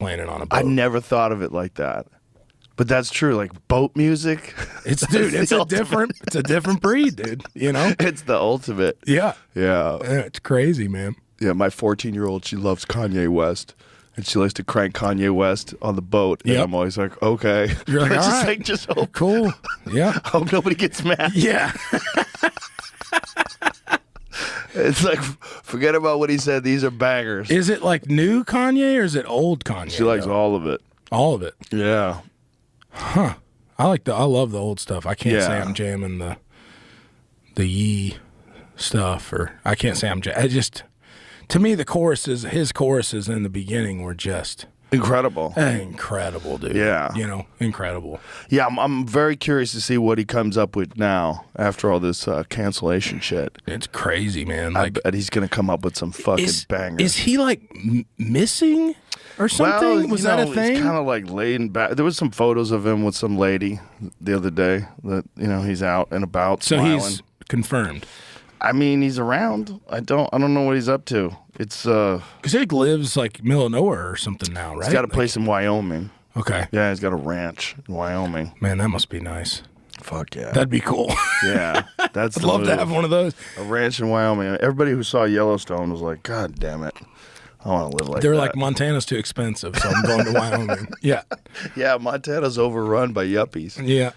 playing it on a boat. I never thought of it like that. But that's true. Like boat music. It's a different breed, dude. You know? It's the ultimate. Yeah. Yeah. It's crazy, man. Yeah, my 14-year-old, she loves Kanye West. And she likes to crank Kanye West on the boat. And I'm always like, okay. You're like, all right. Just hope, cool. Yeah. Hope nobody gets mad. Yeah. It's like, forget about what he said. These are bangers. Is it like new Kanye or is it old Kanye? She likes all of it. All of it? Yeah. Huh. I love the old stuff. I can't say I'm jamming the Yee stuff, or I can't say I'm to me, his choruses in the beginning were just incredible. Incredible, dude. Yeah. You know, incredible. Yeah, I'm very curious to see what he comes up with now after all this cancellation shit. It's crazy, man. I bet he's going to come up with some fucking bangers. Is he like missing or something? Well, was that a thing? He's kind of like laying back. There was some photos of him with some lady the other day that, he's out and about smiling. He's confirmed. I mean, he's around. I don't know what he's up to. It's because he lives like middle of nowhere or something now, right? He's got a place in Wyoming. Okay. Yeah, he's got a ranch in Wyoming. Man, that must be nice. Fuck yeah. That'd be cool. Yeah, that's. I'd love to have one of those. A ranch in Wyoming. Everybody who saw Yellowstone was like, "God damn it, I want to live like that." They're like, Montana's too expensive, so I'm going to Wyoming. Yeah. Yeah, Montana's overrun by yuppies. Yeah.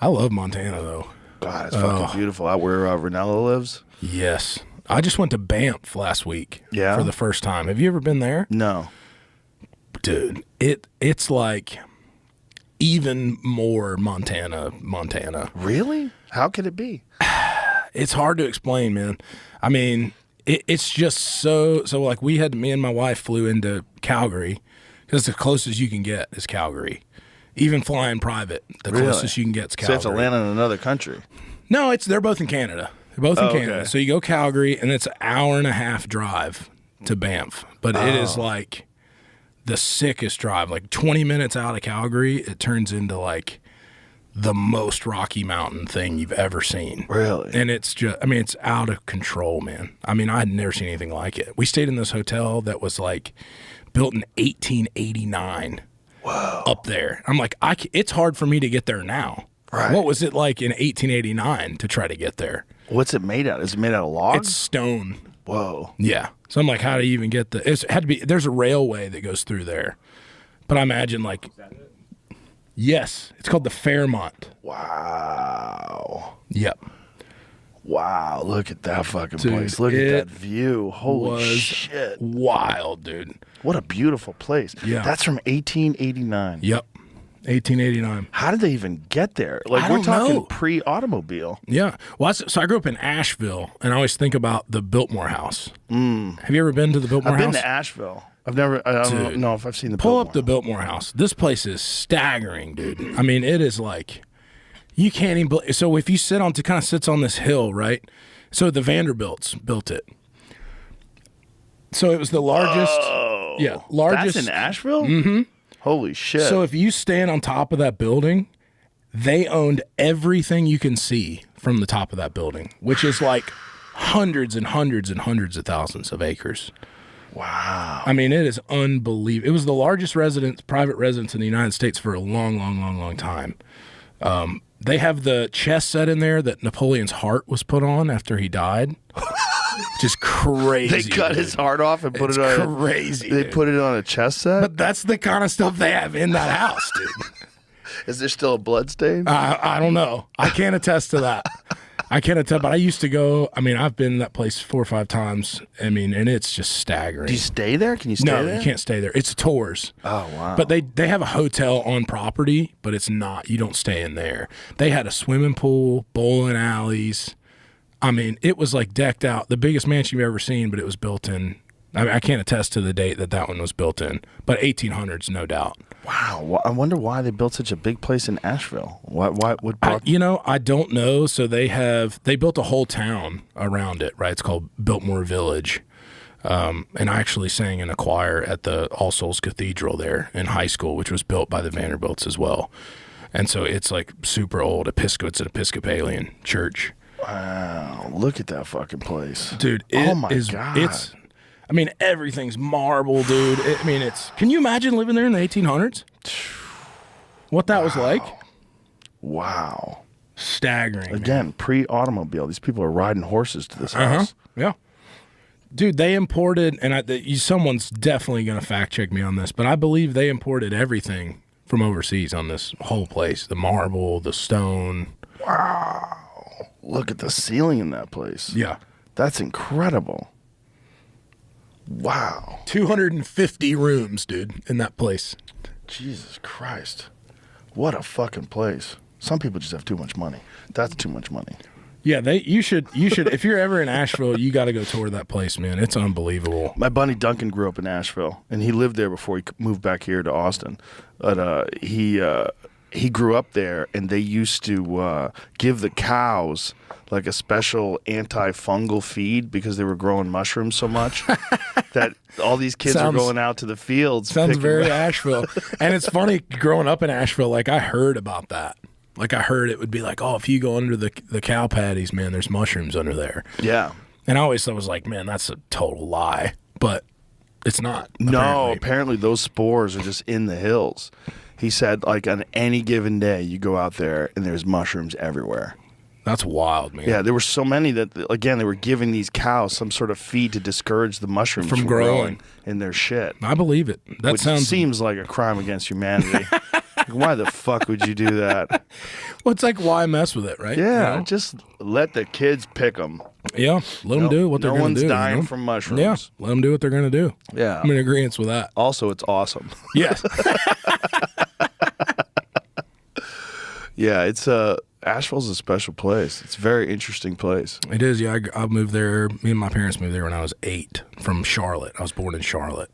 I love Montana though. God, it's fucking beautiful out where Ranella lives. Yes. I just went to Banff last week for the first time. Have you ever been there? No. Dude, it's like even more Montana. Really? How could it be? It's hard to explain, man. I mean, it's just so like me and my wife flew into Calgary because the closest you can get is Calgary. Even flying private, the closest you can get is Calgary. So it's a land in another country. No, they're both in Canada. They're both in Canada. Okay. So you go Calgary, and it's an hour and a half drive to Banff. But it is like the sickest drive. Like 20 minutes out of Calgary, it turns into like the most Rocky Mountain thing you've ever seen. Really? And it's just, I mean, it's out of control, man. I mean, I had never seen anything like it. We stayed in this hotel that was like built in 1889. Wow. Up there. I'm like, it's hard for me to get there now. Right. What was it like in 1889 to try to get there? What's it made out of? Is it made out of logs? It's stone. Whoa. Yeah. So I'm like, how do you even get there's a railway that goes through there. But I imagine like, is that it? Yes. It's called the Fairmont. Wow. Yep. Wow. Look at that fucking place. Look at that view. Holy shit. Wild, dude. What a beautiful place. Yeah. That's from 1889. Yep. 1889. How did they even get there? Like, we're talking pre-automobile. Yeah. Well, so I grew up in Asheville, and I always think about the Biltmore House. Have you ever been to the Biltmore House? I've been to Asheville. I don't know if I've seen the Pull Biltmore up the Biltmore House. This place is staggering, dude. I mean, it is like, you can't even believe. So if you kind of sits on this hill, right? So the Vanderbilts built it. So it was the largest. Whoa. Yeah. Largest. That's in Asheville? Mm-hmm. Holy shit. So if you stand on top of that building, they owned everything you can see from the top of that building, which is like hundreds and hundreds and hundreds of thousands of acres. Wow. I mean, it is unbelievable. It was the largest private residence in the United States for a long, long, long, long time. They have the chess set in there that Napoleon's heart was put on after he died. Just crazy. They cut his heart off and put it on. Crazy. They put it on a chess set. But that's the kind of stuff they have in that house, dude. Is there still a blood stain? I don't know. I can't attest to that. But I used to go. I mean, I've been in that place 4 or 5 times. I mean, and it's just staggering. Do you stay there? Can you stay there? No, you can't stay there. It's tours. Oh, wow. But they have a hotel on property, but it's not. You don't stay in there. They had a swimming pool, bowling alleys. I mean, it was like decked out. The biggest mansion you've ever seen, but it was built in. I mean, I can't attest to the date that one was built in, but 1800s, no doubt. Wow. I wonder why they built such a big place in Asheville. What brought... I don't know. So they built a whole town around it, right? It's called Biltmore Village. And I actually sang in a choir at the All Souls Cathedral there in high school, which was built by the Vanderbilts as well. And so it's like super old. It's an Episcopalian church. Wow, look at that fucking place. Dude, oh my God. I mean, everything's marble, dude. I mean, it's. Can you imagine living there in the 1800s? What that was like? Wow. Staggering. Again, pre-automobile. These people are riding horses to this house. Yeah. Dude, they imported, and someone's definitely going to fact check me on this, but I believe they imported everything from overseas on this whole place. The marble, the stone. Wow. Look at the ceiling in that place. Yeah. That's incredible. Wow. 250 rooms, dude, in that place. Jesus Christ. What a fucking place. Some people just have too much money. That's too much money. Yeah, you should if you're ever in Asheville, you got to go tour that place, man. It's unbelievable. My buddy Duncan grew up in Asheville, and he lived there before he moved back here to Austin. But he grew up there, and they used to give the cows like a special antifungal feed because they were growing mushrooms so much that all these kids are going out to the fields. Sounds very Asheville. And it's funny, growing up in Asheville, like I heard about that. Like I heard it would be like, oh, if you go under the cow patties, man, there's mushrooms under there. Yeah. And I always thought, was like, man, that's a total lie. But it's not. No, apparently those spores are just in the hills. He said, like, on any given day, you go out there and there's mushrooms everywhere. That's wild, man. Yeah, there were so many that, again, they were giving these cows some sort of feed to discourage the mushrooms from growing in their shit. I believe it. That seems like a crime against humanity. Why the fuck would you do that? Well, it's like, why mess with it, right? Yeah, you know? just let the kids pick them. Yeah, let them do what they're going to do. No one's dying from mushrooms. Yeah, let them do what they're going to do. Yeah. I'm in agreement with that. Also, it's awesome. Yes. Yeah, it's Asheville's a special place. It's a very interesting place. It is, yeah. I moved there. Me and my parents moved there when I was 8 from Charlotte. I was born in Charlotte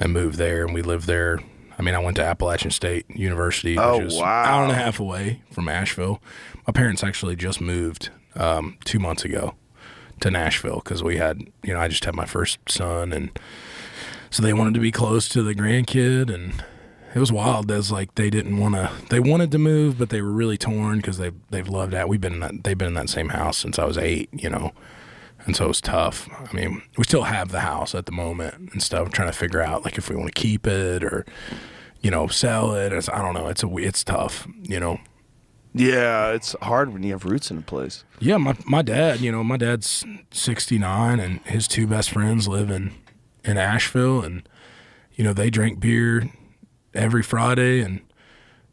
and moved there, and we lived there. I mean, I went to Appalachian State University, which is an hour and a half away from Asheville. My parents actually just moved 2 months ago to Nashville because we had, I just had my first son, and so they wanted to be close to the grandkid, and it was wild. It was like they wanted to move, but they were really torn because they've loved that. They've been in that same house since I was 8, and so it was tough. I mean, we still have the house at the moment and stuff, trying to figure out like if we want to keep it or, sell it. I don't know. It's tough, Yeah, it's hard when you have roots in a place. Yeah, my dad, my dad's 69 and his 2 best friends live in Asheville, and, they drink beer every Friday and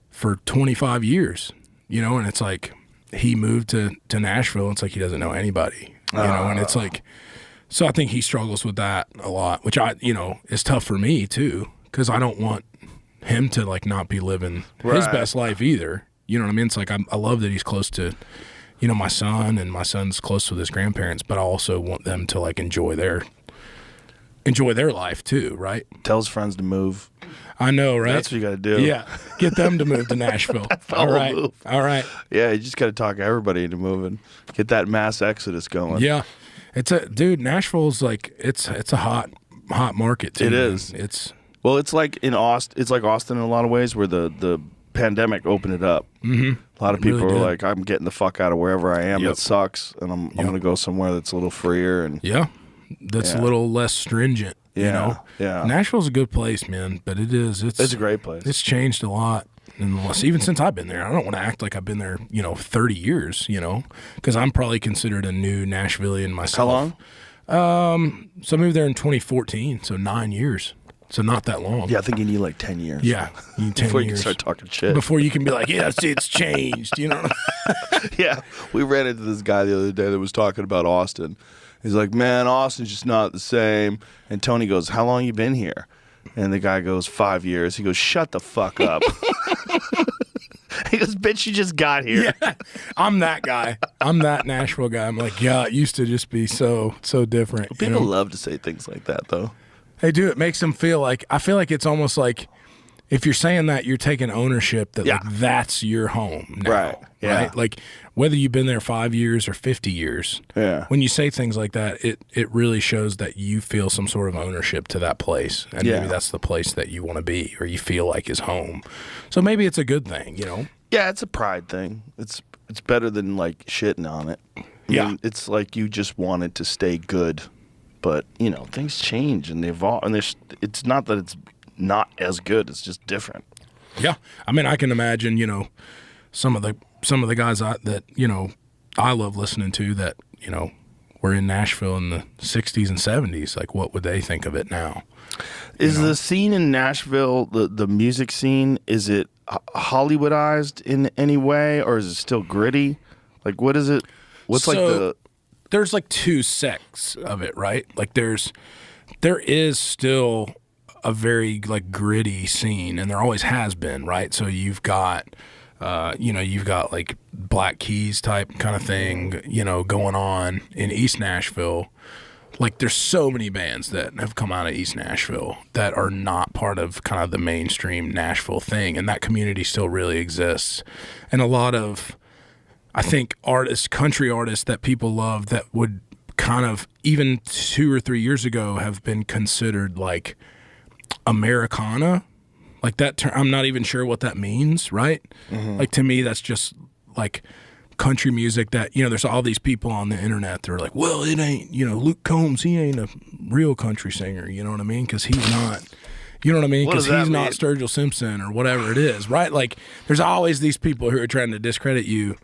for 25 years, and it's like he moved to Nashville. It's like he doesn't know anybody. And it's like, so I think he struggles with that a lot, which is tough for me too, because I don't want him to like not be living his best life either. You know what I mean? It's like, I love that he's close to, my son, and my son's close with his grandparents, but I also want them to like enjoy their life too, right? Tell his friends to move. I know, right? That's what you got to do. Yeah. Get them to move to Nashville. All right. Move. All right. Yeah, you just got to talk everybody into moving. Get that mass exodus going. Yeah. Nashville's like, it's a hot market too. It is. Well, it's like it's like Austin in a lot of ways, where the pandemic opened it up. Mm-hmm. A lot of people really are like, I'm getting the fuck out of wherever I am. It sucks, and I'm going to go somewhere that's a little freer and that's a little less stringent. Yeah. Nashville's a good place, man, but it's a great place. It's changed a lot. Even since I've been there. I don't want to act like I've been there, 30 years, because I'm probably considered a new Nashvilleian myself. How long? So I moved there in 2014, so 9 years. So not that long. Yeah, I think you need like 10 years. Yeah, you need 10 before years. You can start talking shit. Before you can be like, yeah, it's changed, Yeah, we ran into this guy the other day that was talking about Austin. He's like, man, Austin's just not the same. And Tony goes, how long you been here? And the guy goes, 5 years. He goes, shut the fuck up. He goes, bitch, you just got here. Yeah, I'm that guy. I'm that Nashville guy. I'm like, yeah, it used to just be so different. People love to say things like that, though. They do. It makes them feel like, I feel like it's almost like if you're saying that, you're taking ownership that like that's your home now. Right. Yeah. Right? Like whether you've been there 5 years or 50 years, when you say things like that, it really shows that you feel some sort of ownership to that place. And maybe that's the place that you want to be or you feel like is home. So maybe it's a good thing, Yeah, it's a pride thing. It's better than like shitting on it. I mean, it's like you just want it to stay good. But things change and they evolve, and it's not that it's not as good; it's just different. Yeah, I mean, I can imagine, some of the guys that I love listening to that were in Nashville in the '60s and '70s. Like, what would they think of it now? Is the scene in Nashville, the music scene, is it Hollywoodized in any way, or is it still gritty? Like, what is it? What's There's like two sects of it, right? Like there is still a very like gritty scene, and there always has been, right? So you've got you've got like Black Keys type kind of thing, going on in East Nashville. Like there's so many bands that have come out of East Nashville that are not part of kind of the mainstream Nashville thing, and that community still really exists. And a lot of, I think, country artists that people love that would kind of, even 2 or 3 years ago, have been considered like Americana. Like that term, I'm not even sure what that means, right? Mm-hmm. Like to me, that's just like country music that, there's all these people on the internet that are like, well, it ain't, Luke Combs, he ain't a real country singer, you know what I mean? Because he's not, you know what I mean? Because he's not Sturgill Simpson or whatever it is, right? Like there's always these people who are trying to discredit you.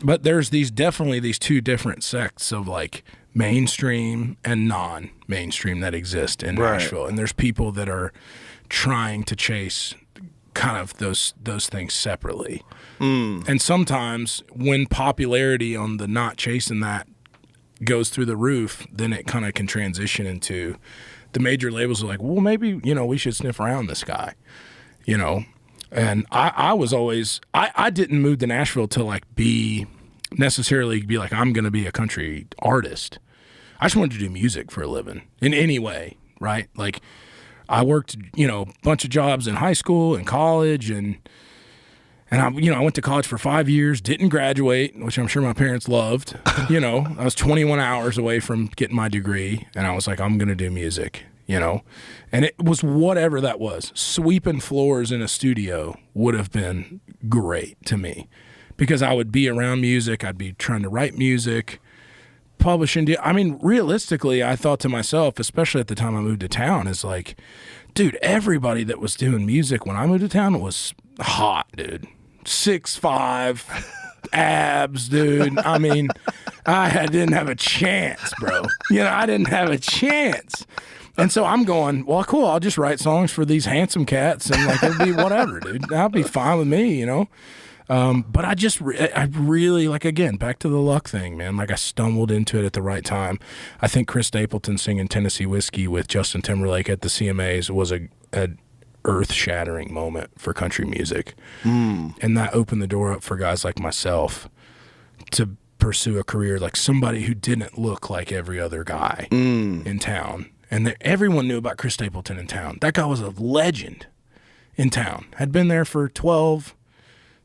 But there's definitely these two different sects of like mainstream and non-mainstream that exist in Nashville. And there's people that are trying to chase kind of those things separately. And sometimes when popularity on the not chasing that goes through the roof, then it kind of can transition into the major labels are like, well, maybe, we should sniff around this guy, And I was always, I didn't move to Nashville to like necessarily be like, I'm going to be a country artist. I just wanted to do music for a living in any way, right? Like I worked, a bunch of jobs in high school and college and I went to college for 5 years, didn't graduate, which I'm sure my parents loved. I was 21 hours away from getting my degree and I was like, I'm going to do music. And it was whatever that was. Sweeping floors in a studio would have been great to me because I would be around music. I'd be trying to write music, publishing. I mean, realistically, I thought to myself, especially at the time I moved to town, is like, dude, everybody that was doing music when I moved to town was hot, dude. 6'5", abs, dude. I mean, I didn't have a chance, bro. I didn't have a chance. And so I'm going, well, cool, I'll just write songs for these handsome cats and like it'll be whatever, dude. That'll be fine with me, But I really, like, again, back to the luck thing, man. Like I stumbled into it at the right time. I think Chris Stapleton singing Tennessee Whiskey with Justin Timberlake at the CMAs was a earth-shattering moment for country music. And that opened the door up for guys like myself to pursue a career like somebody who didn't look like every other guy in town. And everyone knew about Chris Stapleton in town. That guy was a legend in town. Had been there for 12,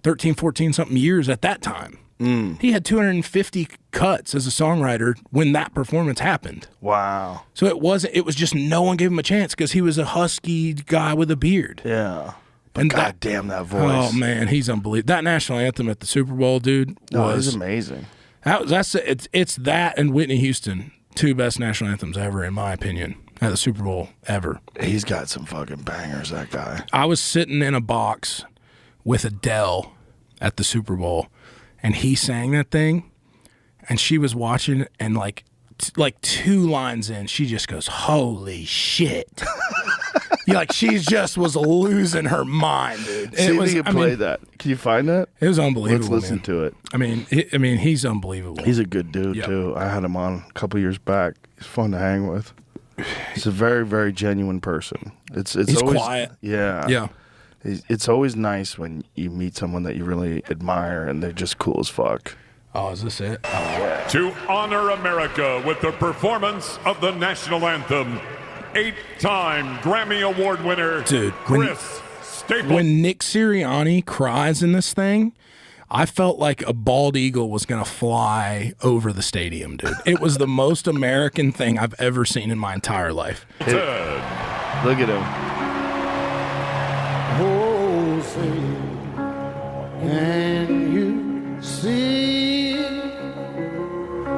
13, 14-something years at that time. He had 250 cuts as a songwriter when that performance happened. Wow. So it was just no one gave him a chance because he was a husky guy with a beard. Yeah. But and God damn that voice. Oh, man, he's unbelievable. That national anthem at the Super Bowl, dude, was amazing. It's that and Whitney Houston. Two best national anthems ever, in my opinion, at the Super Bowl ever. He's got some fucking bangers, that guy. I was sitting in a box with Adele at the Super Bowl, and he sang that thing, and she was watching, and like 2 lines in, she just goes, "Holy shit!" She just was losing her mind, dude. See if you can play that. Can you find that? It was unbelievable. Let's listen to it. I mean, he's unbelievable. He's a good dude too. I had him on a couple years back. He's fun to hang with. He's a very, very genuine person. He's always quiet. Yeah. It's always nice when you meet someone that you really admire and they're just cool as fuck. Oh, is this it? To honor America with the performance of the national anthem, 8-time Grammy Award winner, dude, Chris Stapleton. When Nick Sirianni cries in this thing, I felt like a bald eagle was going to fly over the stadium, dude. It was the most American thing I've ever seen in my entire life. Look at him. Oh, say, can you see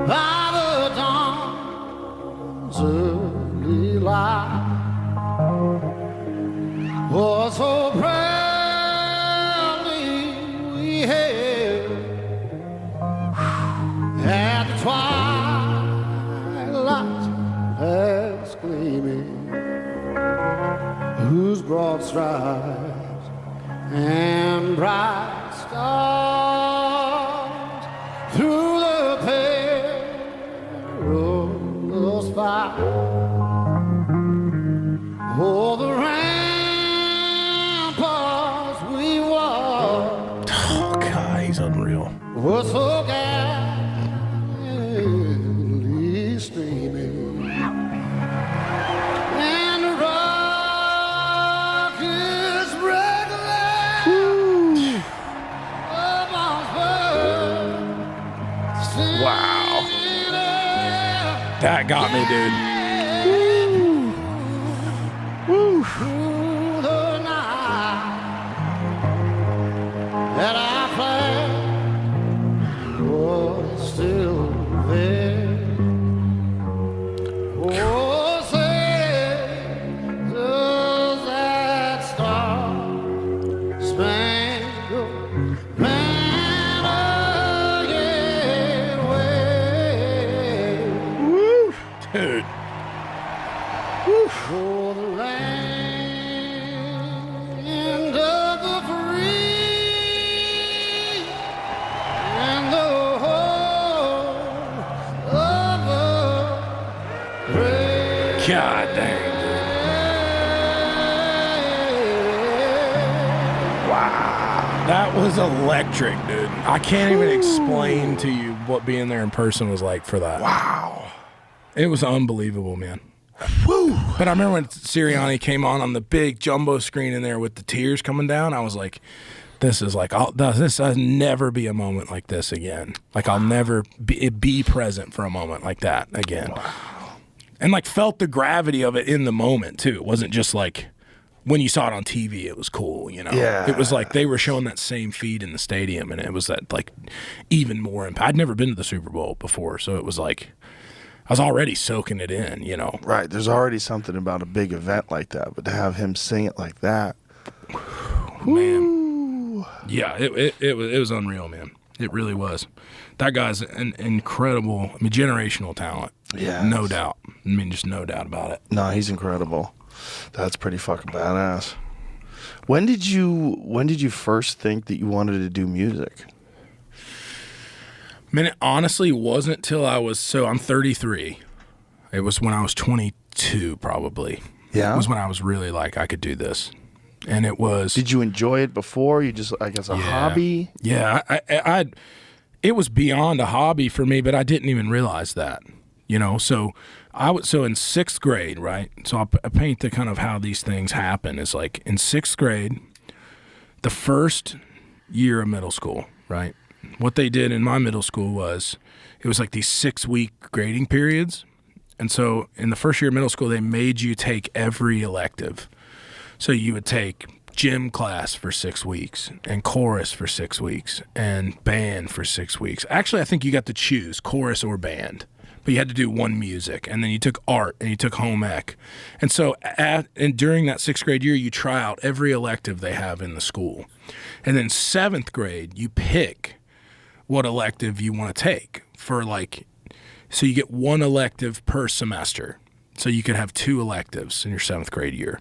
by the dawn's early gold stripes and bright stars through the perilous fight. Oh, the ramparts we walked Oh, God, he's unreal. were so gallantly streaming, and the rockets regular Wow. That got me, dude. through the night that I planned was still there. Oh, say, does that star-spangled banner yet wave? Dude. For the land of the free and the home of the brave. God dang. That was electric, dude. I can't even explain to you what being there in person was like for that. Wow. It was unbelievable, man. Woo. But I remember when Sirianni came on the big jumbo screen in there with the tears coming down, I was like, this is like, I'll never be a moment like this again. Like, I'll never be present for a moment like that again. Wow. And like felt the gravity of it in the moment too. It wasn't just like when you saw it on TV, it was cool, you know? Yeah. It was like they were showing that same feed in the stadium, and it was that like even more impact. I'd never been to the Super Bowl before, so it was like I was already soaking it in, you know? Right. There's already something about a big event like that, but to have him sing it like that, Man. Yeah, it was unreal, man. It really was. That guy's an incredible, generational talent. Yeah. No doubt. Just no doubt about it. no, he's incredible. That's pretty fucking badass. When did you first think that you wanted to do music? Man, it honestly wasn't till I'm 33. It was when I was 22, probably. Yeah? It was when I was really like, I could do this. And it was... Did you enjoy it before? You just, like, as a hobby? Yeah, it was beyond a hobby for me, but I didn't even realize that, you know? So in sixth grade, right? So I paint the kind of how these things happen is like in sixth grade, the first year of middle school, right? What they did in my middle school was it was like these 6-week grading periods. And so in the first year of middle school, they made you take every elective. So you would take gym class for 6 weeks and chorus for 6 weeks and band for 6 weeks. Actually, I think you got to choose chorus or band, but you had to do one music. And then you took art and you took home ec. And so and during that sixth grade year, you try out every elective they have in the school. And then seventh grade, you pick what elective you want to take for so you get one elective per semester. So you could have 2 electives in your seventh grade year.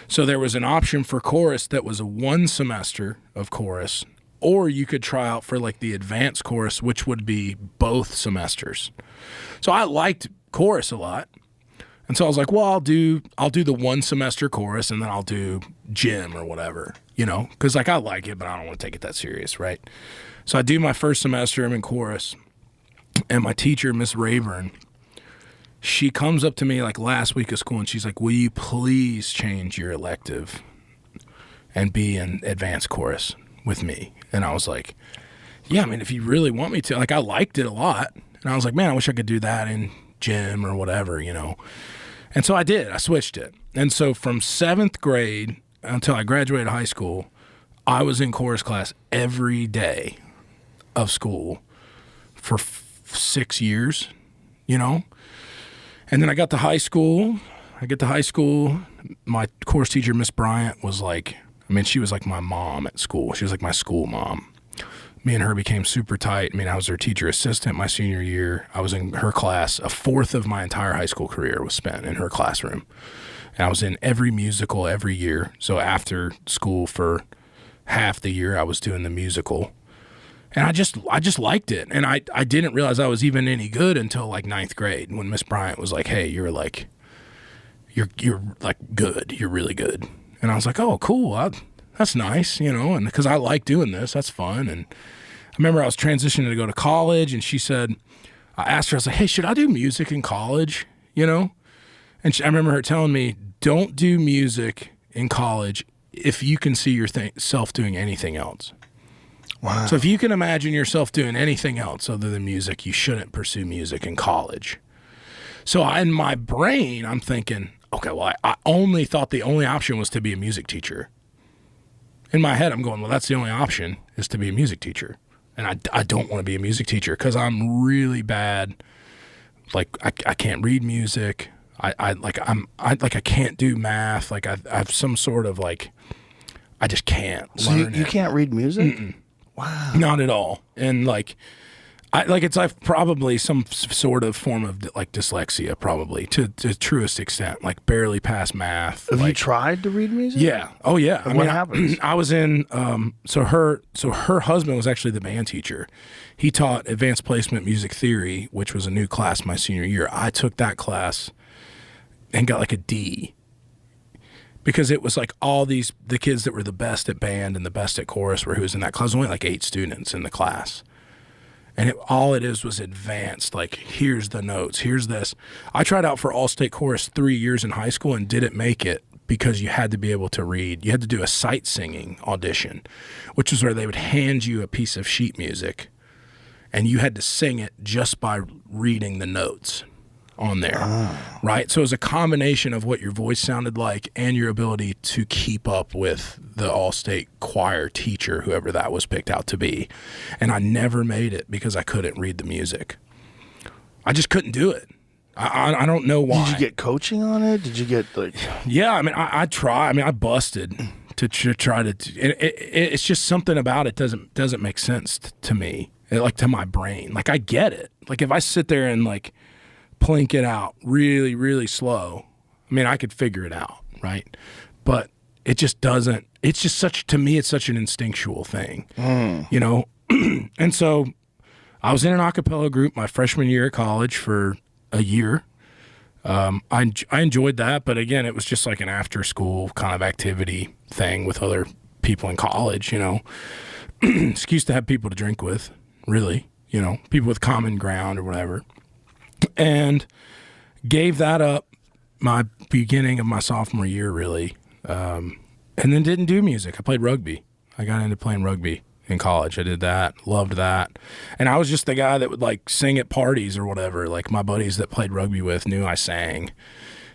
So there was an option for chorus that was a 1 semester of chorus, or you could try out for like the advanced chorus, which would be both semesters. So I liked chorus a lot. And so I was like, well, I'll do the 1 semester chorus and then I'll do gym or whatever, you know, because like I like it, but I don't want to take it that serious, right? So I do my first semester, I'm in chorus, and my teacher, Miss Rayburn, she comes up to me like last week of school and she's like, will you please change your elective and be in advanced chorus with me? And I was like, yeah, if you really want me to, like I liked it a lot. And I was like, man, I wish I could do that in gym or whatever, you know? And so I did, I switched it. And so from 7th grade until I graduated high school, I was in chorus class every day of school for 6 years, you know? And then I got to high school. My chorus teacher, Miss Bryant, was like, she was like my mom at school. She was like my school mom. Me and her became super tight. I was her teacher assistant my senior year. I was in her class. A fourth of my entire high school career was spent in her classroom. And I was in every musical every year. So after school for half the year, I was doing the musical. And I just liked it. And I didn't realize I was even any good until like 9th grade when Miss Bryant was like, hey, you're like good. You're really good. And I was like, oh, cool. That's nice, you know, and because I like doing this. That's fun. And I remember I was transitioning to go to college, and she said, I asked her, I was like, hey, should I do music in college, you know? And I remember her telling me, don't do music in college if you can see yourself doing anything else. Wow. So if you can imagine yourself doing anything else other than music, you shouldn't pursue music in college. So in my brain, I'm thinking, okay, well, I only thought the only option was to be a music teacher. In my head, I'm going, well, that's the only option is to be a music teacher. And I don't want to be a music teacher because I'm really bad. Like I can't read music. I can't do math. Like I have some sort of like, I just can't. So you can't read music? Mm-mm. Wow. Not at all. And like, it's like probably some sort of form of like dyslexia, probably to the truest extent, like barely pass math. Have like, you tried to read music? Yeah. Oh yeah. And what happens? I was in, so her husband was actually the band teacher. He taught advanced placement music theory, which was a new class my senior year. I took that class and got like a D because it was like the kids that were the best at band and the best at chorus who was in that class. Only like 8 students in the class. And all it is was advanced, like, here's the notes, here's this. I tried out for all-state chorus 3 years in high school and didn't make it because you had to be able to read. You had to do a sight singing audition, which is where they would hand you a piece of sheet music, and you had to sing it just by reading the notes on there, right? So it was a combination of what your voice sounded like and your ability to keep up with the all-state choir teacher, whoever that was picked out to be. And I never made it because I couldn't read the music. I just couldn't do it. I don't know why. Did you get coaching on it? Did you get like... Yeah, I mean, I try. I mean, I busted to try to... It's just something about it doesn't make sense to me, like to my brain. Like, I get it. Like, if I sit there and like plink it out really, really slow, I mean, I could figure it out, right? But it just doesn't, it's just to me, it's such an instinctual thing, you know? And so I was in an a cappella group my freshman year at college for a year. I enjoyed that, but again, it was just like an after school kind of activity thing with other people in college, you know? Excuse to have people to drink with, really, you know, people with common ground or whatever. And gave that up my beginning of my sophomore year, really. And then didn't do music. I played rugby. I got into playing rugby in college. I did that, loved that. And I was just the guy that would like sing at parties or whatever. Like my buddies that played rugby with knew I sang.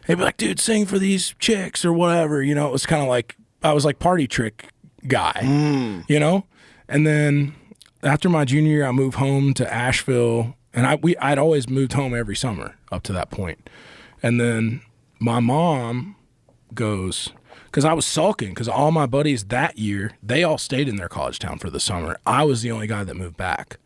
They'd be like, dude, sing for these chicks or whatever. You know, it was kind of like, I was like party trick guy, you know? And then after my junior year, I moved home to Asheville. And I'd always moved home every summer up to that point. And then my mom goes, because I was sulking, because all my buddies that year, they all stayed in their college town for the summer. I was the only guy that moved back.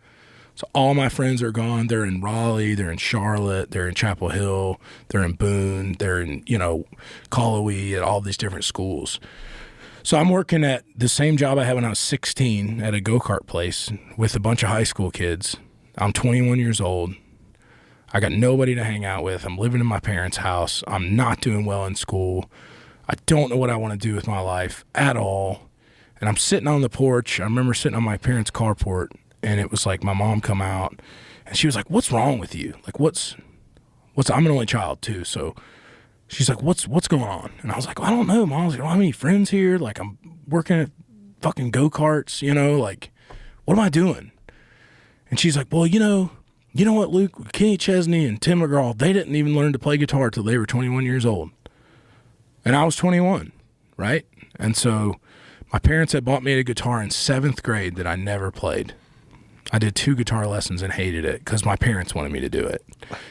So all my friends are gone. They're in Raleigh, they're in Charlotte, they're in Chapel Hill, they're in Boone, they're in, you know, Colowee, at all these different schools. So I'm working at the same job I had when I was 16 at a go-kart place with a bunch of high school kids. I'm 21 years old. I got nobody to hang out with. I'm living in my parents' house. I'm not doing well in school. I don't know what I want to do with my life at all. And I'm sitting on the porch. I remember sitting on my parents' carport, and it was like my mom come out, and she was like, what's wrong with you? Like, what's I'm an only child too, so she's like, what's going on? And I was like, well, I don't know, Mom. I was like, I don't have any friends here. Like, I'm working at fucking go-karts, you know, like, what am I doing? And she's like, well, you know what, Luke? Kenny Chesney and Tim McGraw, they didn't even learn to play guitar till they were 21 years old. And I was 21, right? And so my parents had bought me a guitar in 7th grade that I never played. I did 2 guitar lessons and hated it because my parents wanted me to do it.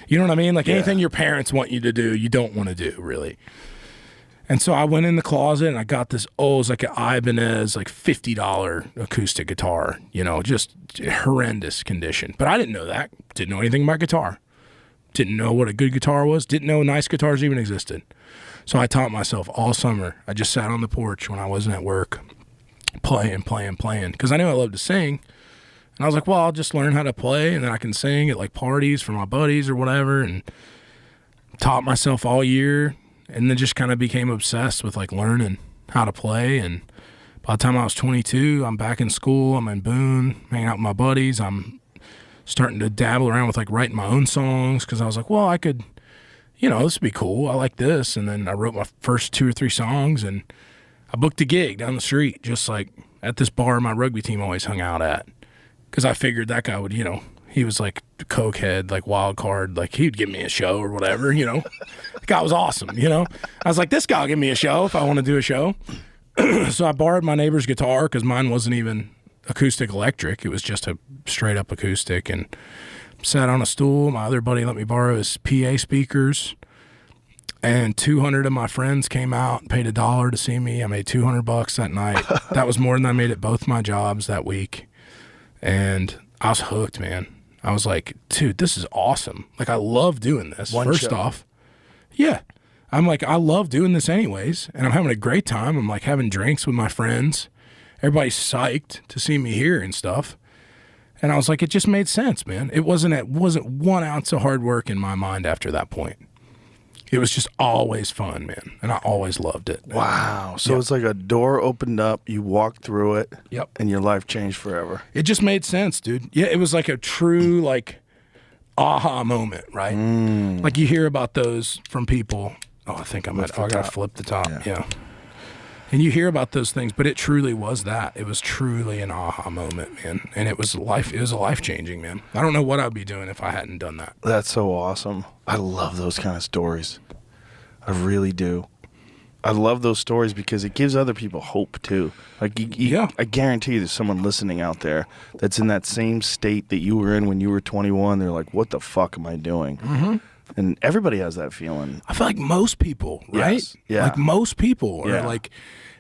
You know what I mean? Like anything your parents want you to do, you don't want to do, really. And so I went in the closet and I got this, it was like an Ibanez, like $50 acoustic guitar, you know, just horrendous condition. But I didn't know that. Didn't know anything about guitar. Didn't know what a good guitar was. Didn't know nice guitars even existed. So I taught myself all summer. I just sat on the porch when I wasn't at work, playing, because I knew I loved to sing. And I was like, well, I'll just learn how to play, and then I can sing at like parties for my buddies or whatever, and taught myself all year, and then just kind of became obsessed with like learning how to play. And by the time I was 22, I'm back in school. I'm in Boone, hanging out with my buddies. I'm starting to dabble around with like writing my own songs because I was like, well, I could, this would be cool. I like this. And then I wrote my first 2 or 3 songs, and I booked a gig down the street, just like at this bar my rugby team always hung out at. Because I figured that guy would, he was like a cokehead, like wild card, like he'd give me a show or whatever, The guy was awesome, I was like, this guy will give me a show if I want to do a show. So I borrowed my neighbor's guitar because mine wasn't even acoustic electric. It was just a straight up acoustic, and sat on a stool. My other buddy let me borrow his PA speakers, and 200 of my friends came out and paid $1 to see me. I made $200 that night. That was more than I made at both my jobs that week. And I was hooked, man. I was like, dude, this is awesome. Like, I love doing this. First off, yeah. I'm like, I love doing this anyways, and I'm having a great time. I'm like having drinks with my friends. Everybody's psyched to see me here and stuff. And I was like, it just made sense, man. It wasn't 1 ounce of hard work in my mind after that point. It was just always fun, man. And I always loved it. Wow. So it's like a door opened up, you walked through it, and your life changed forever. It just made sense, dude. Yeah, it was like a true, like, aha moment, right? Like you hear about those from people. Oh, I think I got to flip the top. Yeah. And you hear about those things, but it truly was that. It was truly an aha moment, man. And it was life-changing, man. I don't know what I'd be doing if I hadn't done that. That's so awesome. I love those kind of stories. I really do. I love those stories because it gives other people hope too. Like I guarantee you there's someone listening out there that's in that same state that you were in when you were 21. They're like, what the fuck am I doing? Mm-hmm. And everybody has that feeling. I feel like most people, right? Yes. Yeah. Like most people are like,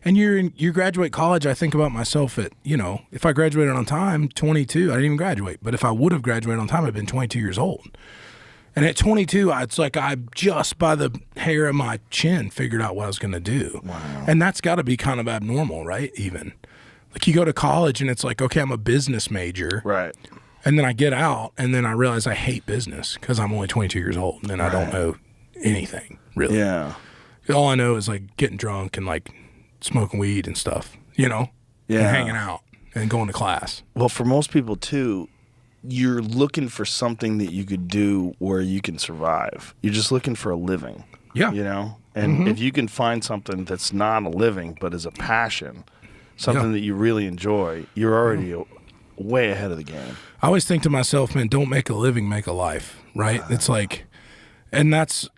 and you graduate college. I think about myself at, if I graduated on time, 22, I didn't even graduate. But if I would have graduated on time, I'd been 22 years old. And at 22, it's like I just by the hair of my chin figured out what I was going to do. Wow. And that's got to be kind of abnormal, right? Even like you go to college and it's like, okay, I'm a business major. Right. And then I get out and then I realize I hate business because I'm only 22 years old and I don't know anything really. Yeah. All I know is like getting drunk and like smoking weed and stuff, and hanging out and going to class. Well, for most people too, you're looking for something that you could do where you can survive. You're just looking for a living. Yeah. And if you can find something that's not a living but is a passion, something that you really enjoy, you're already way ahead of the game. I always think to myself, man, don't make a living, make a life, right? It's like, and that's,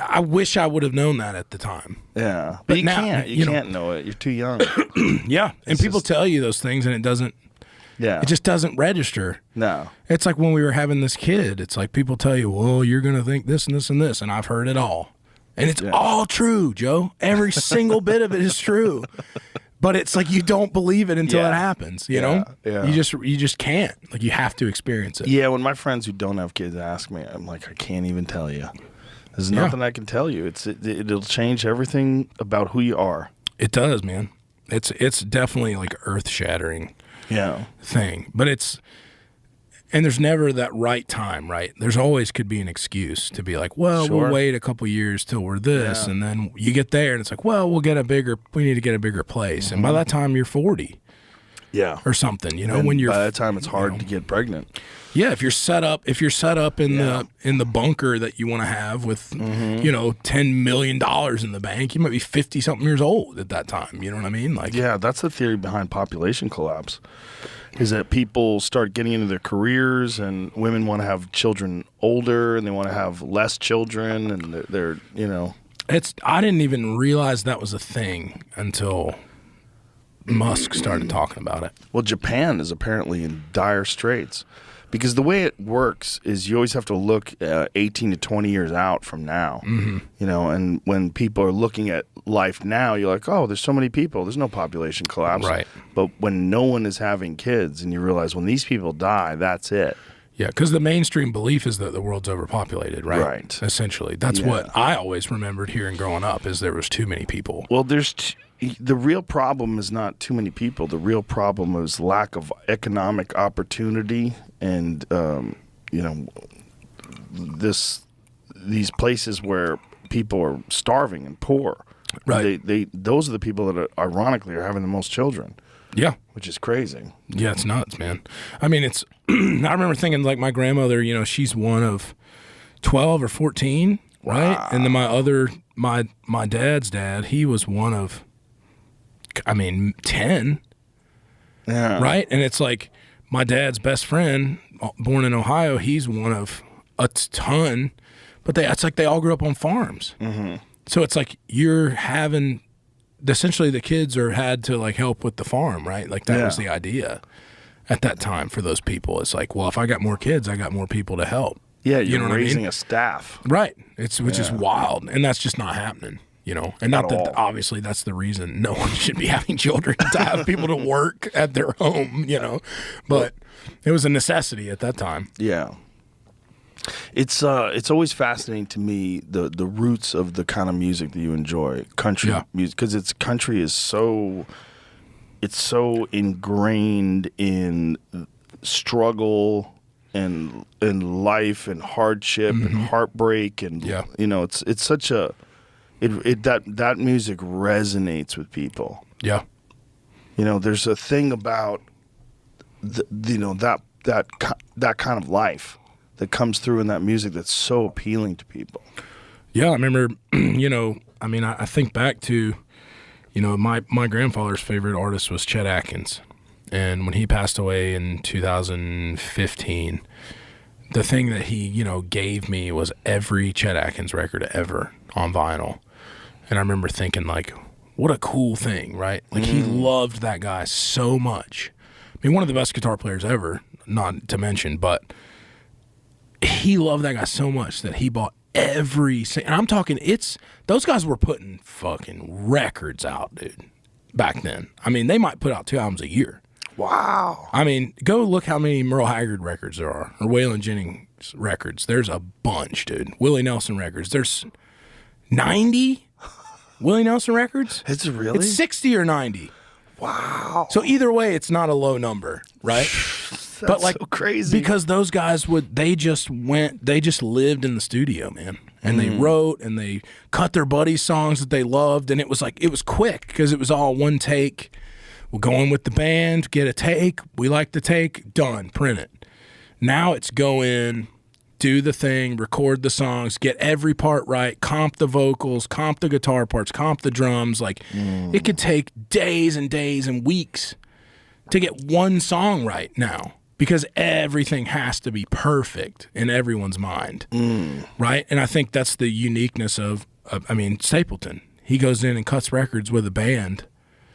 I wish I would have known that at the time. Yeah. But you now, can't. You can't know it. You're too young. Yeah. And people tell you those things and it doesn't, it just doesn't register. No. It's like when we were having this kid, it's like people tell you, well, you're going to think this and this and this. And I've heard it all. And it's all true, Joe. Every single bit of it is true. But it's like you don't believe it until it happens, you know? Yeah. You just can't. Like you have to experience it. Yeah, when my friends who don't have kids ask me, I'm like, I can't even tell you. There's nothing I can tell you. It'll change everything about who you are. It does, man. It's definitely like earth-shattering thing. But and there's never that right time, right? There's always could be an excuse to be like, well, we'll wait a couple years till we're this, and then you get there and it's like, well, we need to get a bigger place. And by that time you're 40. Yeah. Or something, and when you're by that time it's hard to get pregnant. Yeah, if you're set up in the bunker that you want to have with $10 million in the bank, you might be 50 something years old at that time. You know what I mean? Like, yeah, that's the theory behind population collapse. Is that people start getting into their careers and women want to have children older and they want to have less children and they're I didn't even realize that was a thing until Musk started talking about it. Well, Japan is apparently in dire straits because the way it works is you always have to look 18 to 20 years out from now, and when people are looking at life now, you're like, oh, there's so many people. There's no population collapse. Right. But when no one is having kids and you realize when these people die, that's it. Yeah, because the mainstream belief is that the world's overpopulated, right? Right. Essentially. That's what I always remembered hearing growing up, is there was too many people. Well, the real problem is not too many people. The real problem is lack of economic opportunity, and these places where people are starving and poor. Right. Those are the people that ironically are having the most children. Yeah. Which is crazy. Yeah, it's nuts, man. I mean, it's I remember thinking, like, my grandmother, she's one of 12 or 14, right? Wow. And then my dad's dad, he was one of 10. Yeah. Right? And it's like my dad's best friend, born in Ohio, he's one of a ton, but it's like they all grew up on farms. Mm-hmm. So it's like you're having essentially the kids had to like help with the farm, right? Like that was the idea at that time for those people. It's like, well, if I got more kids, I got more people to help. Yeah, you're raising a staff. Right. Which is wild. And that's just not happening, And not that obviously that's the reason no one should be having children, to have people to work at their home, But it was a necessity at that time. Yeah. It's always fascinating to me the roots of the kind of music that you enjoy, country music, because country is so ingrained in struggle and life and hardship and heartbreak and it's such a that music resonates with people. Yeah. There's a thing about that kind of life that comes through in that music that's so appealing to people. Yeah, I remember, I think back to, my grandfather's favorite artist was Chet Atkins. And when he passed away in 2015, the thing that he, gave me was every Chet Atkins record ever on vinyl. And I remember thinking, like, what a cool thing, right? Like, he loved that guy so much. I mean, one of the best guitar players ever, not to mention, but he loved that guy so much that he bought and I'm talking, those guys were putting fucking records out, dude, back then. I mean, they might put out 2 albums a year. Wow. I mean, go look how many Merle Haggard records there are, or Waylon Jennings records. There's a bunch, dude. Willie Nelson records. There's 90 Willie Nelson records. Is it really? It's 60 or 90. Wow. So either way, it's not a low number, right? That's so crazy. Because those guys they just lived in the studio, man. And they wrote and they cut their buddies' songs that they loved. And it was quick because it was all one take. We'll go in with the band, get a take. We like the take, done, print it. Now it's go in, do the thing, record the songs, get every part right, comp the vocals, comp the guitar parts, comp the drums. It could take days and days and weeks to get one song right now, because everything has to be perfect in everyone's mind, right? And I think that's the uniqueness of Stapleton. He goes in and cuts records with a band.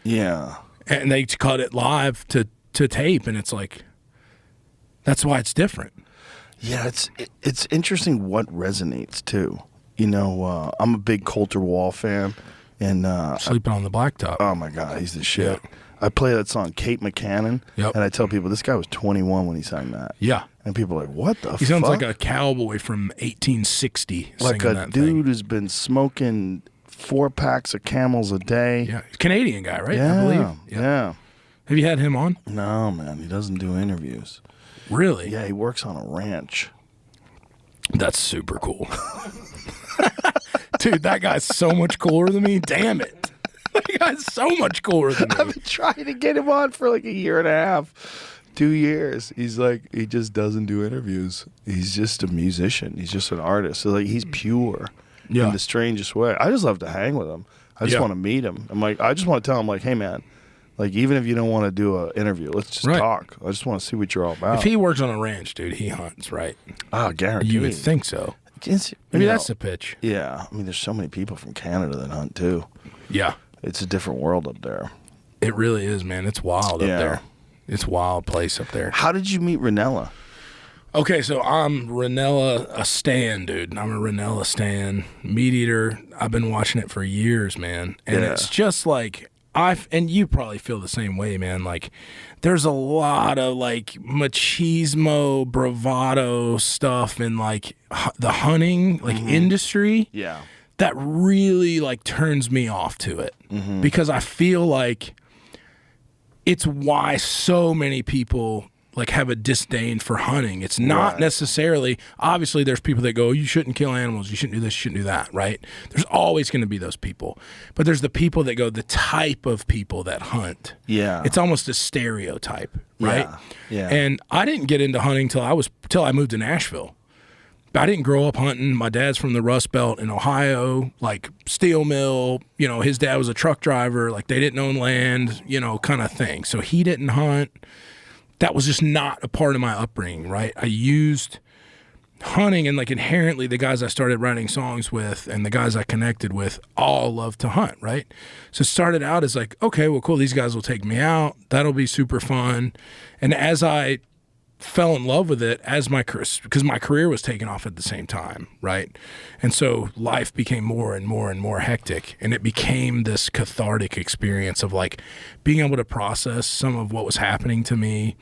Yeah. And they cut it live to tape, and it's like, that's why it's different. Yeah, it's interesting what resonates too. I'm a big Colter Wall fan, and Sleeping on the Blacktop. Oh my God, he's the shit. Yeah. I play that song, Kate McCannon, and I tell people this guy was 21 when he sang that. Yeah, and people are like, "What the fuck?" He sounds like a cowboy from 1860, like a dude who's been smoking 4 packs of Camels a day. Yeah, Canadian guy, right? Yeah, I believe. Yeah. Have you had him on? No, man, he doesn't do interviews. Really? Yeah, he works on a ranch. That's super cool. Dude, that guy's so much cooler than me. Damn it. That guy's so much cooler than me. I've been trying to get him on for like a year and a half, 2 years. He's like, he just doesn't do interviews. He's just a musician. He's just an artist. So like, he's pure in the strangest way. I just love to hang with him. I just want to meet him. I'm like, I just want to tell him, like, hey man, like, even if you don't want to do an interview, let's just talk. I just want to see what you're all about. If he works on a ranch, dude, he hunts, right? Oh, guaranteed. You would think so. Maybe that's the pitch. Yeah. I mean, there's so many people from Canada that hunt too. Yeah. It's a different world up there. It really is, man. It's wild up there. It's a wild place up there. How did you meet Ranella? Okay, so I'm Ranella a stan, dude. I'm a Ranella stan. Meat Eater. I've been watching it for years, man. And it's just like, and you probably feel the same way, man. Like, there's a lot of like machismo, bravado stuff in like the hunting like industry. Yeah. That really like turns me off to it because I feel like it's why so many people like have a disdain for hunting. It's not necessarily, obviously there's people that go, you shouldn't kill animals, you shouldn't do this, you shouldn't do that, right? There's always going to be those people. But there's the people that go, the type of people that hunt. Yeah. It's almost a stereotype, right? Yeah. And I didn't get into hunting till I moved to Nashville. I didn't grow up hunting. My dad's from the Rust Belt in Ohio, like steel mill, you know, his dad was a truck driver, like they didn't own land, you know, kind of thing. So he didn't hunt. That was just not a part of my upbringing, right? I used hunting and like inherently the guys I started writing songs with and the guys I connected with all love to hunt, right? So it started out as like, okay, well, cool, these guys will take me out. That'll be super fun. And as I fell in love with it because my career was taking off at the same time, right? And so life became more and more and more hectic, and it became this cathartic experience of like being able to process some of what was happening to me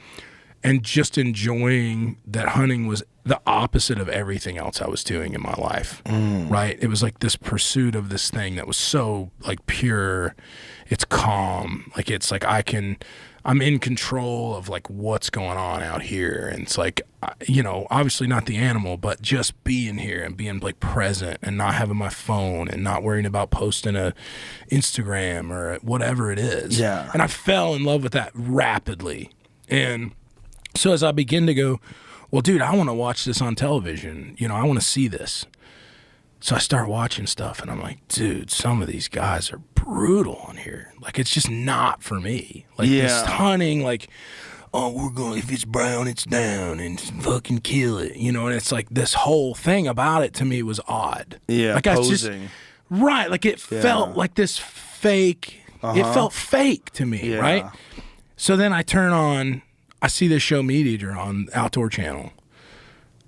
and just enjoying that hunting was the opposite of everything else I was doing in my life, right? It was like this pursuit of this thing that was so like pure, it's calm, like it's like I'm in control of like what's going on out here. And it's like, you know, obviously not the animal, but just being here and being like present and not having my phone and not worrying about posting a Instagram or whatever it is. Yeah. And I fell in love with that rapidly. And so as I begin to go, well, dude, I want to watch this on television. You know, I want to see this. So I start watching stuff and I'm like, dude, some of these guys are brutal on here. Like, it's just not for me. Like this hunting, like, oh, we're going, if it's brown, it's down and fucking kill it. You know, and it's like this whole thing about it to me was odd. Yeah, like posing. Right. Like it felt like this fake, it felt fake to me, right? So then I turn on, I see this show Meat Eater on Outdoor Channel.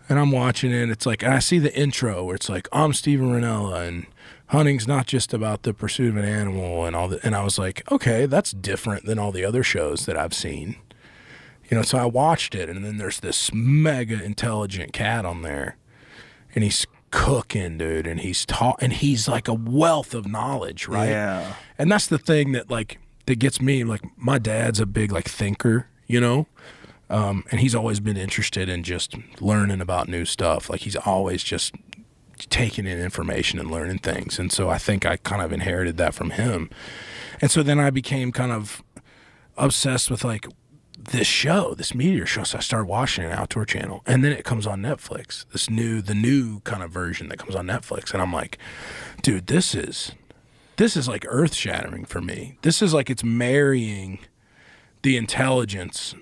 And I'm watching it, it's like, and I see the intro where it's like, I'm Steven Ranella, and hunting's not just about the pursuit of an animal and all that. And I was like, okay, that's different than all the other shows that I've seen. You know, so I watched it, and then there's this mega intelligent cat on there, and he's cooking, dude, and he's like a wealth of knowledge, right? Yeah. And that's the thing that like, that gets me, like my dad's a big like thinker, you know? And he's always been interested in just learning about new stuff. Like he's always just taking in information and learning things. And so I think I kind of inherited that from him. And so then I became kind of obsessed with like this show, this meteor show. So I started watching an Outdoor Channel, and then it comes on Netflix, the new kind of version that comes on Netflix. And I'm like, dude, this is like earth shattering for me. This is like, it's marrying the intelligence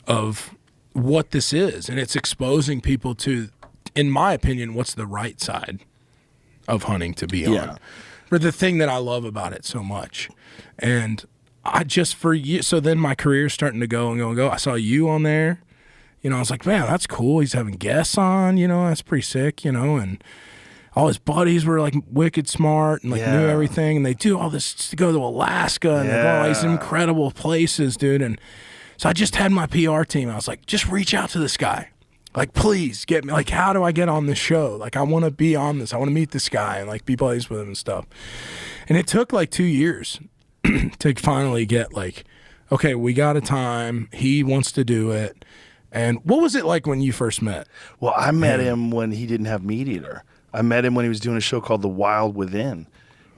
of what this is, and it's exposing people to, in my opinion, what's the right side of hunting to be on, for the thing that I love about it so much. And I just, for you, so then my career's starting to go and go and go. I saw you on there, you know, I was like, man, that's cool, he's having guests on, you know, that's pretty sick, you know. And all his buddies were like wicked smart and like knew everything, and they do all this to go to Alaska, and they're going to all these incredible places, dude. And so I just had my PR team. I was like, just reach out to this guy. Like, please get me. Like, how do I get on this show? Like, I want to be on this. I want to meet this guy and like be buddies with him and stuff. And it took like 2 years to finally get like, okay, we got a time. He wants to do it. And what was it like when you first met? Well, I met him when he didn't have Meat Eater. I met him when he was doing a show called The Wild Within.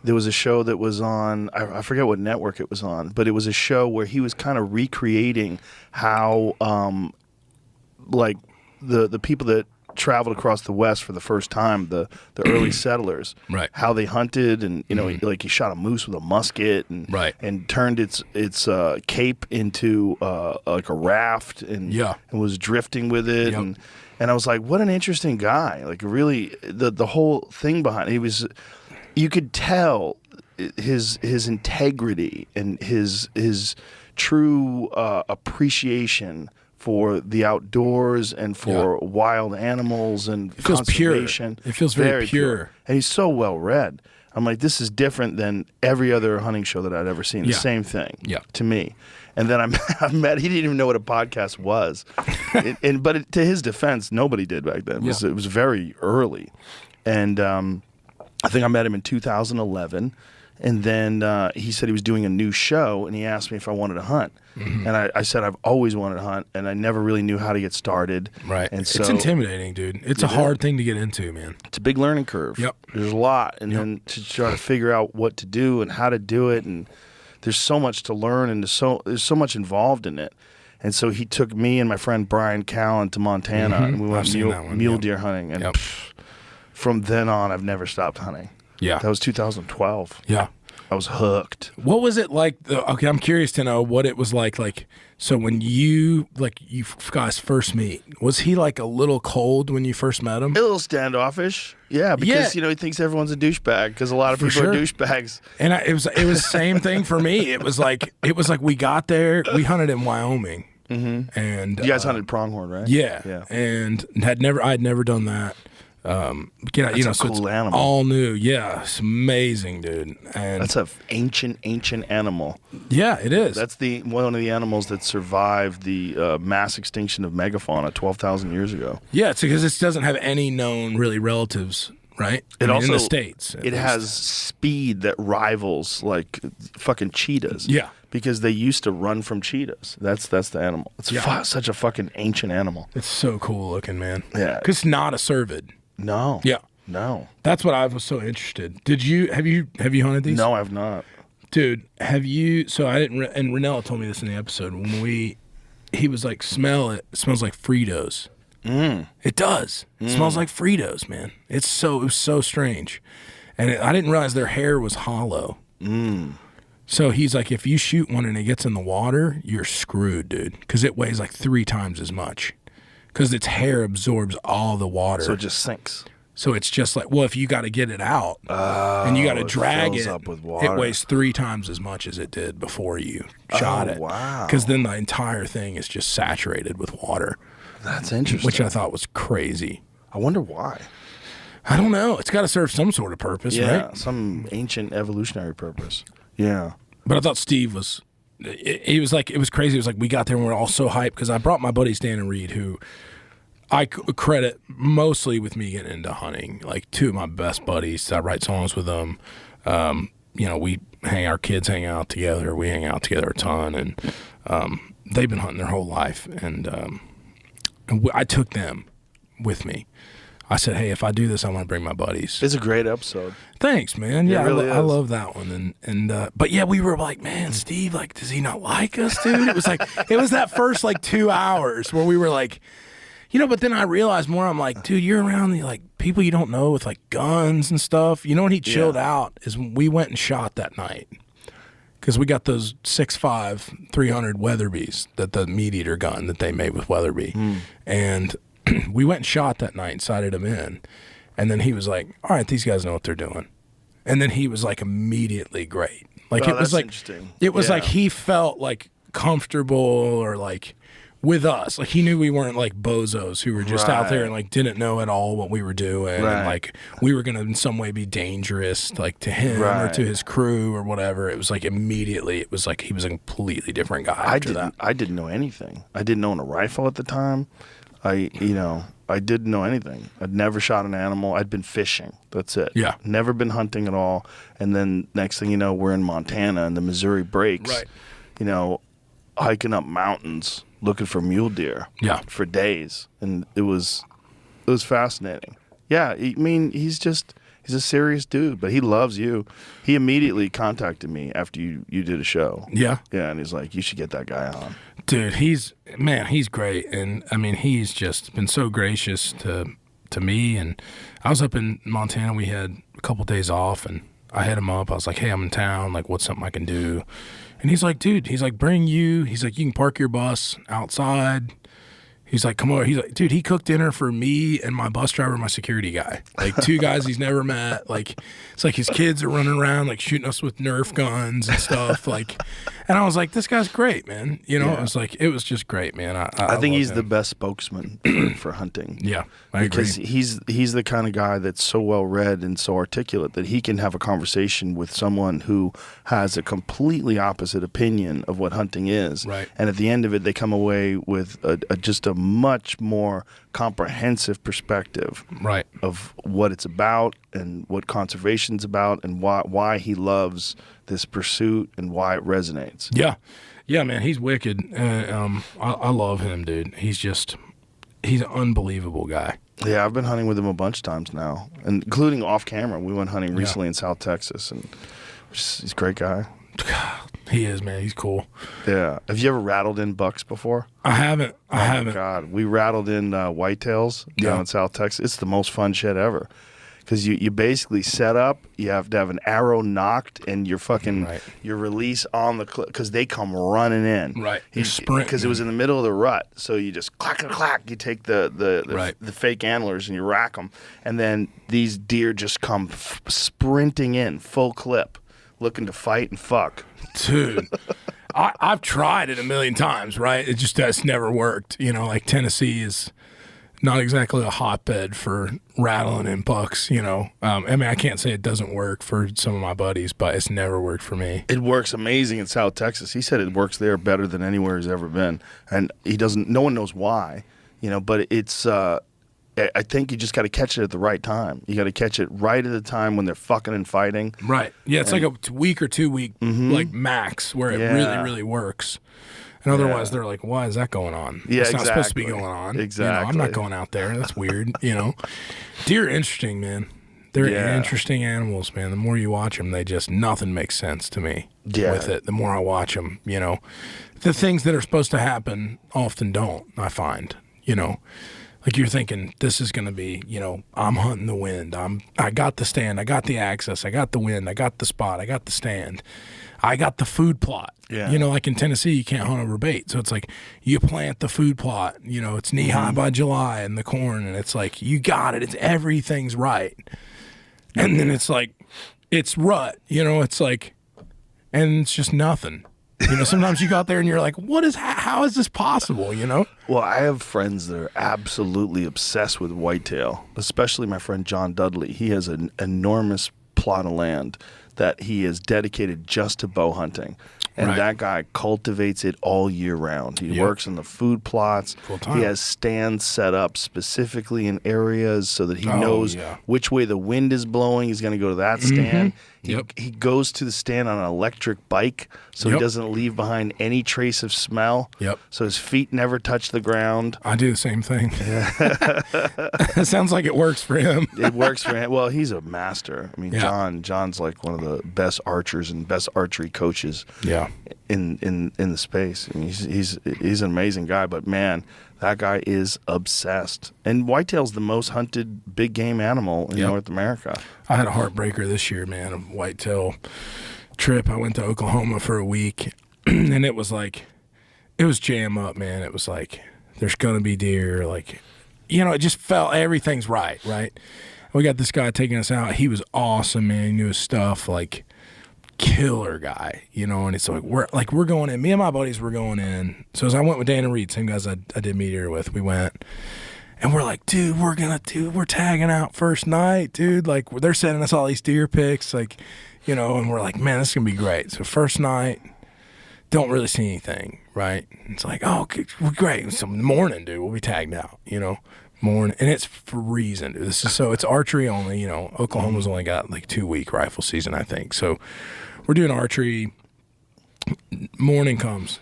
There was a show that was on, I forget what network it was on, but it was a show where he was kind of recreating how, like, the people that traveled across the West for the first time, the early settlers, right? How they hunted, and you know, like he shot a moose with a musket, and and turned its cape into like a raft, and was drifting with it, and I was like, what an interesting guy! Like really, the whole thing behind it, he was. You could tell his integrity and his true appreciation for the outdoors and for wild animals and it feels conservation. Pure. It feels very pure. And he's so well read. I'm like, this is different than every other hunting show that I'd ever seen. The Yeah. same thing Yeah. to me. And then I met, he didn't even know what a podcast was. But to his defense, nobody did back then. It was very early. And I think I met him in 2011. And then he said he was doing a new show, and he asked me if I wanted to hunt. And I said I've always wanted to hunt, and I never really knew how to get started. Right. And so it's intimidating, dude. It's a hard thing to get into, man. it's a big learning curve. Yep. There's a lot, and then to try to figure out what to do and how to do it, and there's so much to learn, and there's so much involved in it. And so he took me and my friend Brian Callen to Montana, and we went I've seen that one, mule yep. deer hunting. And Yep. from then on, I've never stopped hunting. Yeah. That was 2012. Yeah. I was hooked. What was it like? Okay, I'm curious to know what it was like. So when you guys first meet, was he like a little cold when you first met him? A little standoffish. Yeah, because, he thinks everyone's a douchebag because a lot of people are douchebags. And it was the same thing for me. It was like we got there, we hunted in Wyoming. And You guys hunted pronghorn, right? Yeah. And I'd never done that. That's so a cool it's animal. all new. Yeah, it's amazing, dude. And That's an ancient animal. yeah, it is. That's one of the animals that survived the mass extinction of megafauna 12,000 years ago. Yeah, it's because it doesn't have any known really relatives, right? In the States. at It least. has speed that rivals like fucking cheetahs. Yeah. Because they used to run from cheetahs. That's the animal. It's such a fucking ancient animal. It's so cool looking, man. Yeah. Because it's not a cervid. No. Yeah. No. That's what I was so interested. Have you hunted these? No, I've not. Dude, have you? So I didn't. And Ranella told me this in the episode when he was like, smell it. It smells like Fritos. It does. It smells like Fritos, man. It was so strange, and I didn't realize their hair was hollow. So he's like, if you shoot one and it gets in the water, you're screwed, dude, because it weighs like 3 times as much, because its hair absorbs all the water. So it just sinks. So it's just like, well, if you got to get it out and you got to drag fills it, up with water. it weighs 3 times as much as it did before you shot it. Wow. Because then the entire thing is just saturated with water, That's interesting. which I thought was crazy. I wonder why. I don't know. It's got to serve some sort of purpose, right? Some ancient evolutionary purpose. Yeah. But I thought Steve was, it was like, it was crazy. It was like we got there and we are all so hyped because I brought my buddies Dan and Reed, who I credit mostly with me getting into hunting. Like 2 of my best buddies, I write songs with them. Our kids hang out together. We hang out together a ton, and they've been hunting their whole life. And I took them with me. I said, hey, if I do this, I want to bring my buddies. It's a great episode. Thanks, man. Yeah, really I is. love that one. But yeah, we were like, man, Steve, like, does he not like us, dude? It was like, it was that first like 2 hours where we were like, but then I realized more. I'm like, dude, you're around the like people you don't know with like guns and stuff. When he chilled out is when we went and shot that night. Because we got those 6.5 300 Weatherbys, the meat eater gun that they made with Weatherby. And we went and shot that night and sighted him in. And then he was like, all right, these guys know what they're doing. And then he was like immediately great. Like it was that's like interesting. it was Yeah. like he felt like comfortable or like with us. Like he knew we weren't like bozos who were just out there and like didn't know at all what we were doing. And like we were gonna in some way be dangerous like to him or to his crew or whatever. It was like immediately it was like he was a completely different guy after that. I didn't know anything. I didn't own a rifle at the time. I didn't know anything. I'd never shot an animal. I'd been fishing. That's it. Yeah. Never been hunting at all. And then next thing you know, we're in Montana and the Missouri breaks. Right. Hiking up mountains looking for mule deer. Yeah. For days, and it was fascinating. Yeah. I mean, he's a serious dude, but he loves you. He immediately contacted me after you did a show. Yeah. Yeah, and he's like, you should get that guy on. Dude, he's great. And I mean, he's just been so gracious to me. And I was up in Montana. We had a couple days off and I hit him up. I was like, hey, I'm in town. Like, what's something I can do? And he's like, dude, he's like, you can park your bus outside. He's like, come over. He's like, dude, he cooked dinner for me and my bus driver and my security guy. Like 2 guys he's never met. Like, it's like his kids are running around, like shooting us with Nerf guns and stuff. Like, and I was like, this guy's great, man. You know, it was just great, man. I think he's him. the best spokesman for hunting. Yeah, I because agree. he's the kind of guy that's so well read and so articulate that he can have a conversation with someone who has a completely opposite opinion of what hunting is. Right. And at the end of it, they come away with just a much more comprehensive perspective Right. of what it's about and what conservation's about and why he loves this pursuit and why it resonates. Yeah. Yeah, man, he's wicked. I love him, dude. He's an unbelievable guy. Yeah, I've been hunting with him a bunch of times now, including off camera. We went hunting recently in South Texas, and he's a great guy. He is, man. He's cool. Yeah. Have you ever rattled in bucks before? I haven't. Oh, God. We rattled in whitetails down in South Texas. It's the most fun shit ever. Because you basically set up, you have to have an arrow knocked, and your release on the because they come running in. Right. You sprint. Because it was in the middle of the rut, so you just clack and clack. You take the fake antlers and you rack them, and then these deer just come sprinting in full clip, looking to fight and fuck. Dude, I've tried it a million times, right? It just has never worked. You know, like Tennessee is not exactly a hotbed for rattling in bucks, you know. I mean, I can't say it doesn't work for some of my buddies, but it's never worked for me. It works amazing in South Texas. He said it works there better than anywhere he's ever been. And no one knows why, you know, but it's, I think you just got to catch it at the right time. You got to catch it right at the time when they're fucking and fighting. Right. Yeah, it's like a week or 2 week, like max, where it really, really works. And otherwise, they're like, why is that going on? Yeah, it's not supposed to be going on. Exactly. You know, I'm not going out there. That's weird, you know. Deer are interesting, man. They're interesting animals, man. The more you watch them, nothing makes sense to me with it. The more I watch them, you know. The things that are supposed to happen often don't, I find, you know. Like you're thinking, this is going to be, you know, I'm hunting the wind. I got the stand. I got the access. I got the wind. I got the spot. I got the stand. I got the food plot. Yeah. You know, like in Tennessee, you can't hunt over bait. So it's like you plant the food plot. You know, it's knee high by July in the corn. And it's like, you got it. It's everything's right. And then it's like, it's rut. You know, it's like, and it's just nothing. You know, sometimes you go out there and you're like, how is this possible, you know? Well, I have friends that are absolutely obsessed with whitetail, especially my friend John Dudley. He has an enormous plot of land that he is dedicated just to bow hunting. And that guy cultivates it all year round. He works in the food plots. Full-time. He has stands set up specifically in areas so that he knows which way the wind is blowing. He's going to go to that stand. He goes to the stand on an electric bike so he doesn't leave behind any trace of smell. So his feet never touch the ground. I do the same thing. It sounds like it works for him. It works for him. Well, he's a master. I mean, John's like one of the best archers and best archery coaches in the space. I mean, he's an amazing guy, but man, that guy is obsessed. And whitetail's the most hunted big game animal in North America. I had a heartbreaker this year, man, a whitetail trip. I went to Oklahoma for a week, and it was jam up, man. It was like, there's going to be deer. Like, you know, it just felt everything's right? We got this guy taking us out. He was awesome, man. He knew his stuff, like, killer guy, you know, and it's like we're going in. Me and my buddies were going in. So as I went with Dan and Reed, same guys I did Meteor with, we went, and we're like, dude, we're tagging out first night, dude. Like they're sending us all these deer pics, like, you know, and we're like, man, this is gonna be great. So first night, don't really see anything, right? It's like, oh, great. So in the morning, dude, we'll be tagged out, you know. Morning, and it's freezing, dude. It's archery only, you know. Oklahoma's only got like 2-week rifle season, I think. So we're doing archery. Morning comes,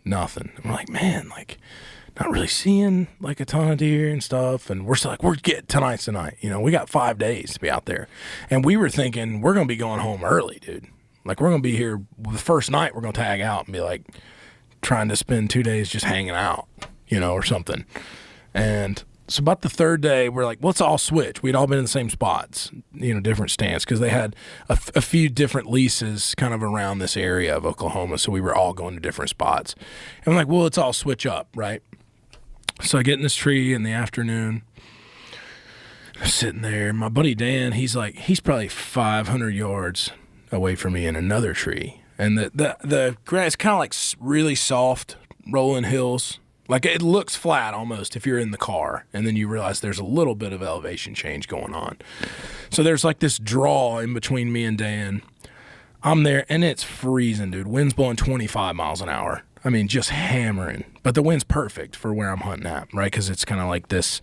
nothing. And we're like, man, like not really seeing like a ton of deer and stuff. And we're still like, we're getting tonight's the night. You know, we got 5 days to be out there. And we were thinking we're gonna be going home early, dude. Like we're gonna be here the first night, we're gonna tag out and be like trying to spend 2 days just hanging out, you know, or something. And so about the third day, we're like, let's all switch. We'd all been in the same spots, you know, different stands, because they had a few different leases kind of around this area of Oklahoma. So we were all going to different spots. And I'm like, well, let's all switch up, right? So I get in this tree in the afternoon, sitting there. My buddy Dan, he's probably 500 yards away from me in another tree. And the grass kind of like really soft, rolling hills. Like it looks flat almost if you're in the car. And then you realize there's a little bit of elevation change going on. So there's like this draw in between me and Dan. I'm there, and it's freezing, dude. Wind's blowing 25 miles an hour. I mean, just hammering. But the wind's perfect for where I'm hunting at, right? Because it's kind of like this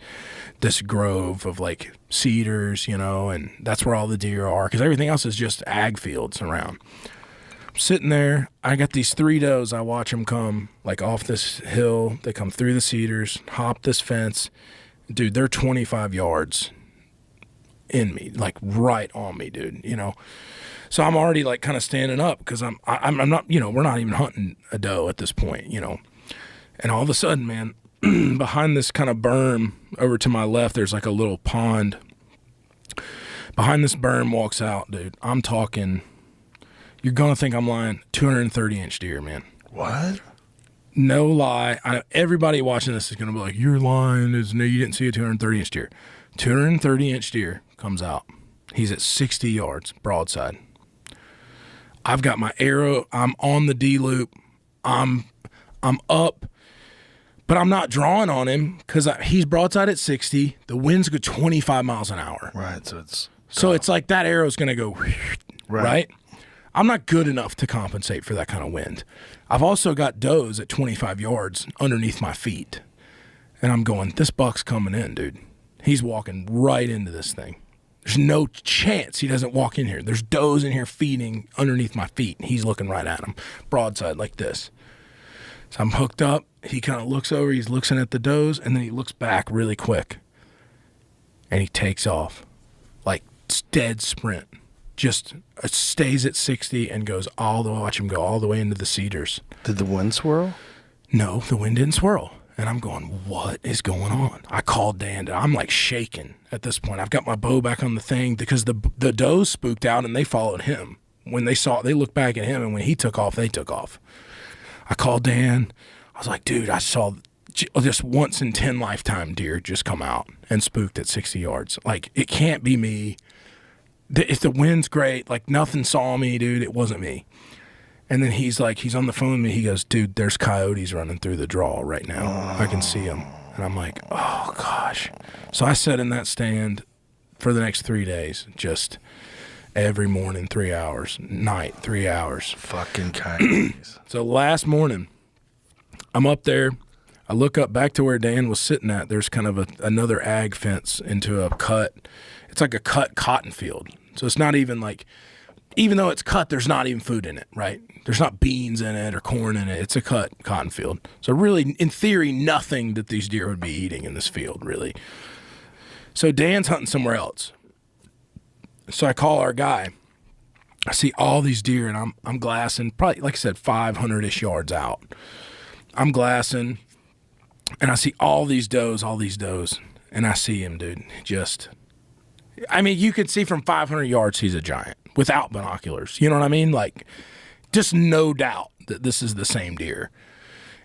grove of like cedars, you know, and that's where all the deer are. Because everything else is just ag fields around. I'm sitting there. I got these 3 does. I watch them come like off this hill. They come through the cedars, hop this fence. Dude, they're 25 yards in me, like right on me, dude, you know. So I'm already like kind of standing up because I'm not, you know, we're not even hunting a doe at this point, you know. And all of a sudden, man, behind this kind of berm over to my left, there's like a little pond. Behind this berm walks out, dude. I'm talking, you're going to think I'm lying, 230-inch deer, man. What? No lie. I know everybody watching this is going to be like, you're lying. No, you didn't see a 230-inch deer. 230-inch deer comes out. He's at 60 yards, broadside. I've got my arrow. I'm on the D loop. I'm up, but I'm not drawing on him because he's broadside at 60. The wind's go 25 miles an hour. Right. So it's like that arrow's going to go right. I'm not good enough to compensate for that kind of wind. I've also got does at 25 yards underneath my feet, and I'm going, this buck's coming in, dude. He's walking right into this thing. There's no chance he doesn't walk in here. There's does in here feeding underneath my feet. He's looking right at him, broadside like this. So I'm hooked up. He kind of looks over. He's looking at the does, and then he looks back really quick. And he takes off, like dead sprint. Just stays at 60 and goes all the way. Watch him go all the way into the cedars. Did the wind swirl? No, the wind didn't swirl. And I'm going, what is going on? I called Dan. I'm like shaking at this point. I've got my bow back on the thing because the does spooked out and they followed him. When they saw it, they looked back at him, and when he took off, they took off. I called Dan. I was like, dude, I saw just once in 10 lifetime deer just come out and spooked at 60 yards. Like, it can't be me. If the wind's great, like nothing saw me, dude, it wasn't me. And then he's on the phone with me. He goes, dude, there's coyotes running through the draw right now. I can see them. And I'm like, oh, gosh. So I sat in that stand for the next 3 days, just every morning, 3 hours, night, 3 hours. Fucking coyotes. So last morning, I'm up there. I look up back to where Dan was sitting at. There's kind of another ag fence into a cut. It's like a cut cotton field. So it's not even like, even though it's cut, there's not even food in it, right? There's not beans in it or corn in it. It's a cut cotton field. So really, in theory, nothing that these deer would be eating in this field, really. So Dan's hunting somewhere else. So I call our guy. I see all these deer, and I'm glassing, probably, like I said, 500-ish yards out. I'm glassing, and I see all these does, and I see him, dude, I mean, you could see from 500 yards he's a giant without binoculars. You know what I mean? Like, just no doubt that this is the same deer.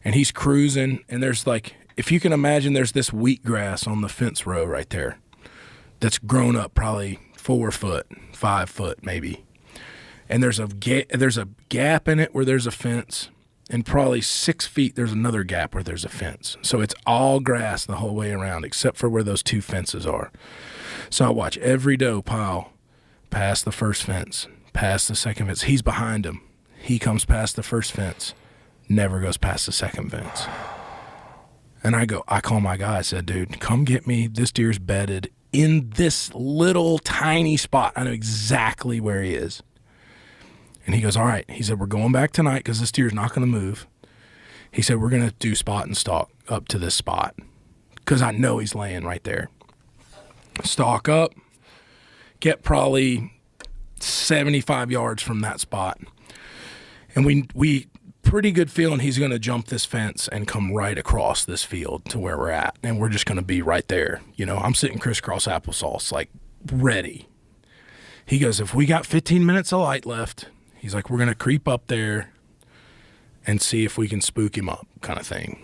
And he's cruising, and there's like, if you can imagine, there's this wheatgrass on the fence row right there that's grown up probably 4 foot, 5 foot maybe. And there's a gap in it where there's a fence, and probably 6 feet there's another gap where there's a fence. So it's all grass the whole way around except for where those 2 fences are. So I watch every doe pile past the first fence, past the second fence. He's behind him. He comes past the first fence, never goes past the second fence. And I call my guy. I said, dude, come get me. This deer's bedded in this little tiny spot. I know exactly where he is. And he goes, all right. He said, we're going back tonight because this deer's not going to move. He said, we're going to do spot and stalk up to this spot because I know he's laying right there. Stalk up, get probably 75 yards from that spot. And we pretty good feeling he's going to jump this fence and come right across this field to where we're at. And we're just going to be right there. You know, I'm sitting crisscross applesauce, like ready. He goes, if we got 15 minutes of light left, he's like, we're going to creep up there and see if we can spook him up kind of thing.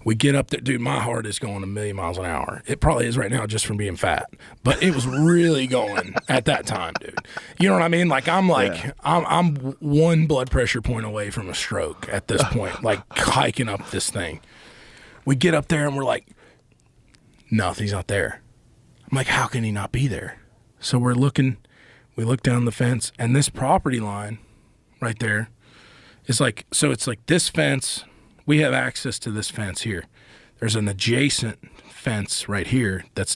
We get up there, dude, my heart is going a million miles an hour. It probably is right now just from being fat, but it was really going at that time, dude. You know what I mean? Like, I'm one blood pressure point away from a stroke at this point, like hiking up this thing. We get up there and we're like, no, he's not there. I'm like, how can he not be there? So we look down the fence, and this property line right there is like, so it's like this fence. We have access to this fence here. There's an adjacent fence right here that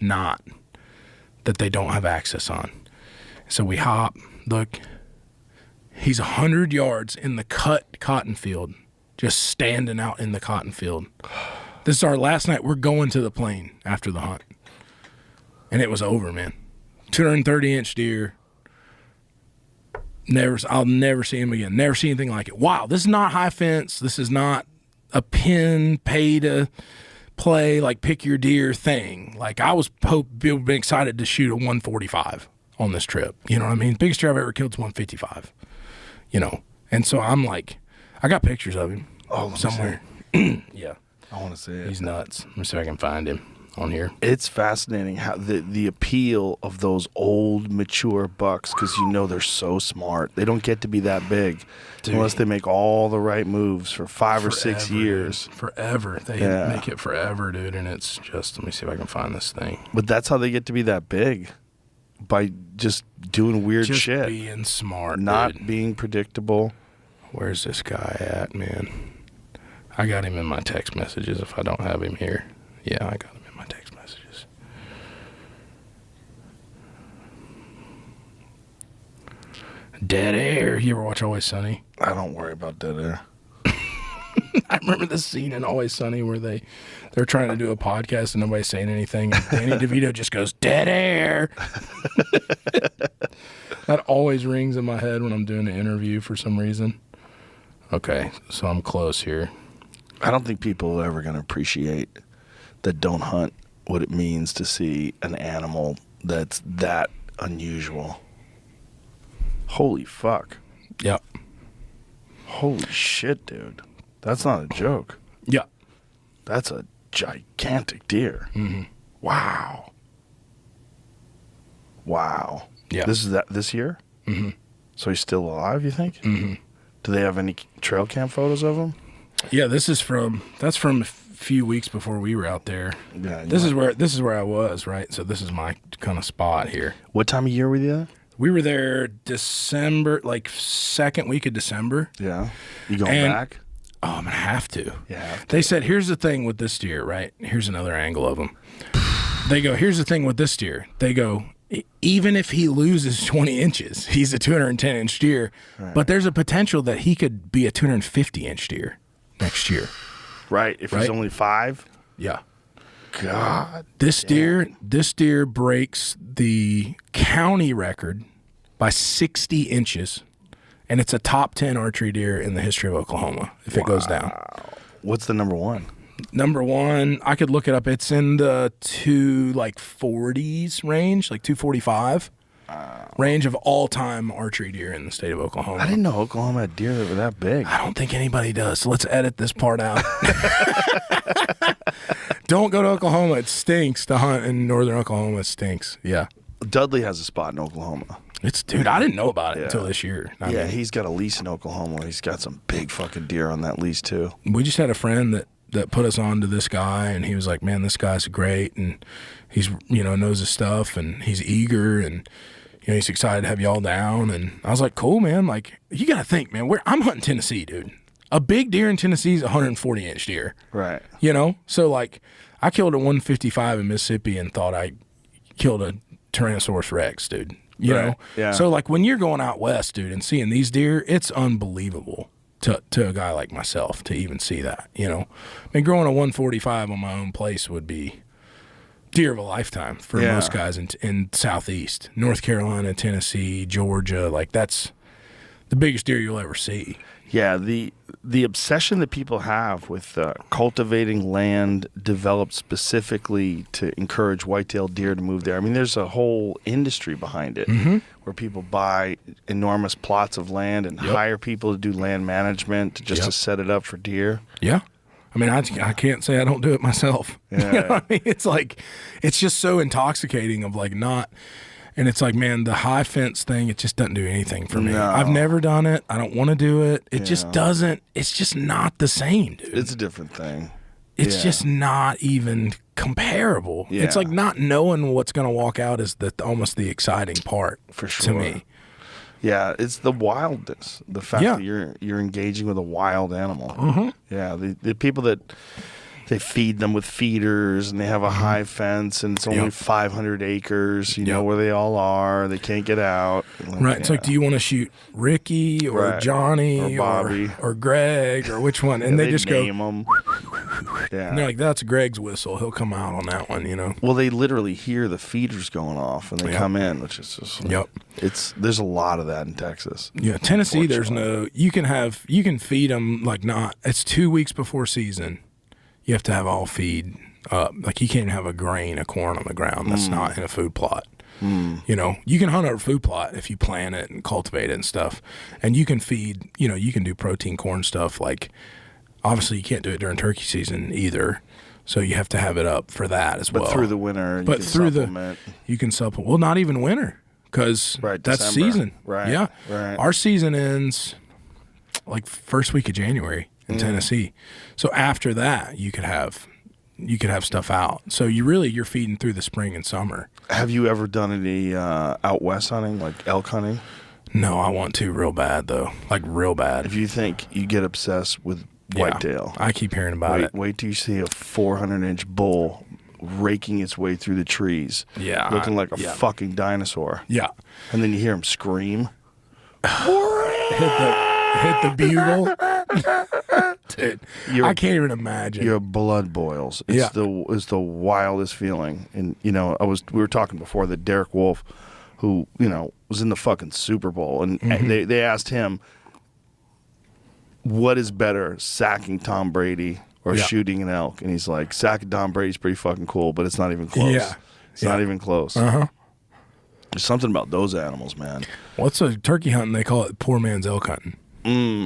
they don't have access on. So we hop, look, he's 100 yards in the cut cotton field, just standing out in the cotton field. This is our last night. We're going to the plane after the hunt. And it was over, man. 230-inch deer. I'll never see him again. Never see anything like it. Wow, this is not high fence. This is not a pin, pay to play, like pick your deer thing. Like, I was been excited to shoot a 145 on this trip. You know what I mean? Biggest deer I've ever killed's 155. You know? And so I'm like, I got pictures of him somewhere. Yeah. I want to see it. He's nuts. Let me see if I can find him on here. It's fascinating how the appeal of those old, mature bucks, because they're so smart. They don't get to be that big unless they make all the right moves for 5 or 6 years. Forever. They make it forever, dude. And it's just, let me see if I can find this thing. But that's how they get to be that big. By just doing weird shit. Just being smart, Not being predictable. Where's this guy at, man? I got him in my text messages if I don't have him here. Yeah, I got him in my text messages. Dead Air. You ever watch Always Sunny? I don't worry about dead air. I remember the scene in Always Sunny where they're trying to do a podcast and nobody's saying anything. And Danny DeVito just goes, dead air. That always rings in my head when I'm doing an interview for some reason. Okay, so I'm close here. I don't think people are ever going to appreciate that don't hunt what it means to see an animal that's that unusual. Holy fuck. Yep. Holy shit, dude. That's not a joke. Yeah. That's a gigantic deer. Mm-hmm. Wow. Wow. Yeah. This year? Mm-hmm. So he's still alive, you think? Mm-hmm. Do they have any trail cam photos of him? Yeah, that's from a few weeks before we were out there. Yeah. This is where I was, right? So this is my kind of spot here. What time of year were you there? We were there December, like second week of December. Yeah. You going back? Oh, I'm going to have to. Yeah. They said, here's the thing with this deer, right? Here's another angle of them. They go, here's the thing with this deer. They go, even if he loses 20 inches, he's a 210-inch deer, right. But there's a potential that he could be a 250-inch deer next year. Right. If he's only 5? Yeah. God. This deer breaks the county record by 60 inches, and it's a top 10 archery deer in the history of Oklahoma if it goes down. What's the number one? Number one, I could look it up. It's in the 240s range, like 245 range of all-time archery deer in the state of Oklahoma. I didn't know Oklahoma had deer that were that big. I don't think anybody does, so let's edit this part out. Don't go to Oklahoma. It stinks to hunt in northern Oklahoma. It stinks. Yeah. Dudley has a spot in Oklahoma. Dude, I didn't know about it until this year. He's got a lease in Oklahoma. He's got some big fucking deer on that lease, too. We just had a friend that put us on to this guy, and he was like, man, this guy's great, and he's, knows his stuff, and he's eager, and, he's excited to have y'all down. And I was like, cool, man. Like, you got to think, man, I'm hunting Tennessee, dude. A big deer in Tennessee is a 140-inch deer. Right. So, like, I killed a 155 in Mississippi and thought I killed a Tyrannosaurus Rex, dude. You know? Yeah. So, like, when you're going out west, dude, and seeing these deer, it's unbelievable to a guy like myself to even see that, I mean, growing a 145 on my own place would be deer of a lifetime for most guys in Southeast. North Carolina, Tennessee, Georgia, like, that's the biggest deer you'll ever see. Yeah, the obsession that people have with cultivating land developed specifically to encourage white-tailed deer to move there. I mean, there's a whole industry behind it where people buy enormous plots of land and hire people to do land management just to set it up for deer. Yeah. I I mean, I can't say I don't do it myself. Yeah. You know what I mean? It's like, it's just so intoxicating of like not, and it's like, man, the high fence thing, it just doesn't do anything for me. No. I've never done it. I don't want to do it. It just Yeah. doesn't, it's just not the same, dude. It's a different thing. It's Yeah. just not even comparable. Yeah. It's like not knowing what's going to walk out is almost the exciting part For to sure. me. Yeah, it's the wildness. The fact Yeah. that you're engaging with a wild animal. Mm-hmm. Yeah, the people that they feed them with feeders and they have a high fence and it's only Yep. 500 acres. You know Yep. where they all are. They can't get out. Right. It's like, do you want to shoot Ricky or Right. Johnny Or Bobby. or Greg or which one? And they just go, name them. Yeah. and they're like, that's Greg's whistle. He'll come out on that one, you know? Well, they literally hear the feeders going off and they Yep. come in, which is just Yep. there's a lot of that in Texas. Yeah. Tennessee, there's you can feed them like it's 2 weeks before season. You have to have all feed up. Like you can't have a grain of corn on the ground that's not in a food plot. You know, you can hunt a food plot if you plant it and cultivate it and stuff. And you can feed, you know, you can do protein corn stuff. Like, obviously, you can't do it during turkey season either. So you have to have it up for that as well. But through the winter, But you can through supplement. you can supplement. Well, not even winter because Right, that's December. season. Right, Yeah. right. Our season ends like first week of January in Tennessee. So after that, you could have stuff out. So you're feeding through the spring and summer. Have you ever done any out west hunting, like elk hunting? No, I want to real bad though, like real bad. If you think you get obsessed with Yeah. whitetail, I keep hearing about it. wait till you see a 400-inch bull raking its way through the trees, Yeah, looking like a yeah. fucking dinosaur, Yeah, and then you hear him scream. hit the bugle. Dude, I can't even imagine. Your blood boils. It's the wildest feeling. And we were talking before that Derek Wolf, who was in the fucking Super Bowl, and they asked him, what is better, sacking Tom Brady or Yeah. shooting an elk? And he's like, sacking Tom Brady's pretty fucking cool, but it's not even close. Yeah. It's not even close. Uh-huh. There's something about those animals, man. What's a turkey hunting? They call it poor man's elk hunting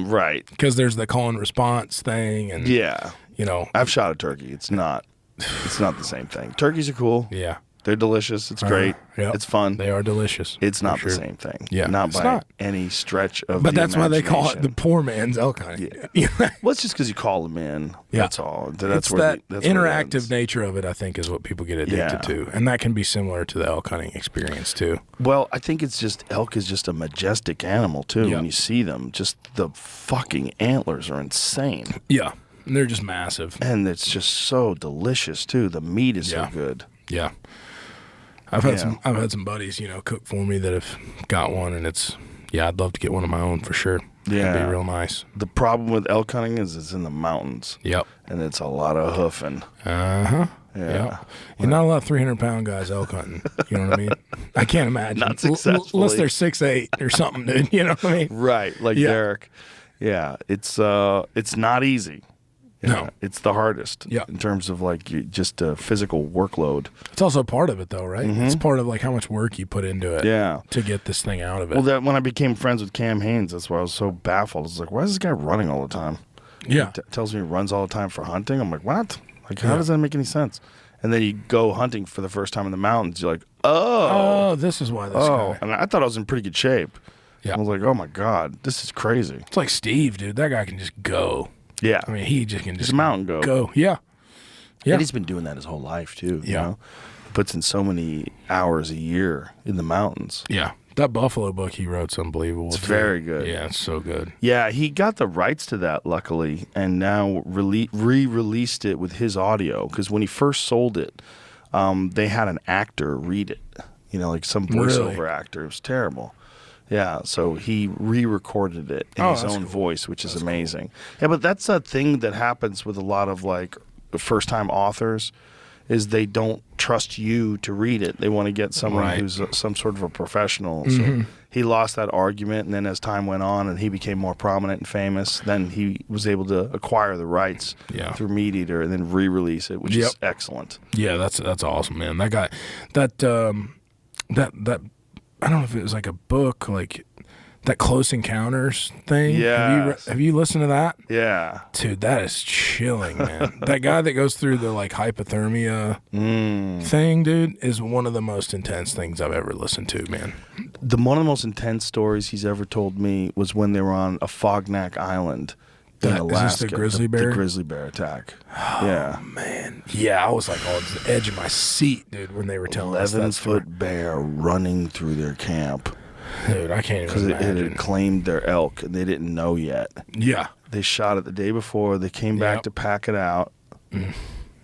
Right. because there's the call and response thing, and Yeah. I've I've shot a turkey. It's not the same thing. Turkeys are cool. yeah, They're delicious. It's great. Yep. It's fun. They are delicious. It's for not sure. the same thing. Yeah, Not it's by not. any stretch of But the that's why they call it the imagination. poor man's elk hunting. Yeah. Well, it's just because you call them in. Yeah. That's all. That's It's where that that's where it interactive ends. nature of it, I think, is what people get addicted Yeah. to, and that can be similar to the elk hunting experience too. Well, I think it's just elk is just a majestic animal too. Yeah. When you see them, just the fucking antlers are insane, Yeah, and they're just massive. and it's just so delicious too. The meat is Yeah. so good. Yeah, I've had Yeah. I've had some buddies, cook for me that have got one, and I'd love to get one of my own for sure. It'd Yeah. be real nice. The problem with elk hunting is it's in the mountains, Yep. and it's a lot of hoofing. Uh-huh. Yeah. You're not a lot of 300-pound guys elk hunting. You know what I mean? I can't imagine. Not Unless successfully. they're 6'8" or something, dude. You know what I mean? Right, like Yeah. Derek. Yeah, it's not easy. No. It's the hardest. Yeah. In terms of just a physical workload. It's also part of it, though, right? It's part of like how much work you put into it Mm-hmm. Yeah. to get this thing out of it. Well, that when I became friends with Cam Haynes, that's why I was so baffled. I was like, why is this guy running all the time? yeah. Tells me he runs all the time for hunting. I'm like, what? Like, how does that make any sense? And then you go hunting for the first time in the mountains. You're like, Oh, this is why this guy. And I thought I was in pretty good shape. Yeah. I was like, oh my God, this is crazy. It's like Steve, dude. That guy can just go. Yeah. I mean, he just can just He's a mountain goat. go. Yeah. Yeah. And he's been doing that his whole life, too. You Yeah. know? Puts in so many hours a year in the mountains. Yeah. That Buffalo book he wrote's unbelievable. It's too. very good. Yeah, it's so good. Yeah, he got the rights to that, luckily, and now re-released it with his audio. Because when he first sold it, they had an actor read it. Like some voiceover Really? actor. It was terrible. Yeah, so he re-recorded it in his that's own cool. voice, which is amazing. Yeah, but that's a thing that happens with a lot of first-time authors, is they don't trust you to read it. They want to get someone Right. who's some sort of a professional. So he lost that argument, and then as time went on and he became more prominent and famous, then he was able to acquire the rights Yeah. through Meat Eater and then re-release it, which Yep. is excellent. Yeah, that's awesome, man. That guy, that I don't know if it was like a book, like That Close Encounters thing. Yes. Have you listened to that? Yeah. Dude, that is chilling, man. That guy that goes through the like hypothermia thing, dude, is one of the most intense things I've ever listened to, man. One of the most intense stories he's ever told me was when they were on a Fognak Island in Is Alaska. this the grizzly bear? The grizzly bear attack. Yeah. Man, yeah, I was like on the edge of my seat, dude, when they were telling us that story. 11-foot bear running through their camp Dude, I can't because even it imagine. had claimed their elk and they didn't know yet. Yeah, They shot it the day before. They came back Yep. to pack it out. and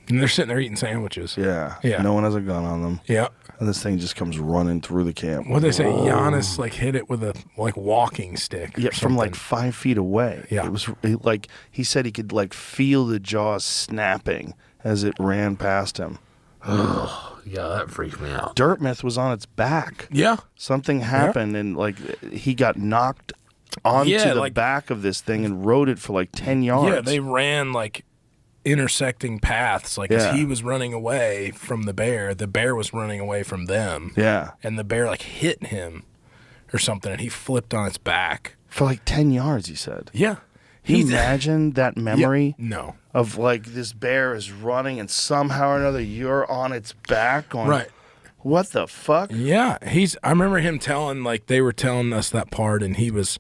they're sitting there eating sandwiches. Yeah. Yeah. No one has a gun on them. Yeah. And this thing just comes running through the camp. What they say? Giannis like hit it with a like walking stick. Or Yeah, from like something. 5 feet away. Yeah. It was like he said he could like feel the jaws snapping as it ran past him. Yeah, that freaked me out. Dirt Myth was on its back. Yeah. Something happened and like he got knocked onto Yeah, the like- back of this thing and rode it for like 10 yards. Yeah, they ran like intersecting paths. Like Yeah. as he was running away from the bear was running away from them. Yeah. And the bear like hit him or something, and he flipped on its back. For like 10 yards, he said. Yeah. Can you imagine that memory No. of like this bear is running and somehow or another you're on its back going, Right. what the fuck? Yeah, I remember him telling, like, they were telling us that part, and he was,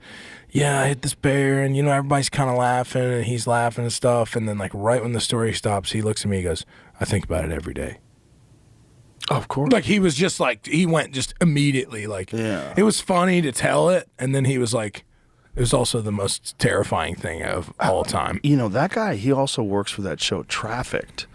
yeah, I hit this bear, and, you know, everybody's kind of laughing, and he's laughing and stuff, and then, like, right when the story stops, he looks at me, he goes, I think about it every day. Of course. Like, he was just, like, he went just immediately, like, Yeah. it was funny to tell it, and then he was like, it was also the most terrifying thing of all time. You know, that guy, he also works for that show, Trafficked.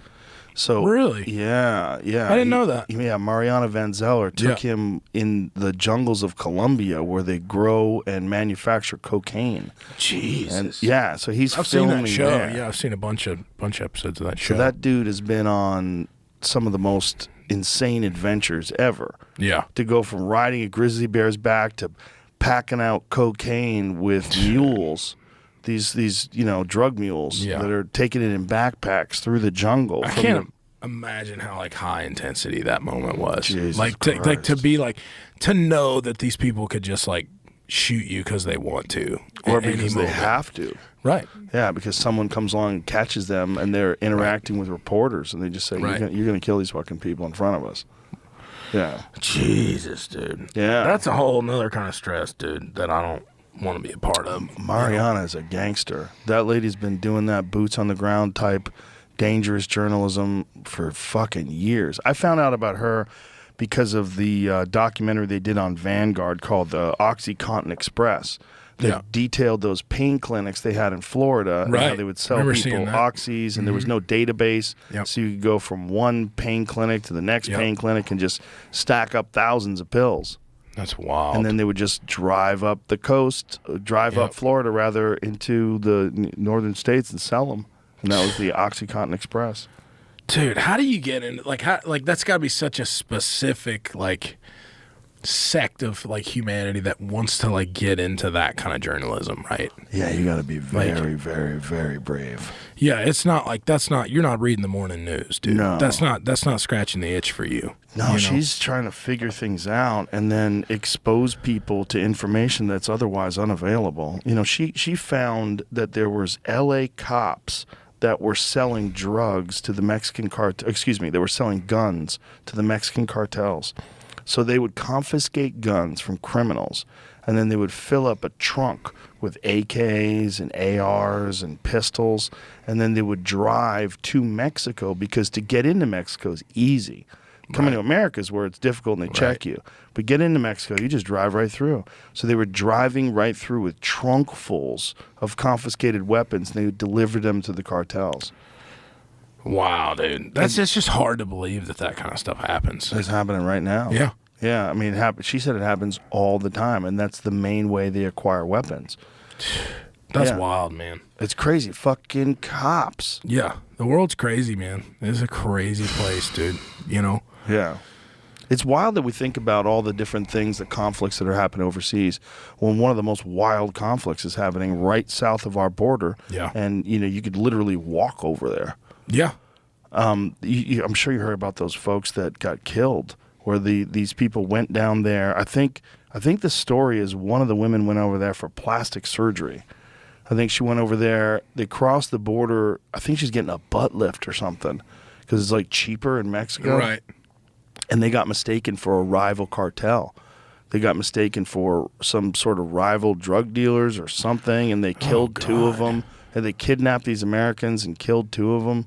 So Really? Yeah. I didn't know that. Yeah, Mariana Van Zeller took him in the jungles of Colombia where they grow and manufacture cocaine. Jesus. And yeah, so he's I've seen filming that show. there. Yeah, I've seen a bunch of episodes of that show. So that dude has been on some of the most insane adventures ever. yeah. To go from riding a grizzly bear's back to packing out cocaine with mules. These drug mules Yeah. that are taking it in backpacks through the jungle. I from can't imagine how like high intensity that moment was. Jesus like to Christ. be like to know that these people could just like shoot you because they want to, or at any because they moment. have to. Right. Yeah, because someone comes along and catches them and they're interacting with reporters and they just say, Right. you're going to kill these fucking people in front of us. Yeah. Jesus, dude. Yeah. That's a whole nother kind of stress, dude, that I don't want to be a part of. Mariana is a gangster. That lady's been doing that boots on the ground type dangerous journalism for fucking years. I found out about her because of the documentary they did on Vanguard called the OxyContin Express. They Yeah. detailed those pain clinics they had in Florida and how Right. they would sell Remember people seeing that. oxys and there was no database. Yep. So you could go from one pain clinic to the next Yep. pain clinic and just stack up thousands of pills. That's wild. And then they would just drive up the coast, drive up Yep. Florida rather, into the northern states and sell them. And that was the OxyContin Express. Dude, how do you get into like that's got to be such a specific like sect of like humanity that wants to like get into that kind of journalism, right? Yeah, you got to be very, very, very brave. Yeah, it's not like you're not reading the morning news, dude. No. That's not scratching the itch for you. No, you know? she's trying to figure things out and then expose people to information that's otherwise unavailable. You know, she found that there was LA cops that were selling drugs to the Mexican cartel. Excuse me, they were selling guns to the Mexican cartels. So they would confiscate guns from criminals, and then they would fill up a trunk with AKs and ARs and pistols, and then they would drive to Mexico because to get into Mexico is easy. Coming to America is where it's difficult and they check you. But get into Mexico, you just drive right through. So they were driving right through with trunkfuls of confiscated weapons, and they would deliver them to the cartels. Wow, dude. It's just hard to believe that kind of stuff happens. It's happening right now. Yeah. Yeah, I mean, she said it happens all the time, and that's the main way they acquire weapons. That's Yeah. wild, man. It's crazy. Fucking cops. Yeah. The world's crazy, man. It's a crazy place, dude. You know? Yeah. It's wild that we think about all the different things, the conflicts that are happening overseas, when one of the most wild conflicts is happening right south of our border. Yeah. And, you could literally walk over there. Yeah. I'm sure you heard about those folks that got killed, where these people went down there. I think I think the story is one of the women went over there for plastic surgery. I think she went over there. They crossed the border. I think she's getting a butt lift or something because it's like cheaper in Mexico. Right. And they got mistaken for a rival cartel. They got mistaken for some sort of rival drug dealers or something, and they killed two of them. And they kidnapped these Americans and killed two of them.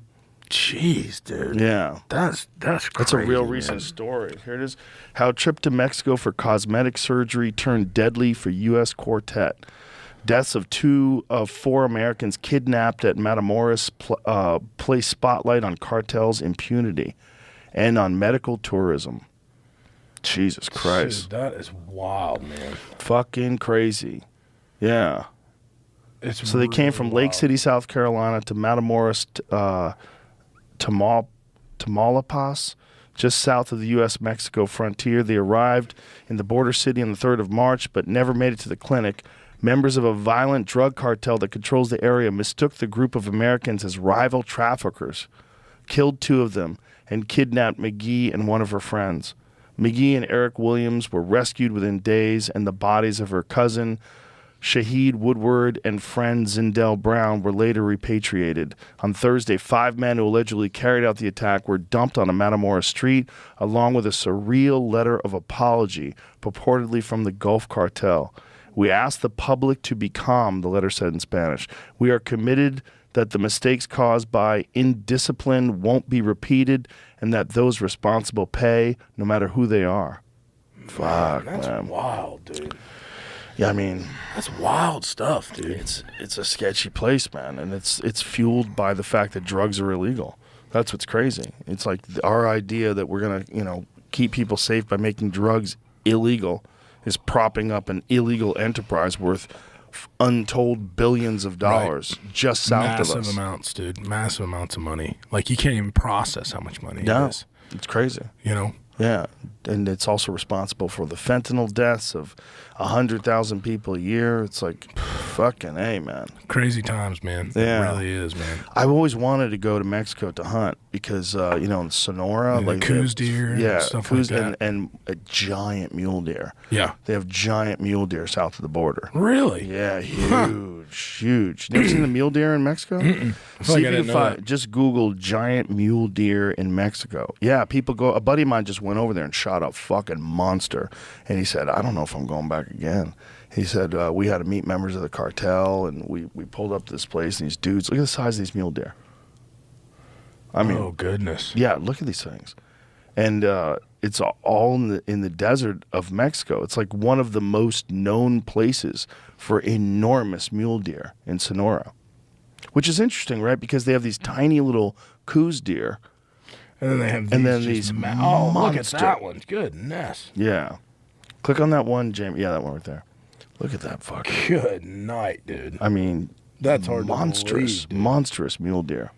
Jeez, dude. Yeah. That's crazy. That's a real man. recent story. Here it is. How a trip to Mexico for cosmetic surgery turned deadly for U.S. quartet. Deaths of 2 of 4 Americans kidnapped at Matamoros place spotlight on cartels' impunity and on medical tourism. Jesus Christ. Dude, that is wild, man. Fucking crazy. Yeah. It's So they came really from Lake wild. City, South Carolina to Matamoros, Tamaulipas, just south of the U.S.-Mexico frontier. They arrived in the border city on the 3rd of March, but never made it to the clinic. Members of a violent drug cartel that controls the area mistook the group of Americans as rival traffickers, killed 2 of them, and kidnapped McGee and one of her friends. McGee and Eric Williams were rescued within days, and the bodies of her cousin, Shaheed Woodward, and friend Zindell Brown were later repatriated. On Thursday, 5 men who allegedly carried out the attack were dumped on a Matamoros street, along with a surreal letter of apology, purportedly from the Gulf Cartel. We ask the public to be calm, the letter said in Spanish. We are committed that the mistakes caused by indiscipline won't be repeated and that those responsible pay, no matter who they are. Fuck, That's man. wild, dude. Yeah, I mean, That's wild stuff, dude. it's a sketchy place, man, and it's fueled by the fact that drugs are illegal. That's what's crazy. It's like our idea that we're gonna, keep people safe by making drugs illegal is propping up an illegal enterprise worth untold billions of dollars just south of us. Massive amounts, dude. Massive amounts of money. Like, you can't even process how much money No, it is. it's crazy. You know? Yeah, and it's also responsible for the fentanyl deaths of 100,000 people a year. It's like, fucking A, man. Crazy times, man. Yeah. It really is, man. I've always wanted to go to Mexico to hunt because, in Sonora, Yeah, like Coos deer and yeah, stuff Coos like that. and a giant mule deer. Yeah. They have giant mule deer south of the border. Really? Yeah, huge. Never seen a mule deer in Mexico? I feel See like if I you didn't can know find. that. Just Google giant mule deer in Mexico. Yeah, people go. A buddy of mine just went over there and shot a fucking monster, and he said, "I don't know if I'm going back again." He said we had to meet members of the cartel, and we pulled up to this place, and these dudes. Look at the size of these mule deer. I mean, Oh, goodness. yeah, look at these things, and it's all in the desert of Mexico. It's like one of the most known places for enormous mule deer in Sonora, which is interesting, right? Because they have these tiny little coos deer. And then they have these. And then just these oh, look at monster- that one. Goodness. Yeah, click on that one, Jamie. Yeah, that one right there. Look at that fucker. Good night, dude. I mean, That's hard monstrous, to believe, dude. monstrous mule deer.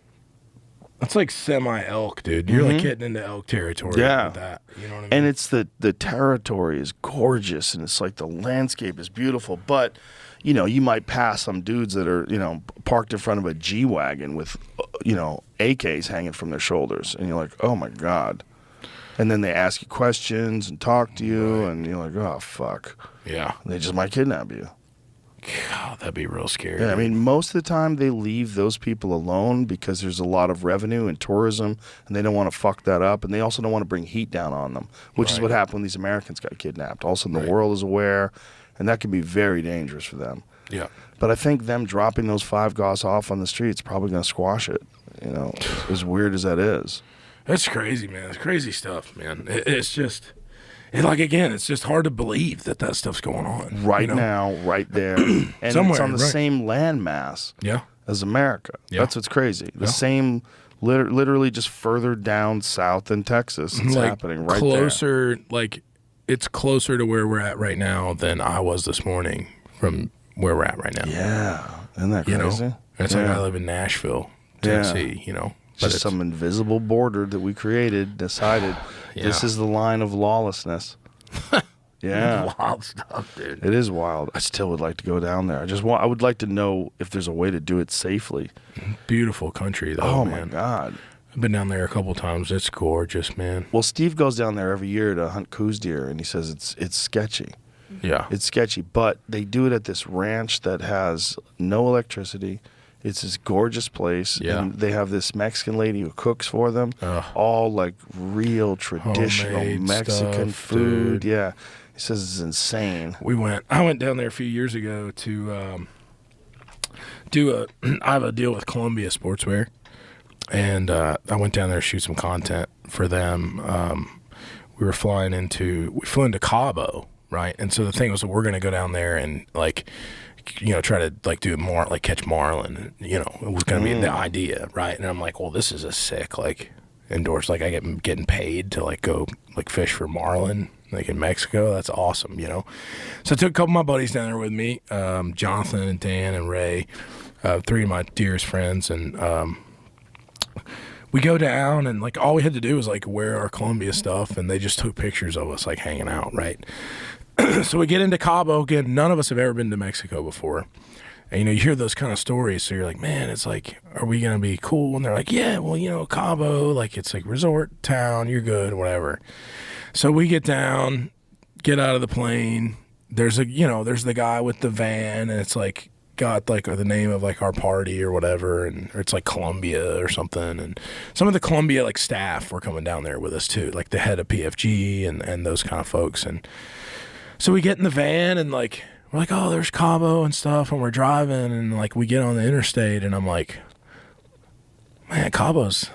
That's like semi-elk, dude. You're like getting into elk territory Mm-hmm. Yeah. with that. You know what I mean? And it's the territory is gorgeous, and it's like the landscape is beautiful. But you might pass some dudes that are parked in front of a G-Wagon with AKs hanging from their shoulders, and you're like, oh my god. And then they ask you questions and talk to you, and you're like, oh fuck. Yeah. They just might kidnap you. God, that'd be real scary. Yeah, I dude. mean, most of the time they leave those people alone because there's a lot of revenue and tourism, and they don't want to fuck that up, and they also don't want to bring heat down on them, which is Right. what happened when these Americans got kidnapped. Also, the world is aware, and that can be very dangerous for them. Yeah. But I think them dropping those 5 guys off on the street is probably going to squash it. As weird as that is. That's crazy, man. It's crazy stuff, man. It's just, it's just hard to believe that stuff's going on. Right you know? now, right there. And it's Somewhere, on the right. same land mass Yeah. as America. Yeah. That's what's crazy. The Yeah. same, literally just further down south in Texas. It's happening right closer, like, it's closer to where we're at right now than I was this morning from where we're at right now. there. Yeah. Isn't that You crazy? know? It's like I live in Nashville, Yeah. Tennessee, But Just some invisible border that we created, decided this Yeah. is the line of lawlessness. Yeah. wild stuff, dude. It is wild. I still would like to go down there. I would like to know if there's a way to do it safely. Beautiful country, though, Oh man. my God. I've been down there a couple times. It's gorgeous, man. Well, Steve goes down there every year to hunt coos deer, and he says it's sketchy. Yeah. It's sketchy, but they do it at this ranch that has no electricity. It's this gorgeous place, Yeah. and they have this Mexican lady who cooks for them, Ugh. all like real traditional Homemade Mexican stuff, food. dude. Yeah, he says it's insane. I went down there a few years ago to I have a deal with Columbia Sportswear, and I went down there to shoot some content for them. We flew into Cabo, right? And so the thing was, we're going to go down there and like, you know, try to like do more, like catch marlin. You know, it was going to be the idea, right? And I'm like, well, this is a sick like endorse. Like I getting paid to like go like fish for marlin like in Mexico. That's awesome, you know. So I took a couple of my buddies down there with me, Jonathan and Dan and Ray, three of my dearest friends, and we go down, and like all we had to do was like wear our Columbia stuff, and they just took pictures of us like hanging out, right? So we get into Cabo again. None of us have ever been to Mexico before. And, you know, you hear those kind of stories, so you're like, man, it's like, are we going to be cool? And they're like, yeah, well, you know, Cabo, like, it's like resort town, you're good, whatever. So we get down, get out of the plane. There's the guy with the van, and it's like got like the name of like our party or whatever, or it's like Columbia or something. And some of the Columbia like staff were coming down there with us too, like the head of PFG and those kind of folks. And so we get in the van, and like, we're like, oh, there's Cabo and stuff, and we're driving, and like we get on the interstate, and I'm like, man, Cabo's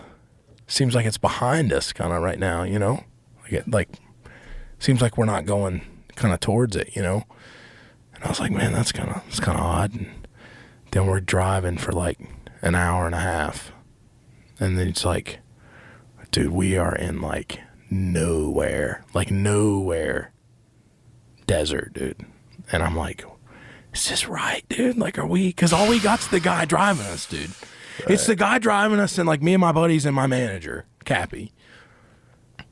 seems like it's behind us kind of right now, you know? Like seems like we're not going kind of towards it, you know? And I was like, man, that's kind of odd. And then we're driving for like an hour and a half, and then it's like, dude, we are in like nowhere desert, dude. And I'm like, is this right, dude? Like, are we? Because all we got's the guy driving us, dude. Right. It's the guy driving us, and like me and my buddies and my manager, Cappy.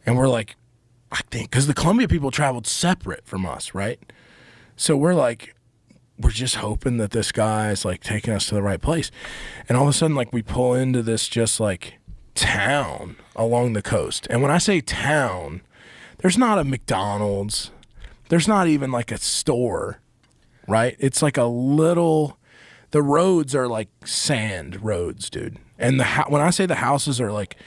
And we're like, I think, because the Columbia people traveled separate from us, right? So we're like, we're just hoping that this guy is like taking us to the right place. And all of a sudden, like, we pull into this just like town along the coast. And when I say town, there's not a McDonald's. There's not even like a store, right? It's like a little, the roads are like sand roads, dude. And when I say the houses are like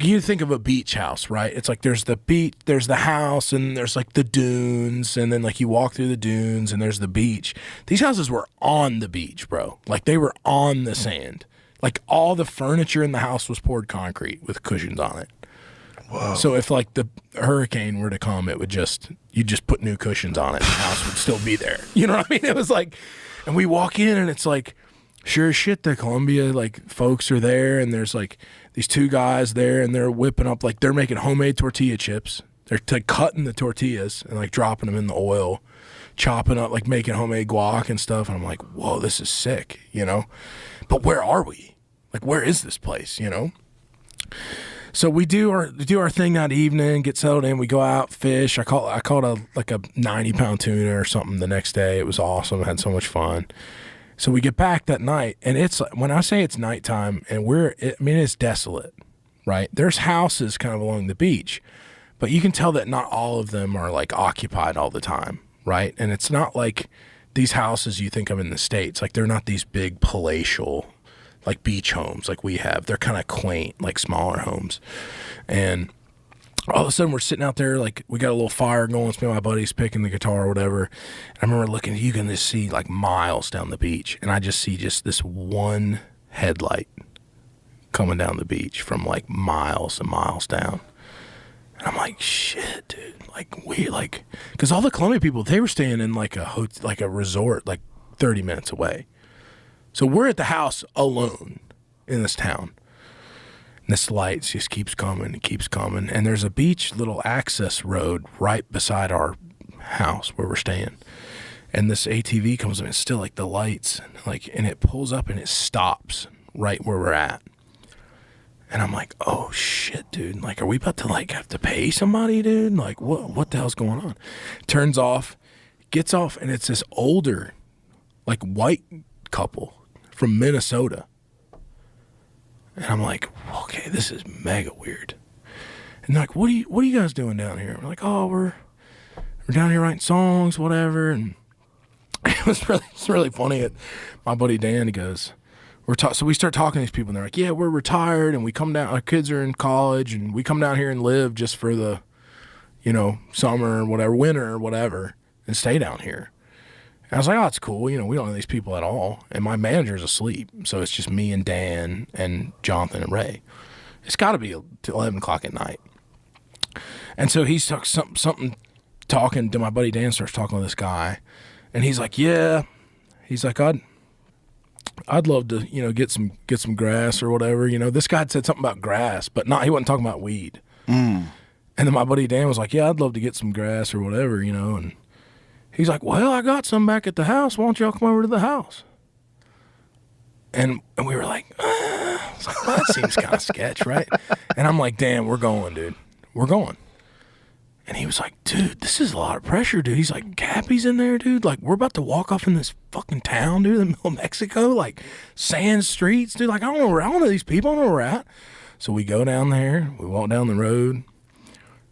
you think of a beach house, right? It's like there's the beach, there's the house, and there's like the dunes, and then like you walk through the dunes, and there's the beach. These houses were on the beach, bro. Like they were on the sand. Like all the furniture in the house was poured concrete with cushions on it. Whoa. So if like the hurricane were to come, it would you just put new cushions on it, and the house would still be there. You know what I mean? It was like, and we walk in, and it's like, sure as shit, the Columbia like folks are there, and there's like these two guys there, and they're whipping up, like they're making homemade tortilla chips. They're cutting the tortillas and like dropping them in the oil, chopping up, like making homemade guac and stuff. And I'm like, whoa, this is sick, you know? But where are we? Like, where is this place, you know? So we do our thing that evening, get settled in. We go out, fish. I caught a 90-pound tuna or something the next day. It was awesome. I had so much fun. So we get back that night, and it's when I say it's nighttime, and it's desolate, right? There's houses kind of along the beach, but you can tell that not all of them are like occupied all the time, right? And it's not like these houses you think of in the States. Like they're not these big palatial like beach homes like we have. They're kind of quaint, like smaller homes. And all of a sudden we're sitting out there, like we got a little fire going. It's me and my buddies picking the guitar or whatever. And I remember looking, you can just see like miles down the beach. And I just see just this one headlight coming down the beach from like miles and miles down. And I'm like, shit, dude. Like because all the Columbia people, they were staying in like a resort like 30 minutes away. So we're at the house alone in this town. And this light just keeps coming and keeps coming. And there's a beach little access road right beside our house where we're staying. And this ATV comes in, it's still like the lights, and it pulls up and it stops right where we're at. And I'm like, oh shit, dude. Like, are we about to like have to pay somebody, dude? Like, what the hell's going on? Turns off, gets off, and it's this older, like white couple from Minnesota. And I'm like, okay, this is mega weird. And they're like, what are you guys doing down here? We're like, oh, we're we're down here writing songs, whatever. And it was really funny. My buddy Dan, he goes, so we start talking to these people, and they're like, yeah, we're retired, and we come down, our kids are in college, and we come down here and live just for the, summer or whatever, winter or whatever, and stay down here. And I was like, oh, it's cool. We don't know these people at all. And my manager's asleep, so it's just me and Dan and Jonathan and Ray. It's got to be 11 o'clock at night. And so he's talking to my buddy Dan, starts talking to this guy, and he's like, yeah. He's like, I'd love to, get some grass or whatever. This guy had said something about grass, but he wasn't talking about weed. And then my buddy Dan was like, yeah, I'd love to get some grass or whatever, and he's like, well, I got some back at the house. Why don't y'all come over to the house? And we were like, I was like, well, that seems kind of sketch, right? And I'm like, Dan, we're going, dude. We're going. And he was like, dude, this is a lot of pressure, dude. He's like, Cappy's in there, dude. Like, we're about to walk off in this fucking town, dude, in the middle of Mexico, like sand streets, dude. Like, I don't know these people. I don't know where we're at. So we go down there. We walk down the road.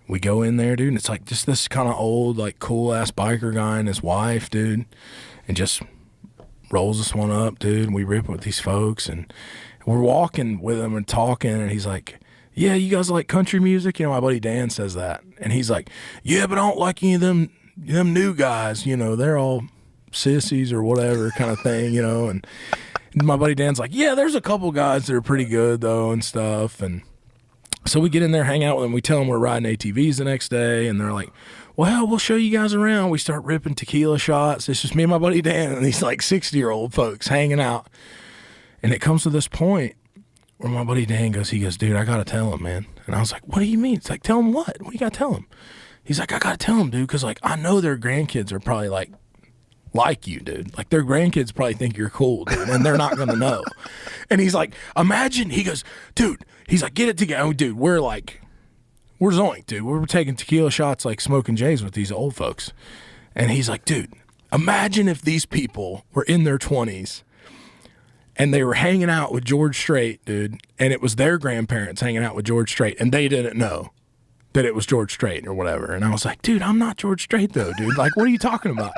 We go in there, dude, and it's like just this kind of old, like, cool-ass biker guy and his wife, dude, and just rolls us one up, dude, and we rip with these folks, and we're walking with him and talking, and he's like, yeah, you guys like country music? My buddy Dan says that. And he's like, yeah, but I don't like any of them new guys. They're all sissies or whatever kind of thing, And my buddy Dan's like, yeah, there's a couple guys that are pretty good, though, and stuff. And so we get in there, hang out with them. We tell them we're riding ATVs the next day. And they're like, well, we'll show you guys around. We start ripping tequila shots. It's just me and my buddy Dan and these, like, 60-year-old folks hanging out. And it comes to this point where my buddy Dan goes, dude, I got to tell him, man. And I was like, what do you mean? It's like, tell him what? What do you got to tell him? He's like, I got to tell him, dude, because, like, I know their grandkids are probably like you, dude. Like, their grandkids probably think you're cool, dude, and they're not going to know. And he's like, imagine, he goes, dude, he's like, get it together. Oh, dude, we're zoinked, dude. We're taking tequila shots, like, smoking J's with these old folks. And he's like, dude, imagine if these people were in their 20s and they were hanging out with George Strait, dude, and it was their grandparents hanging out with George Strait, and they didn't know that it was George Strait or whatever. And I was like, dude, I'm not George Strait, though, dude. Like, what are you talking about?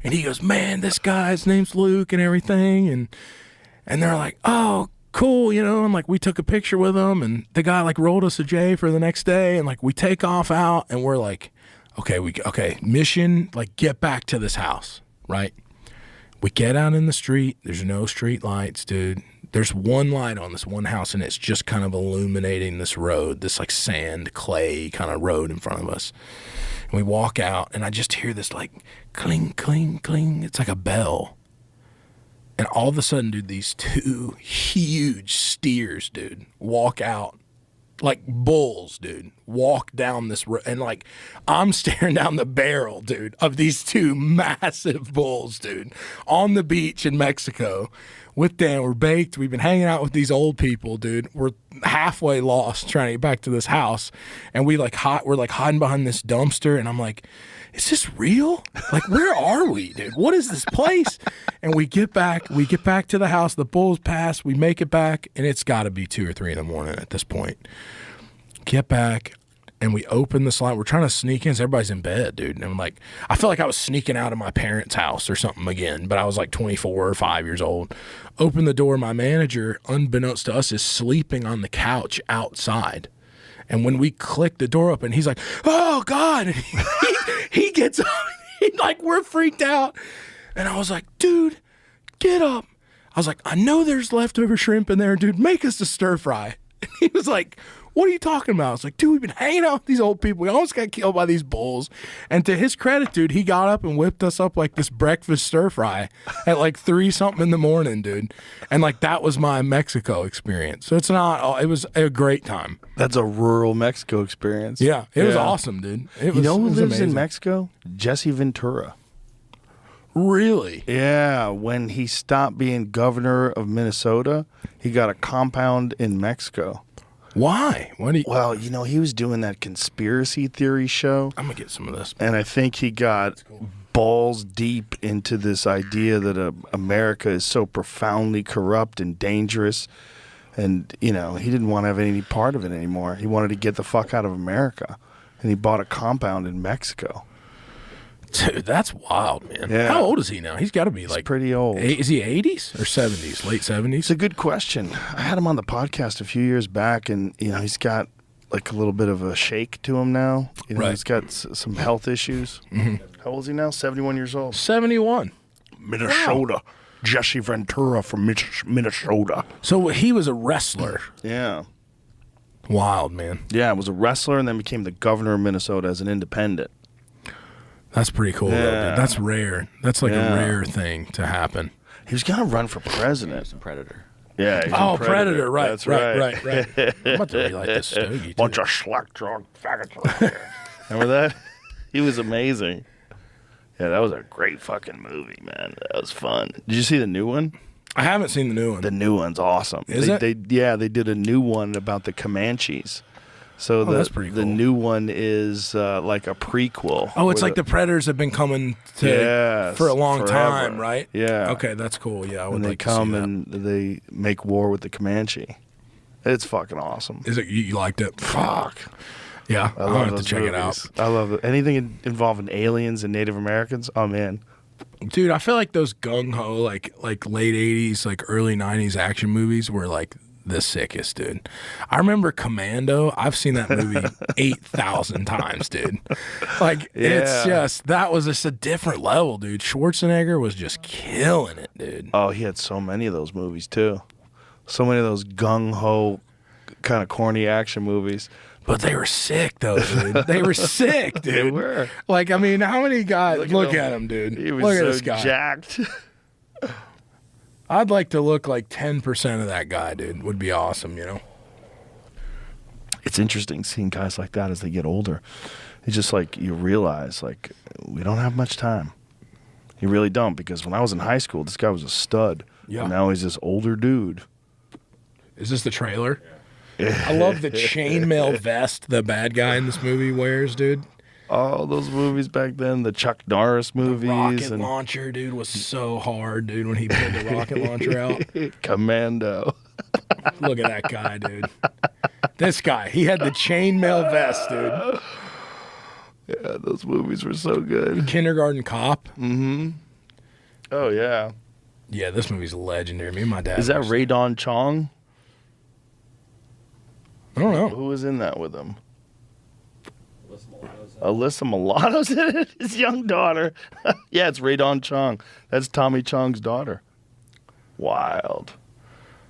And he goes, man, this guy's name's Luke and everything. And they're like, oh, cool, and, like, we took a picture with him, and the guy, like, rolled us a J for the next day, and, like, we take off out, and we're like, okay, mission, like, get back to this house, right? We get out in the street. There's no street lights, dude. There's one light on this one house, and it's just kind of illuminating this road, this, like, sand, clay kind of road in front of us. And we walk out, and I just hear this, like, cling, cling, cling. It's like a bell. And all of a sudden, dude, these two huge steers, dude, walk out. Like bulls, dude, walk down this road, and, like, I'm staring down the barrel, dude, of these two massive bulls, dude, on the beach in Mexico with Dan. We're baked. We've been hanging out with these old people, dude. We're halfway lost trying to get back to this house, and we're like hiding behind this dumpster, and I'm like, is this real? Like, where are we, dude? What is this place? And we get back to the house. The bulls pass. We make it back, and it's got to be 2 or 3 in the morning at this point. Get back, and we open the slide. We're trying to sneak in. So everybody's in bed, dude. And I'm like, I feel like I was sneaking out of my parents' house or something again, but I was like 24 or 5 years old. Open the door. My manager, unbeknownst to us, is sleeping on the couch outside. And when we click the door open, he's like, oh, God. And he gets up. Like, we're freaked out. And I was like, dude, get up. I was like, I know there's leftover shrimp in there, dude. Make us a stir fry. And he was like, what are you talking about? I was like, dude, we've been hanging out with these old people. We almost got killed by these bulls. And to his credit, dude, he got up and whipped us up like this breakfast stir fry at like 3-something in the morning, dude. And, like, that was my Mexico experience. So it was a great time. That's a rural Mexico experience. Yeah, it was awesome, dude. You know who lives amazing. in Mexico? Jesse Ventura. Really? Yeah, when he stopped being governor of Minnesota, he got a compound in Mexico. Why? Well, he was doing that conspiracy theory show. I'm going to get some of this. And I think he got balls deep into this idea that America is so profoundly corrupt and dangerous. And, he didn't want to have any part of it anymore. He wanted to get the fuck out of America. And he bought a compound in Mexico. Dude, that's wild, man. Yeah. How old is he now? He's got to be like pretty old. Is he 80s or 70s? Late 70s? It's a good question. I had him on the podcast a few years back, and he's got like a little bit of a shake to him now. Right. He's got some health issues. Mm-hmm. How old is he now? 71 years old. 71. Minnesota. Wow. Jesse Ventura from Minnesota. So he was a wrestler. Yeah. Wild, man. Yeah, was a wrestler and then became the governor of Minnesota as an independent. That's pretty cool, though, dude. That's rare. That's like a rare thing to happen. He was going to run for president. He's a Predator. Yeah. He's a Predator. Right. That's right. I'm about to relight this stogie. Bunch of slack drunk faggots. Remember that? He was amazing. Yeah, that was a great fucking movie, man. That was fun. Did you see the new one? I haven't seen the new one. The new one's awesome. Is it? They did a new one about the Comanches. So that's pretty cool. The new one is like a prequel. Oh, it's like the Predators have been coming for a long time, right? Yeah. Okay, that's cool. Yeah, I would and they like to see come that. and they make war with the Comanche. It's fucking awesome. Is it? You liked it? Fuck. Yeah, I I'll love have to those check it out. movies. I love it. Anything involving aliens and Native Americans. Oh man. Dude, I feel like those gung ho like late 80s, like early 90s action movies were like the sickest, dude. I remember Commando. I've seen that movie 8,000 times, dude. Like it's just that was just a different level, dude. Schwarzenegger was just killing it, dude. Oh, he had so many of those movies too. So many of those gung ho kind of corny action movies. But they were sick, though, dude. They were sick, dude. They were. Like, I mean, how many guys... Look at him, dude. He was look so at this guy. jacked. I'd like to look like 10% of that guy, dude. Would be awesome, you know? It's interesting seeing guys like that as they get older. It's just like you realize, like, we don't have much time. You really don't, because when I was in high school, this guy was a stud. Yeah. And now he's this older dude. Is this the trailer? I love the chainmail vest the bad guy in this movie wears, dude. All those movies back then, the Chuck Norris movies. The rocket launcher, dude, was so hard, dude, when he pulled the rocket launcher out. Commando. Look at that guy, dude. This guy, he had the chainmail vest, dude. Yeah, those movies were so good. Kindergarten Cop. Mm-hmm. Oh, yeah. Yeah, this movie's legendary. Me and my dad. Is that Ray Don Chong? I don't know. Who was in that with him? Alyssa Milano's in it? His young daughter. Yeah, it's Ray Don Chong. That's Tommy Chong's daughter. Wild.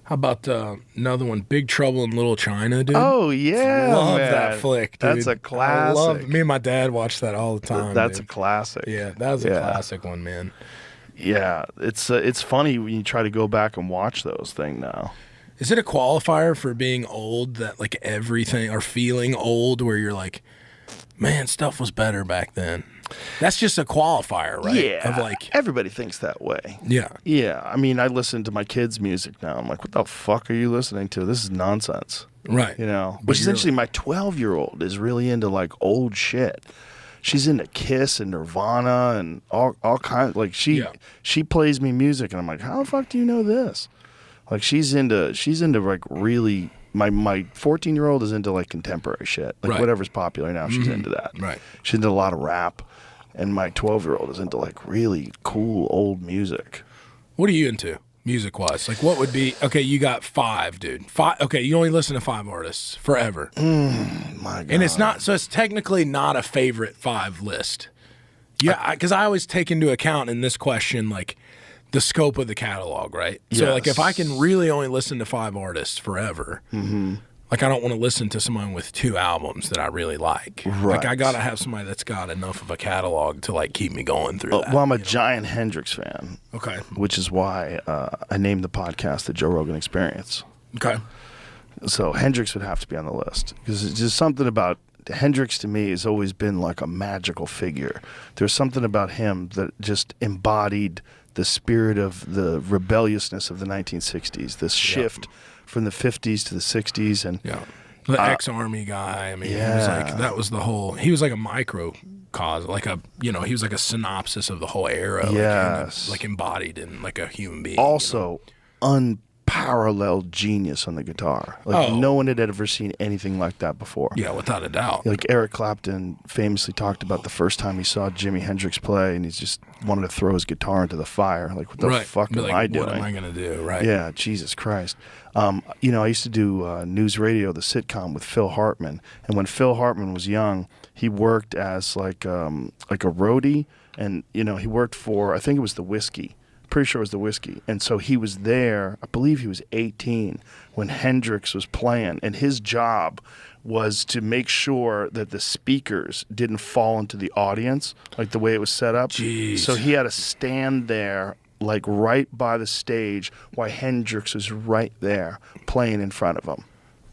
How about another one, Big Trouble in Little China, dude? Oh, yeah, love man. that flick, dude. That's a classic. Me and my dad watched that all the time. That's dude. a classic. Yeah, that was a classic one, man. Yeah, it's funny when you try to go back and watch those things now. Is it a qualifier for being old that like everything, or feeling old where you're like, man, stuff was better back then? That's just a qualifier, right? Yeah, of like everybody thinks that way. Yeah. Yeah, I mean, I listen to my kids' music now. I'm like, what the fuck are you listening to? This is nonsense. Right. You know, But which is you're interesting. My 12-year-old is really into like old shit. She's into Kiss and Nirvana and all kinds. Like she plays me music, and I'm like, how the fuck do you know this? Like she's into like really. My 14-year-old is into like contemporary shit, like Right. whatever's popular now. She's into that. Right. She's into a lot of rap, and my 12-year-old is into like really cool old music. What are you into, music-wise? Like, what would be... Okay, you got 5, dude. 5. Okay, you only listen to 5 artists forever. My God. And it's not... So it's technically not a favorite 5 list. Yeah, because I always take into account in this question, like, the scope of the catalog, right? So, like, if I can really only listen to 5 artists forever... Like, I don't want to listen to someone with 2 albums that I really like. Right. Like, I got to have somebody that's got enough of a catalog to, like, keep me going through that. Well, I'm a giant Hendrix fan. Okay. Which is why I named the podcast the Joe Rogan Experience. Okay. So Hendrix would have to be on the list because it's just something about Hendrix to me has always been like a magical figure. There's something about him that just embodied the spirit of the rebelliousness of the 1960s, this shift from the 50s to the 60s. And the ex-army guy, I mean, he was like, that was the whole, he was like a microcosm, like a, you know, he was like a synopsis of the whole era. Yes. Like embodied in like a human being. also unparalleled genius on the guitar. Like no one had ever seen anything like that before. Yeah, without a doubt. Like Eric Clapton famously talked about the first time he saw Jimi Hendrix play, and he just wanted to throw his guitar into the fire. Like, what the fuck am I doing? What am I gonna do? Right? Yeah, Jesus Christ. You know, I used to do news radio, the sitcom with Phil Hartman, and when Phil Hartman was young, he worked as like a roadie, and you know, he worked for, I think it was the Whiskey. Pretty sure it was the Whiskey. And so he was there, I believe he was 18 when Hendrix was playing, and his job was to make sure that the speakers didn't fall into the audience, like the way it was set up. Jeez. So he had to stand there like right by the stage while Hendrix was right there playing in front of him.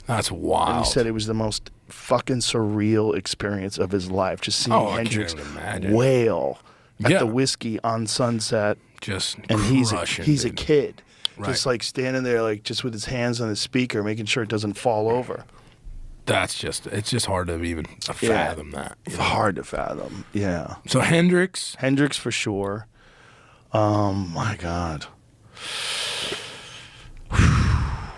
That's wild. And he said it was the most fucking surreal experience of his life, just seeing Hendrix wail at the Whiskey on Sunset. Just and crushing, he's a kid, right. Just like standing there, like just with his hands on the speaker, making sure it doesn't fall over. It's just hard to even fathom that. It's hard to fathom. Yeah. So Hendrix for sure. My God.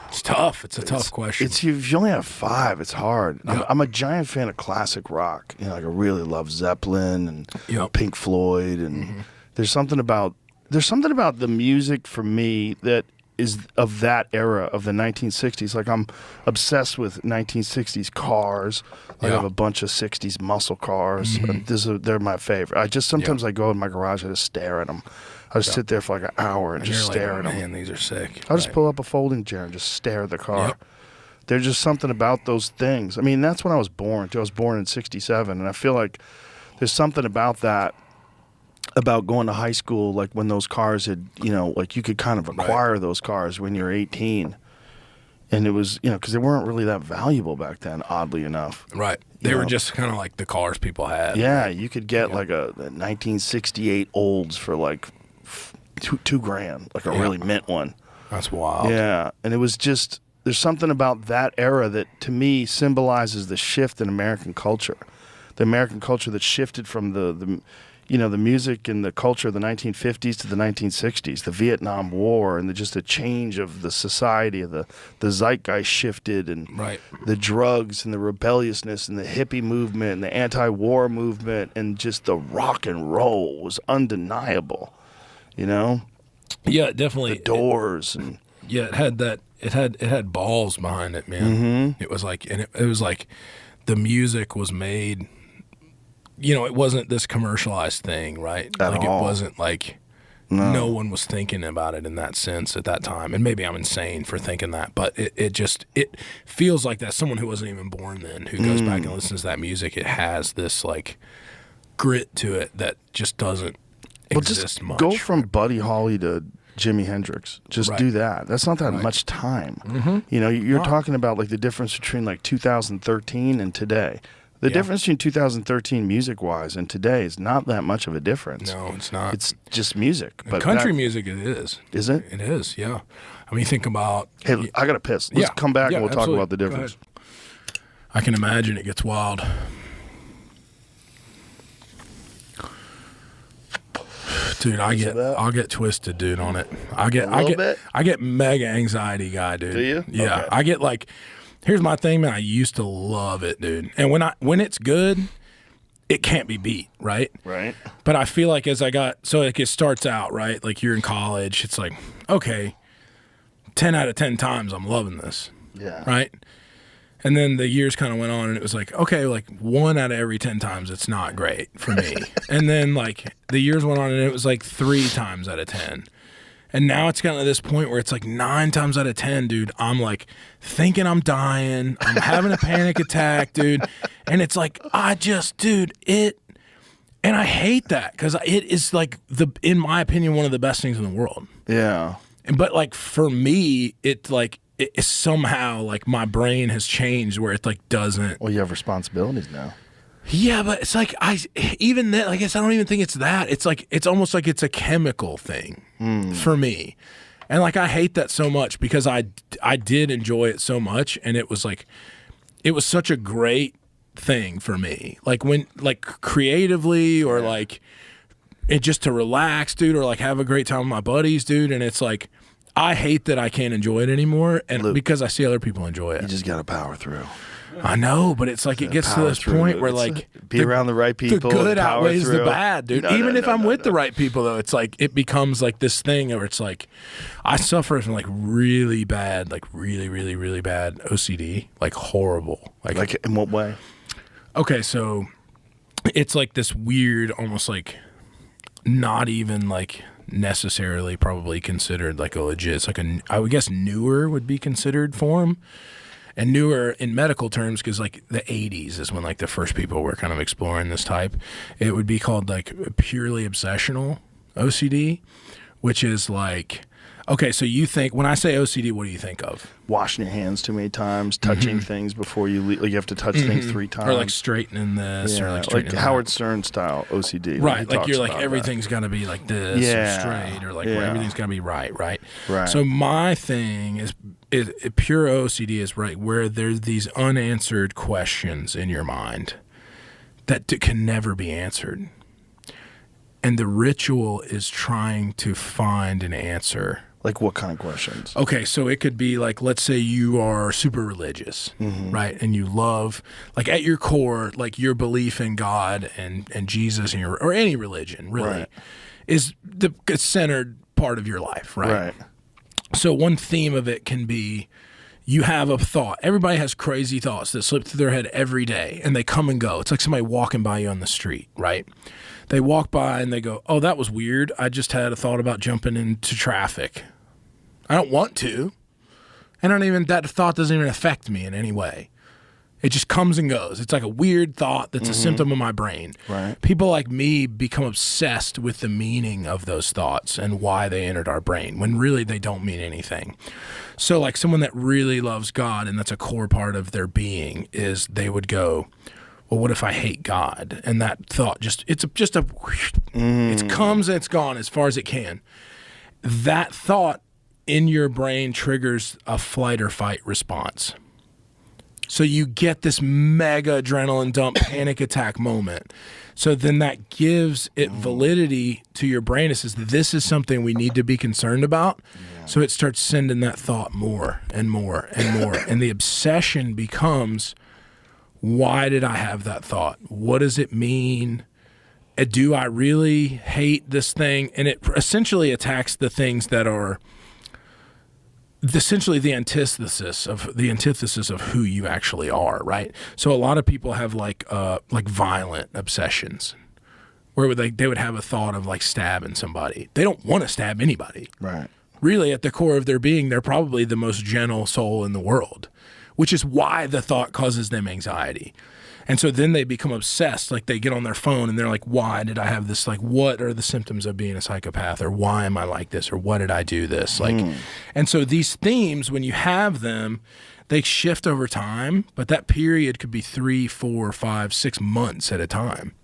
It's tough. It's a tough question. If you only have 5, it's hard. Yeah. I'm a giant fan of classic rock. You know, like I really love Zeppelin and Pink Floyd, and there's something about the music for me that is of that era of the 1960s. Like I'm obsessed with 1960s cars. Like I have a bunch of 60s muscle cars. They're my favorite. I just sometimes I go in my garage and just stare at them. I just sit there for like an hour and just stare at them. Man, these are sick. I'll just pull up a folding chair and just stare at the car. Yep. There's just something about those things. I mean, that's when I was born, too. I was born in 67, and I feel like there's something about that, about going to high school, like when those cars had, you know, like you could kind of acquire those cars when you're 18. And it was, you know, because they weren't really that valuable back then, oddly enough. Right. They were just kind of like the cars people had. Yeah, you could get like a 1968 Olds for like $2,000, like a really mint one. That's wild. Yeah, and it was just, there's something about that era that to me symbolizes the shift in American culture. The American culture that shifted from the music and the culture of the 1950s to the 1960s, the Vietnam War, and just the change of the society, the zeitgeist shifted, and the drugs and the rebelliousness and the hippie movement and the anti-war movement, and just the rock and roll was undeniable, you know? Yeah, definitely. The Doors and it had that. It had balls behind it, man. It was like, and it was like, the music was made. You know, it wasn't this commercialized thing, right? Like it wasn't like no one was thinking about it in that sense at that time. And maybe I'm insane for thinking that, but it feels like that. Someone who wasn't even born then, who goes back and listens to that music, it has this like grit to it that just doesn't exist much. Go from Buddy Holly to Jimi Hendrix. Just do that. That's not that much time. You know, you're talking about like the difference between like 2013 and today. The difference between 2013 music-wise and today is not that much of a difference. No, it's not. It's just music. But country music, it is. Is it? It is, yeah. I mean, think about... Hey, I got to piss. Let's come back and we'll talk about the difference. I can imagine it gets wild. Dude, I'll get twisted, dude, on it. I get mega anxiety guy, dude. Do you? Yeah. Okay. I get like... Here's my thing, man. I used to love it, dude. And when it's good, it can't be beat, right? Right. But I feel like as I got, so like it starts out, right? Like you're in college. It's like, okay, 10 out of 10 times I'm loving this. Yeah. Right? And then the years kind of went on and it was like, okay, like 1 out of every 10 times it's not great for me. And then like the years went on and it was like 3 times out of 10. And now it's gotten to this point where it's like 9 times out of 10, dude, I'm like thinking I'm dying. I'm having a panic attack, dude. And it's like, and I hate that because it is like in my opinion, one of the best things in the world. Yeah. But like for me, it's like, it's somehow like my brain has changed where it like doesn't. Well, you have responsibilities now. Yeah, but it's like I guess I don't even think it's that. It's like it's almost like it's a chemical thing for me. And like I hate that so much because I did enjoy it so much and it was such a great thing for me. Like when like creatively or like it just to relax, dude, or like have a great time with my buddies, dude, and it's like I hate that I can't enjoy it anymore, and Luke, because I see other people enjoy it. You just got to power through. I know, but it's like it gets to this point where like be around the right people. The good power outweighs through. the bad, dude. Even if I'm with the right people, though, it's like it becomes like this thing where it's like I suffer from like really bad, like really, really, really bad OCD, like horrible. Like in what way? Okay, so it's like this weird, almost like not even like necessarily probably considered like a legit. It's like I would guess newer would be considered form. And newer in medical terms, because like the 80s is when like the first people were kind of exploring this type. It would be called like purely obsessional OCD, which is like, okay, so you think, when I say OCD, what do you think of? Washing your hands too many times, touching things before you leave. Like you have to touch things 3 times. Or like straightening this, or like straightening that. Howard Stern style OCD. Right, like you're like everything's got to be like this, or straight, or like everything's got to be right. Right. So my thing is pure OCD is right where there's these unanswered questions in your mind that can never be answered. And the ritual is trying to find an answer. Like what kind of questions? Okay, so it could be like, let's say you are super religious, right? And you love, like at your core, like your belief in God and Jesus and or any religion really is the centered part of your life, right? So one theme of it can be you have a thought. Everybody has crazy thoughts that slip through their head every day, and they come and go. It's like somebody walking by you on the street, right? They walk by and they go, oh, that was weird. I just had a thought about jumping into traffic. I don't want to. And that thought doesn't even affect me in any way. It just comes and goes. It's like a weird thought that's a symptom of my brain. Right. People like me become obsessed with the meaning of those thoughts and why they entered our brain, when really they don't mean anything. So like someone that really loves God and that's a core part of their being is they would go, well, what if I hate God? And that thought it comes and it's gone as far as it can. That thought in your brain triggers a flight or fight response. So you get this mega adrenaline dump panic attack moment. So then that gives it validity to your brain. It says, this is something we need to be concerned about. Yeah. So it starts sending that thought more and more and more. And the obsession becomes, why did I have that thought? What does it mean? Do I really hate this thing? And it essentially attacks the things that are essentially the antithesis of who you actually are, right? So a lot of people have like violent obsessions where they would have a thought of like stabbing somebody. They don't want to stab anybody. Right. Really, at the core of their being, they're probably the most gentle soul in the world, which is why the thought causes them anxiety. And so then they become obsessed. Like they get on their phone and they're like, why did I have this? Like, what are the symptoms of being a psychopath? Or why am I like this? Or what did I do this? Like, and so these themes, when you have them, they shift over time, but that period could be 3, 4, 5, 6 months at a time.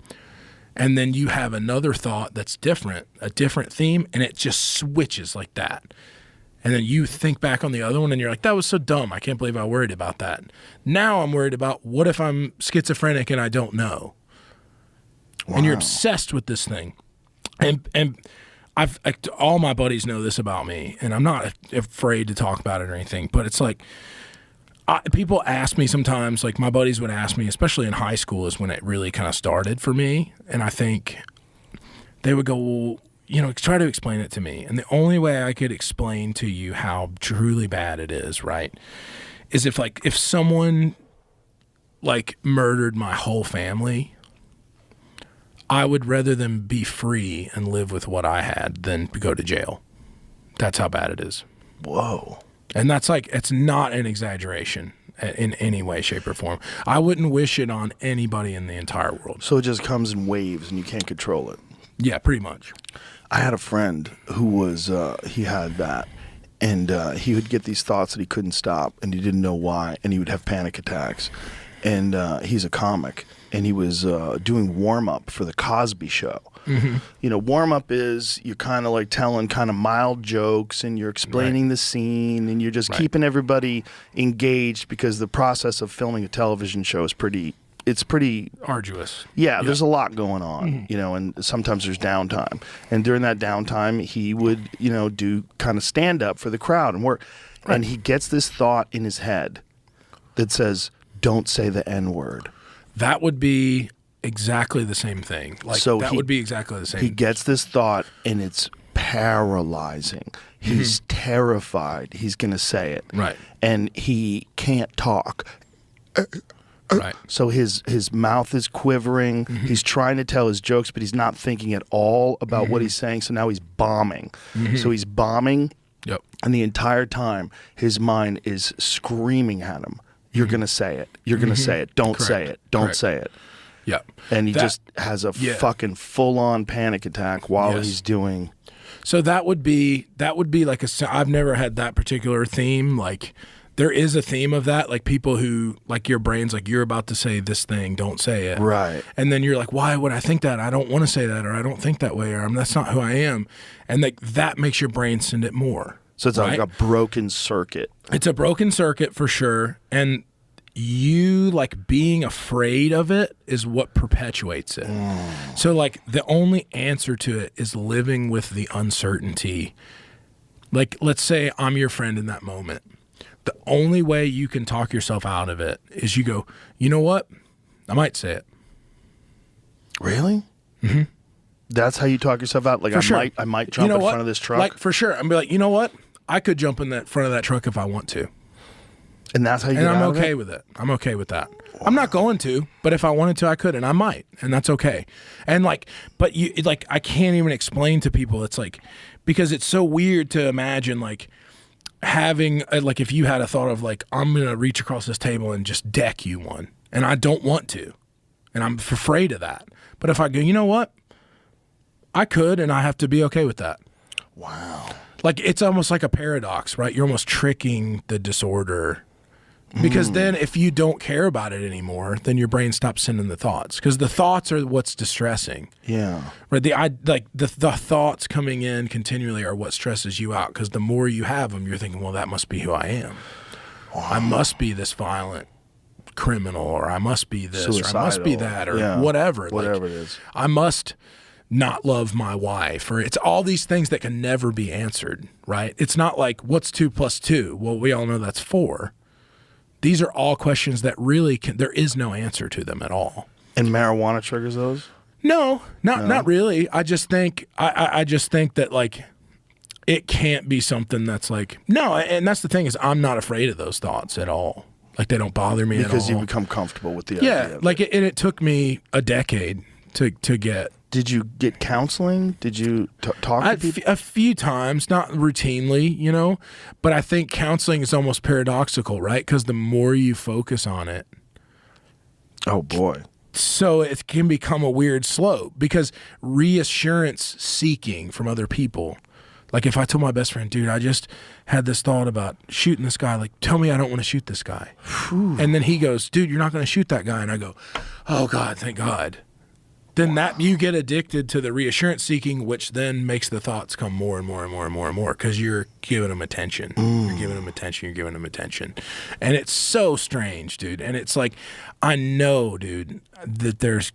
And then you have another thought that's different, a different theme, and it just switches like that. And then you think back on the other one and you're like, that was so dumb. I can't believe I worried about that. Now I'm worried about, what if I'm schizophrenic and I don't know? Wow. And you're obsessed with this thing. And all my buddies know this about me, and I'm not afraid to talk about it or anything, but it's like, people ask me sometimes, like my buddies would ask me, especially in high school is when it really kind of started for me. And I think they would go, well, try to explain it to me. And the only way I could explain to you how truly bad it is, right, is if someone like murdered my whole family, I would rather them be free and live with what I had than go to jail. That's how bad it is. Whoa. And that's like, it's not an exaggeration in any way, shape, or form. I wouldn't wish it on anybody in the entire world. So it just comes in waves and you can't control it. Yeah, pretty much. I had a friend who was, he had that, and he would get these thoughts that he couldn't stop, and he didn't know why, and he would have panic attacks. And he's a comic, and he was doing warm-up for the Cosby Show. Warm-up is you're kind of like telling kind of mild jokes, and you're explaining the scene, and you're just keeping everybody engaged, because the process of filming a television show is pretty pretty arduous. yeah, there's a lot going on, you know, and sometimes there's downtime. And during that downtime, he would, you know, do kind of stand up for the crowd and work. Right. And he gets this thought in his head that says, "Don't say the N word." That would be exactly the same thing. Like So that he- would be exactly the same. He gets this thought and it's paralyzing. He's terrified he's going to say it. Right. And he can't talk. Right. So his mouth is quivering. He's trying to tell his jokes, but he's not thinking at all about what he's saying. So now he's bombing. So he's bombing, Yep. and the entire time his mind is screaming at him. You're going to say it. You're going to say it. Don't say Correct. it. Don't Correct. say it. Yep. And he That- just has a yeah. fucking full-on panic attack while Yes. he's doing. So that would be like I've never had that particular theme. Like there is a theme of that. Like people who like your brain's like you're about to say this thing, don't say it. Right. And then you're like, why would I think that? I don't want to say that, or I don't think that way, or that's not who I am. And like that makes your brain send it more. So it's right? like a broken circuit. It's a broken circuit for sure. And you like being afraid of it is what perpetuates it. So like the only answer to it is living with the uncertainty. Like let's say I'm your friend in that moment. The only way you can talk yourself out of it is you go, you know what? I might say it. Really? Mm-hmm. That's how you talk yourself out? Like, For sure. I might jump in front of this truck? Like for sure. I'm be like, you know what? I could jump in that front of that truck if I want to. And that's how you And get I'm out of okay it? with it. I'm okay with that. I'm not going to, but if I wanted to, I could, and I might, and that's okay. And like, but you like, I can't even explain to people. It's like, because it's so weird to imagine like having like if you had a thought of like I'm gonna reach across this table and just deck you one, and I don't want to, and I'm afraid of that. But if I go, you know what, I could, and I have to be okay with that. Wow. Like it's almost like a paradox, right? You're almost tricking the disorder. Because then if you don't care about it anymore, then your brain stops sending the thoughts. Because the thoughts are what's distressing. Yeah. Right? The thoughts coming in continually are what stresses you out. Because the more you have them, you're thinking, well, that must be who I am. I must be this violent criminal, or I must be this, or I must be that, or Yeah. whatever. Whatever Like, it is. I must not love my wife, or it's all these things that can never be answered, right? It's not like, what's 2 + 2? Well, we all know that's 4. These are all questions that really there is no answer to them at all. And marijuana triggers those? No, not really. I just think I just think that like it can't be something that's like no, and that's the thing is I'm not afraid of those thoughts at all. Like they don't bother me Because at all. you become comfortable with the yeah, idea. like it took me a decade to get. Did you get counseling? Did you talk to people? A few times, not routinely, you know, but I think counseling is almost paradoxical, right? Because the more you focus on it, Oh, boy. so it can become a weird slope because reassurance seeking from other people. Like if I told my best friend, dude, I just had this thought about shooting this guy, like tell me I don't want to shoot this guy. And then he goes, dude, you're not going to shoot that guy. And I go, oh God, thank God. Then that you get addicted to the reassurance seeking, which then makes the thoughts come more and more and more and more and more because you're giving them attention. You're giving them attention. You're giving them attention. And it's so strange, dude. And it's like, I know, dude, that there's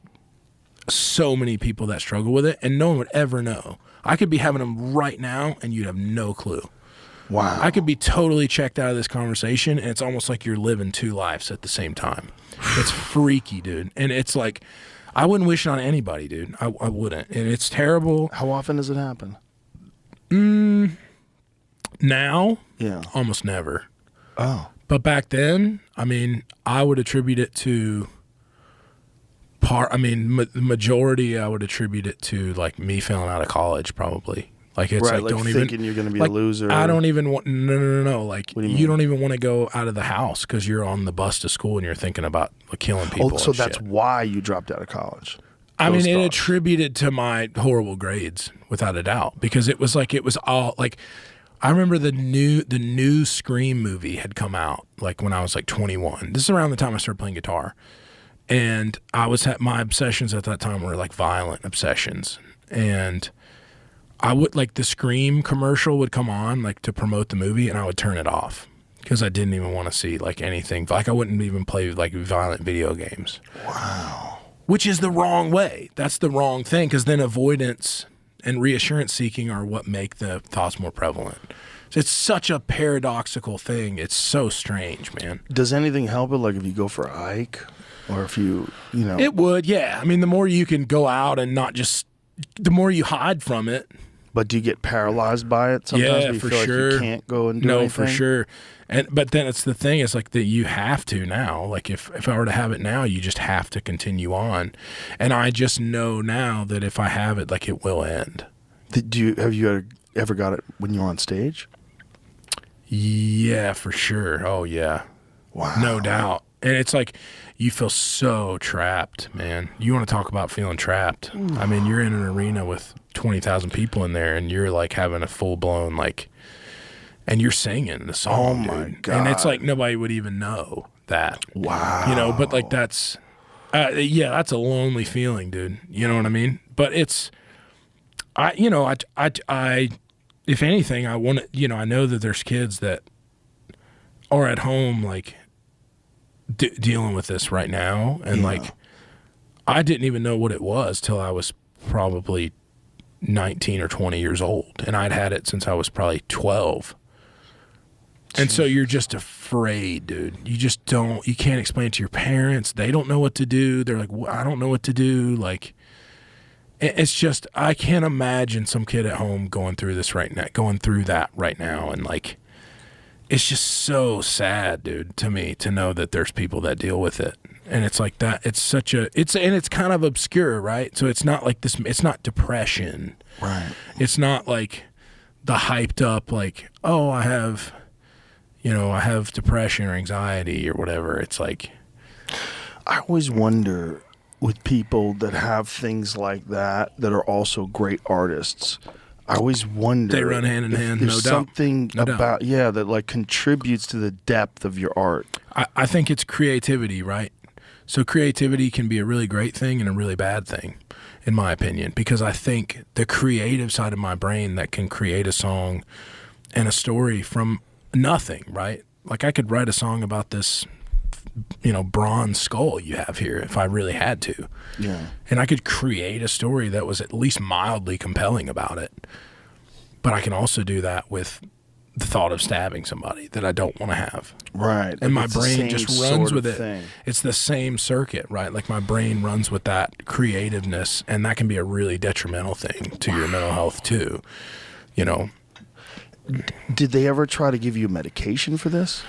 so many people that struggle with it and no one would ever know. I could be having them right now and you'd have no clue. Wow. I could be totally checked out of this conversation and it's almost like you're living 2 lives at the same time. It's freaky, dude. And it's like, I wouldn't wish it on anybody, dude. I wouldn't. And it's terrible. How often does it happen? Now, Yeah. almost never. Oh. But back then, I mean, I would attribute it to the majority I would attribute it to like me failing out of college probably. Like it's Right, like, like don't thinking even you're gonna be like, a loser. I don't even want no. Like What do you you mean? don't even want to go out of the house because you're on the bus to school and you're thinking about killing people. Oh, so and that's shit. why you dropped out of college. I mean, Those it thoughts. attributed to my horrible grades, without a doubt, because it was all like, I remember the new Scream movie had come out like when I was like 21. This is around the time I started playing guitar, and my obsessions at that time were like violent obsessions, and I would like the Scream commercial would come on like to promote the movie, and I would turn it off because I didn't even want to see like anything. Like I wouldn't even play like violent video games. Wow. Which is the wrong way. That's the wrong thing, because then avoidance and reassurance seeking are what make the thoughts more prevalent. So it's such a paradoxical thing. It's so strange, man. Does anything help it? Like if you go for a hike, or if you know, It would, yeah. I mean, the more you can go out and not just, the more you hide from it. But do you get paralyzed by it sometimes? Yeah, where you for feel sure. Like you can't go and do No, anything? for sure. But then it's the thing is like that you have to now. Like if I were to have it now, you just have to continue on. And I just know now that if I have it, like it will end. Have you ever got it when you were on stage? Yeah, for sure. Oh yeah. Wow. No doubt. And it's like you feel so trapped, man. You want to talk about feeling trapped. I mean, you're in an arena with 20,000 people in there and you're like having a full blown like, and you're singing the song, Oh my dude. God. And it's like nobody would even know that. Wow. You know, but like that's that's a lonely feeling, dude. You know what I mean? But it's I if anything, I want to, I know that there's kids that are at home like dealing with this right now, and like I didn't even know what it was till I was probably 19 or 20 years old, and I'd had it since I was probably 12. And so you're just afraid, dude. You can't explain it to your parents. They don't know what to do. They're like, I don't know what to do. Like, it's just, I can't imagine some kid at home going through that right now. And like, it's just so sad, dude, to me to know that there's people that deal with it. And it's like that. It's kind of obscure, right? So it's not like this, it's not depression. Right. It's not like the hyped up, like, oh, I have depression or anxiety or whatever. It's like, I always wonder with people that have things like that are also great artists. I always wonder they run hand in hand. There's No doubt. something No doubt. about that like contributes to the depth of your art. I think it's creativity, right? So creativity can be a really great thing and a really bad thing, in my opinion, because I think the creative side of my brain that can create a song and a story from nothing, right? Like I could write a song about this, bronze skull you have here if I really had to. Yeah. And I could create a story that was at least mildly compelling about it. But I can also do that with the thought of stabbing somebody that I don't want to have. Right. And my It's the brain same just sort runs of with it. thing. It's the same circuit, right? Like my brain runs with that creativeness, and that can be a really detrimental thing to your mental health too. Did they ever try to give you medication for this?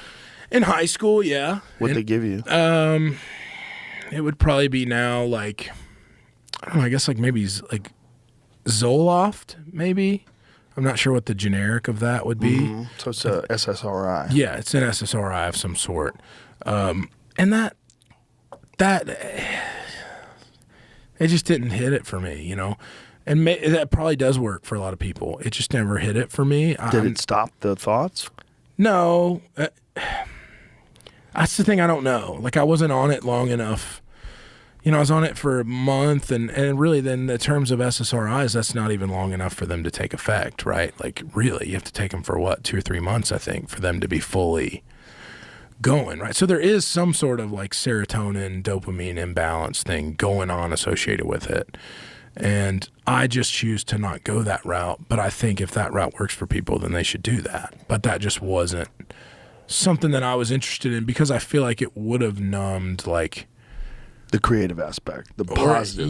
In high school, yeah. What'd they give you? It would probably be now like, I don't know, I guess like maybe like Zoloft, maybe. I'm not sure what the generic of that would be. Mm-hmm. So it's a SSRI. Yeah, it's an SSRI of some sort. And that it just didn't hit it for me, And that probably does work for a lot of people. It just never hit it for me. Did it stop the thoughts? No. That's the thing, I don't know. Like I wasn't on it long enough. I was on it for a month, and really then in terms of SSRIs, that's not even long enough for them to take effect, right? Like really, you have to take them for 2 or 3 months, I think, for them to be fully going, right? So there is some sort of like serotonin, dopamine imbalance thing going on associated with it. And I just choose to not go that route. But I think if that route works for people, then they should do that. But that just wasn't something that I was interested in, because I feel like it would have numbed like The creative aspect, the positive.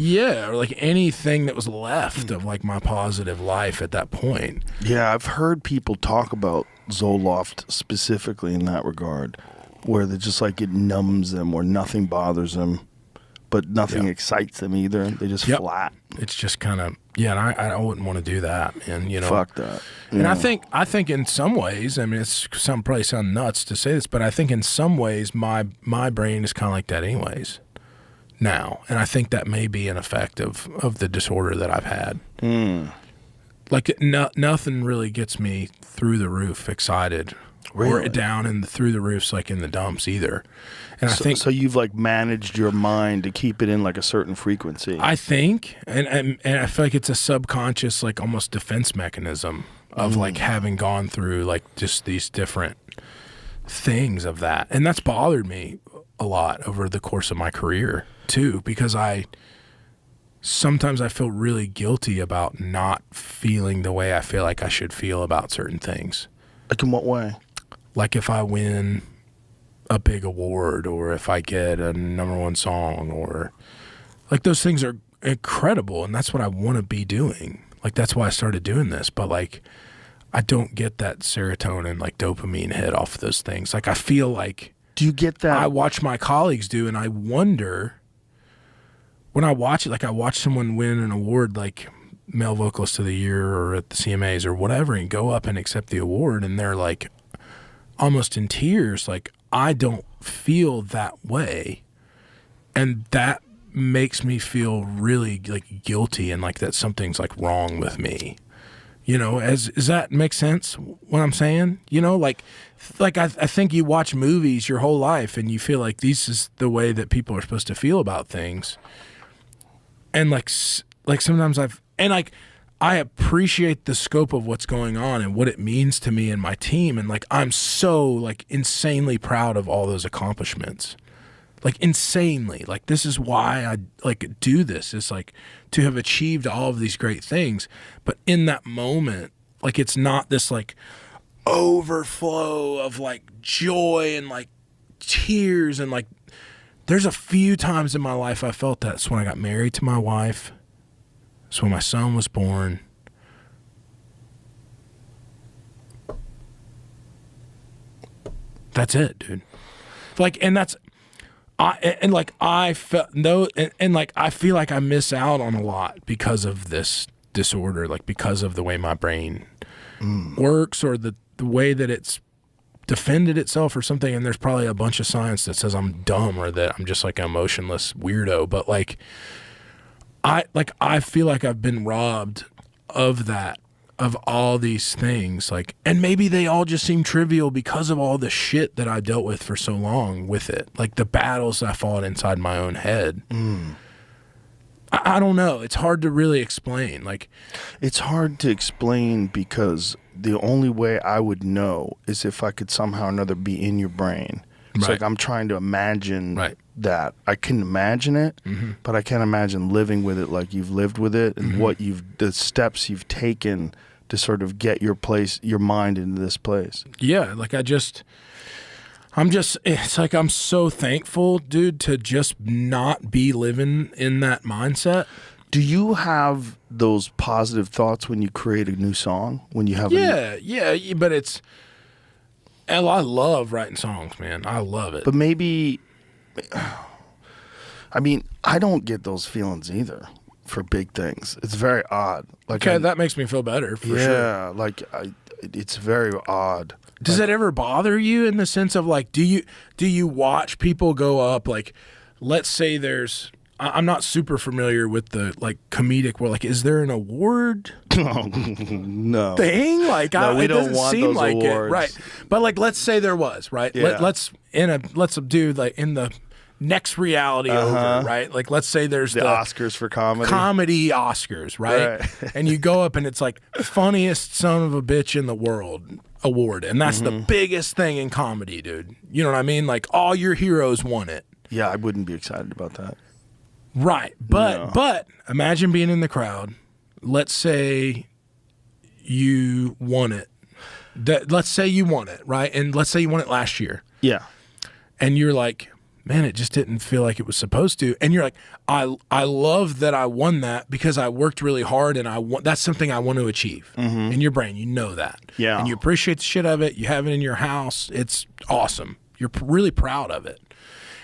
or like anything that was left of like my positive life at that point. Yeah, I've heard people talk about Zoloft specifically in that regard, where they're just like it numbs them, or nothing bothers them, but nothing excites them either. They just flat. It's just kind of and I wouldn't want to do that, and Fuck that. And I think in some ways, I mean, it's probably sound nuts to say this, but I think in some ways my brain is kind of like that anyways now, and I think that may be an effect of the disorder that I've had. Like nothing really gets me through the roof excited, Really? or down in through the roofs like in the dumps either. And I think So you've like managed your mind to keep it in like a certain frequency. I think, and I feel like it's a subconscious, like almost defense mechanism of like having gone through like just these different things of that. And that's bothered me a lot over the course of my career too, because sometimes I feel really guilty about not feeling the way I feel like I should feel about certain things. Like in what way? Like if I win a big award, or if I get a #1 song, or like those things are incredible, and that's what I want to be doing. Like that's why I started doing this, but like I don't get that serotonin, like dopamine hit off those things. Like I feel like, do you get that? I watch my colleagues do, and I wonder when I watch it, like I watch someone win an award like Male Vocalist of the Year or at the CMAs or whatever, and go up and accept the award, and they're like almost in tears. Like I don't feel that way, and that makes me feel really like guilty, and like that something's like wrong with me. You know, does that make sense what I'm saying? You know, like I think you watch movies your whole life and you feel like this is the way that people are supposed to feel about things. And like sometimes I appreciate the scope of what's going on and what it means to me and my team. And like, I'm so like insanely proud of all those accomplishments. Like insanely, like this is why I like do this, is like to have achieved all of these great things. But in that moment, like it's not this like overflow of like joy and like tears. And like there's a few times in my life I felt that. It's when I got married to my wife. It's when my son was born. That's it, dude. Like, and that's, I felt no, and like I feel like I miss out on a lot because of this disorder, like because of the way my brain works, or the way that it's defended itself or something. And there's probably a bunch of science that says I'm dumb, or that I'm just like an emotionless weirdo. But like I feel like I've been robbed of that, of all these things, like, and maybe they all just seem trivial because of all the shit that I dealt with for so long with it, like the battles I fought inside my own head. I don't know. It's hard to really explain. Like, it's hard to explain because the only way I would know is if I could somehow or another be in your brain. It's Right. like I'm trying to imagine Right. that. I can imagine it, but I can't imagine living with it like you've lived with it, and the steps you've taken to sort of get your mind into this place. yeah, like it's like I'm so thankful, dude, to just not be living in that mindset. Do you have those positive thoughts when you create a new song? When you have Yeah, but it's, and I love writing songs, man. I love it. But maybe, I mean, I don't get those feelings either for big things. It's very odd. Like, okay, that makes me feel better, for sure. yeah, like it's very odd. Does that ever bother you in the sense of like, do you watch people go up, like, let's say there's, I'm not super familiar with the like comedic world. Like, is there an award No. thing? Like, No, we it don't doesn't want seem those like awards. it, right? But like, let's say there was, right? Yeah. Let's do like in the next reality over, right? Like, let's say there's The Oscars for comedy Oscars, right? And you go up and it's like funniest son of a bitch in the world award, and that's the biggest thing in comedy, dude. You know what I mean? Like, all your heroes won it. Yeah, I wouldn't be excited about that. Right. But imagine being in the crowd. Let's say you won it. Let's say you won it, right? And let's say you won it last year. Yeah. And you're like, man, it just didn't feel like it was supposed to. And you're like, I love that I won that because I worked really hard, and that's something I want to achieve. In your brain, you know that. Yeah. And you appreciate the shit of it. You have it in your house. It's awesome. You're really proud of it.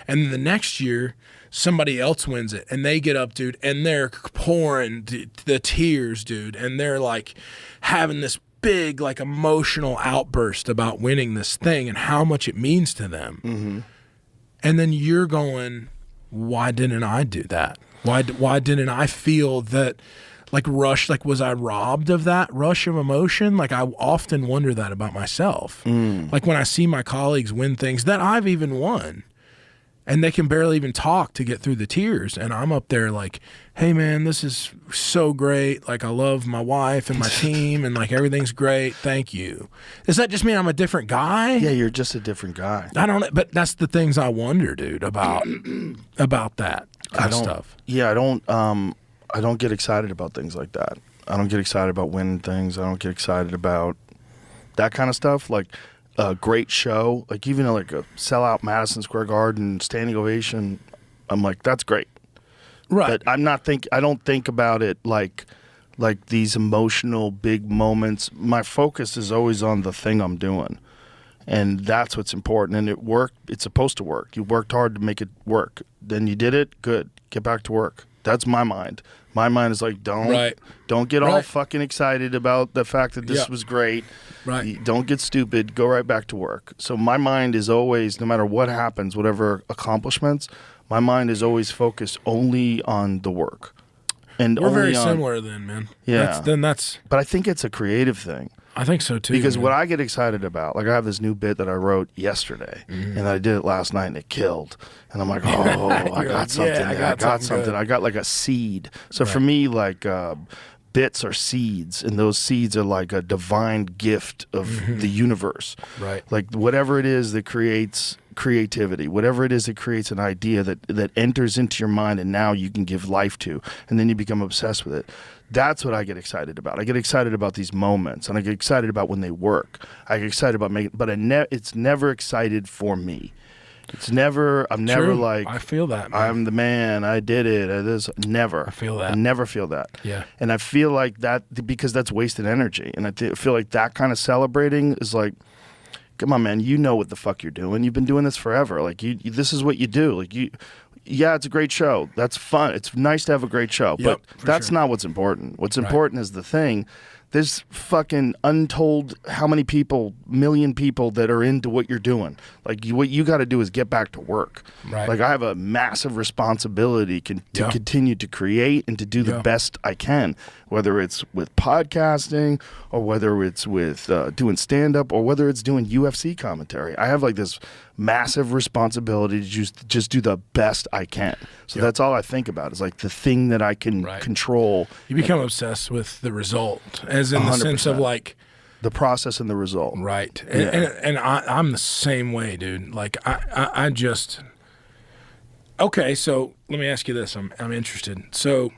And then the next year, somebody else wins it, and they get up, dude, and they're pouring the tears, dude, and they're like having this big like emotional outburst about winning this thing and how much it means to them. And then you're going, why didn't I do that? Why didn't I feel that like rush? Like, was I robbed of that rush of emotion? Like, I often wonder that about myself. Like when I see my colleagues win things that I've even won, and they can barely even talk to get through the tears. And I'm up there like, hey man, this is so great. Like, I love my wife and my team, and like everything's great. Thank you. Does that just mean I'm a different guy? Yeah, you're just a different guy. I don't. But that's the things I wonder, dude, about that kind of stuff. Yeah, I don't get excited about things like that. I don't get excited about winning things. I don't get excited about that kind of stuff. Like a great show, like even like a sellout Madison Square Garden standing ovation. I'm like, that's great. Right. But I don't think about it like these emotional big moments. My focus is always on the thing I'm doing. And that's what's important. And it worked. It's supposed to work. You worked hard to make it work. Then you did it. Good. Get back to work. That's my mind. My mind is like, don't get all fucking excited about the fact that this was great. Right. Don't get stupid. Go right back to work. So my mind is always, no matter what happens, whatever accomplishments, my mind is always focused only on the work. And we're only very on, similar then, man. Yeah. That's. But I think it's a creative thing. I think so too. Because man. what I get excited about, like I have this new bit that I wrote yesterday, and I did it last night, and it killed. And I'm like, oh, I got something. Yeah, I got something. good. I got like a seed. So for me, like bits are seeds, and those seeds are like a divine gift of the universe. Right. Like whatever it is that creates creativity, whatever it is that creates an idea that enters into your mind, and now you can give life to, and then you become obsessed with it. That's what I get excited about. I get excited about these moments, and I get excited about when they work. I get excited about making, but it's never excited for me. It's never. I'm never like. I feel that. Man. I'm the man. I did it. Never. I feel that. I never feel that. Yeah. And I feel like that because that's wasted energy, and I feel like that kind of celebrating is like, come on, man. You know what the fuck you're doing. You've been doing this forever. Like this is what you do. Like you. Yeah, it's a great show. That's fun. It's nice to have a great show, but that's not what's important. What's important is the thing. There's fucking untold how many people, million people that are into what you're doing. Like what you got to do is get back to work. Right. Like I have a massive responsibility to continue to create and to do the best I can, whether it's with podcasting or whether it's with doing stand-up or whether it's doing UFC commentary. I have like this massive responsibility to just do the best I can. So that's all I think about is like the thing that I can control. You become obsessed with the result, as in the 100%. Sense of like the process and the result. Right. And I'm the same way, dude. Like I just okay. So let me ask you this. I'm interested. So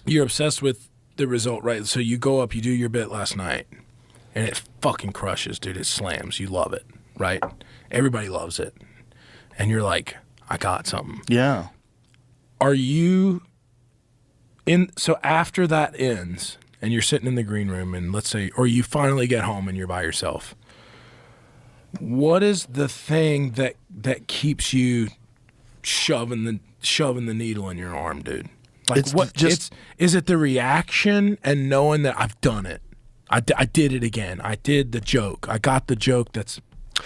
you're obsessed with the result, right? So you go up, you do your bit last night, and it fucking crushes, dude. It slams. You love it, right? Everybody loves it. And you're like, I got something. Yeah. Are you in? So after that ends and you're sitting in the green room and let's say, or you finally get home and you're by yourself, what is the thing that keeps you shoving the needle in your arm, dude? Like is it the reaction and knowing that I've done it? I did it again. I did the joke. I got the joke that's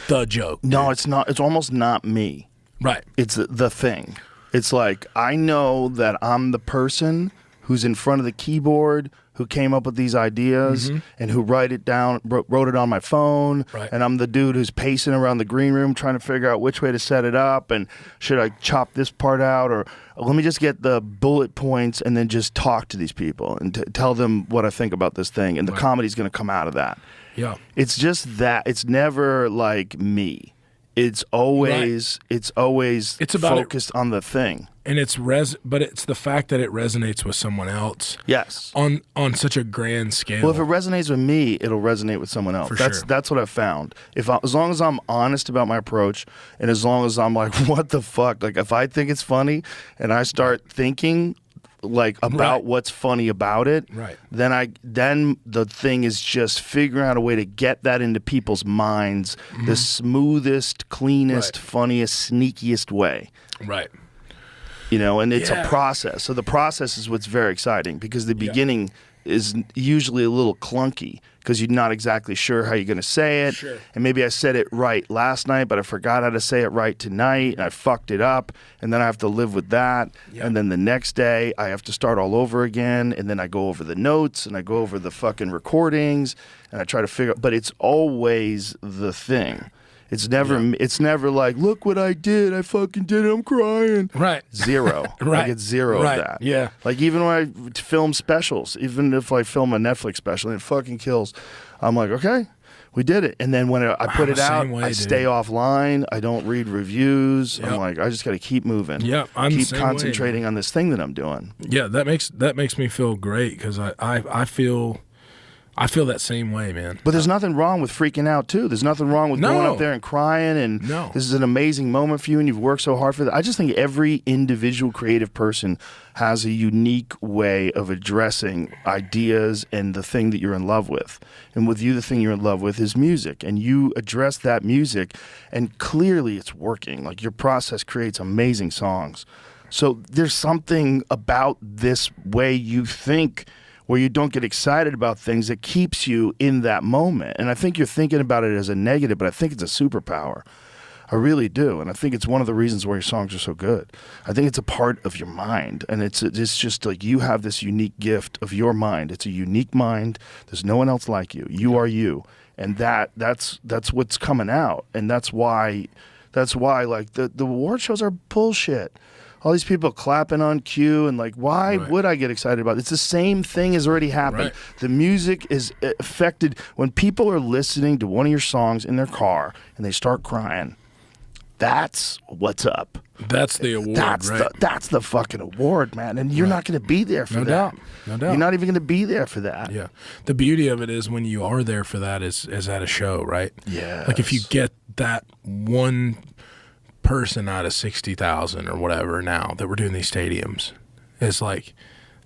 the joke. Dude. No, it's not. It's almost not me. Right. It's the thing. It's like I know that I'm the person who's in front of the keyboard who came up with these ideas and who wrote it on my phone. Right. And I'm the dude who's pacing around the green room trying to figure out which way to set it up and should I chop this part out or let me just get the bullet points and then just talk to these people and tell them what I think about this thing. And the comedy's going to come out of that. Yeah. It's just that. It's never like me. It's always it's about focused on the thing. And but it's the fact that it resonates with someone else. Yes. On such a grand scale. Well, if it resonates with me, it'll resonate with someone else. That's what I've found. As long as I'm honest about my approach, and as long as I'm like, what the fuck? Like, if I think it's funny, and I start thinking like about what's funny about it, then the thing is just figuring out a way to get that into people's minds the smoothest, cleanest, funniest, sneakiest way. Right. You know, and it's a process. So the process is what's very exciting because the beginning is usually a little clunky because you're not exactly sure how you're going to say it. Sure. And maybe I said it right last night, but I forgot how to say it right tonight, and I fucked it up, and then I have to live with that. Yeah. And then the next day, I have to start all over again, and then I go over the notes, and I go over the fucking recordings, and I try to figure out, but it's always the thing. It's never like, look what I did. I fucking did it. I'm crying. Right. Zero. Right. I get zero Right. of that. Yeah. Like even when I film specials, even if I film a Netflix special and it fucking kills, I'm like, okay, we did it. And then when I put it out, I stay offline. I don't read reviews. Yep. I'm like, I just got to keep moving. Yeah, I'm the keep same concentrating way, on this thing that I'm doing. Yeah, that makes me feel great because I feel that same way, man. But there's nothing wrong with freaking out too. There's nothing wrong with going No. up there and crying and No. this is an amazing moment for you and you've worked so hard for that. I just think every individual creative person has a unique way of addressing ideas and the thing that you're in love with. And with you, the thing you're in love with is music. And you address that music and clearly it's working. Like your process creates amazing songs. So there's something about this way you think where you don't get excited about things that keeps you in that moment. And I think you're thinking about it as a negative, but I think it's a superpower. I really do. And I think it's one of the reasons why your songs are so good. I think it's a part of your mind. And it's just like you have this unique gift of your mind. It's a unique mind. There's no one else like you. You are you. And that's what's coming out. And that's why like the award shows are bullshit. All these people clapping on cue and like, why would I get excited about it? It's the same thing has already happened. Right. The music is affected when people are listening to one of your songs in their car and they start crying. That's what's up. That's the award, right? That's the fucking award, man. And you're not going to be there for No that. doubt. No doubt. You're not even going to be there for that. Yeah. The beauty of it is when you are there for that is at a show, right? Yes. Like if you get that one person out of 60,000 or whatever now that we're doing these stadiums is like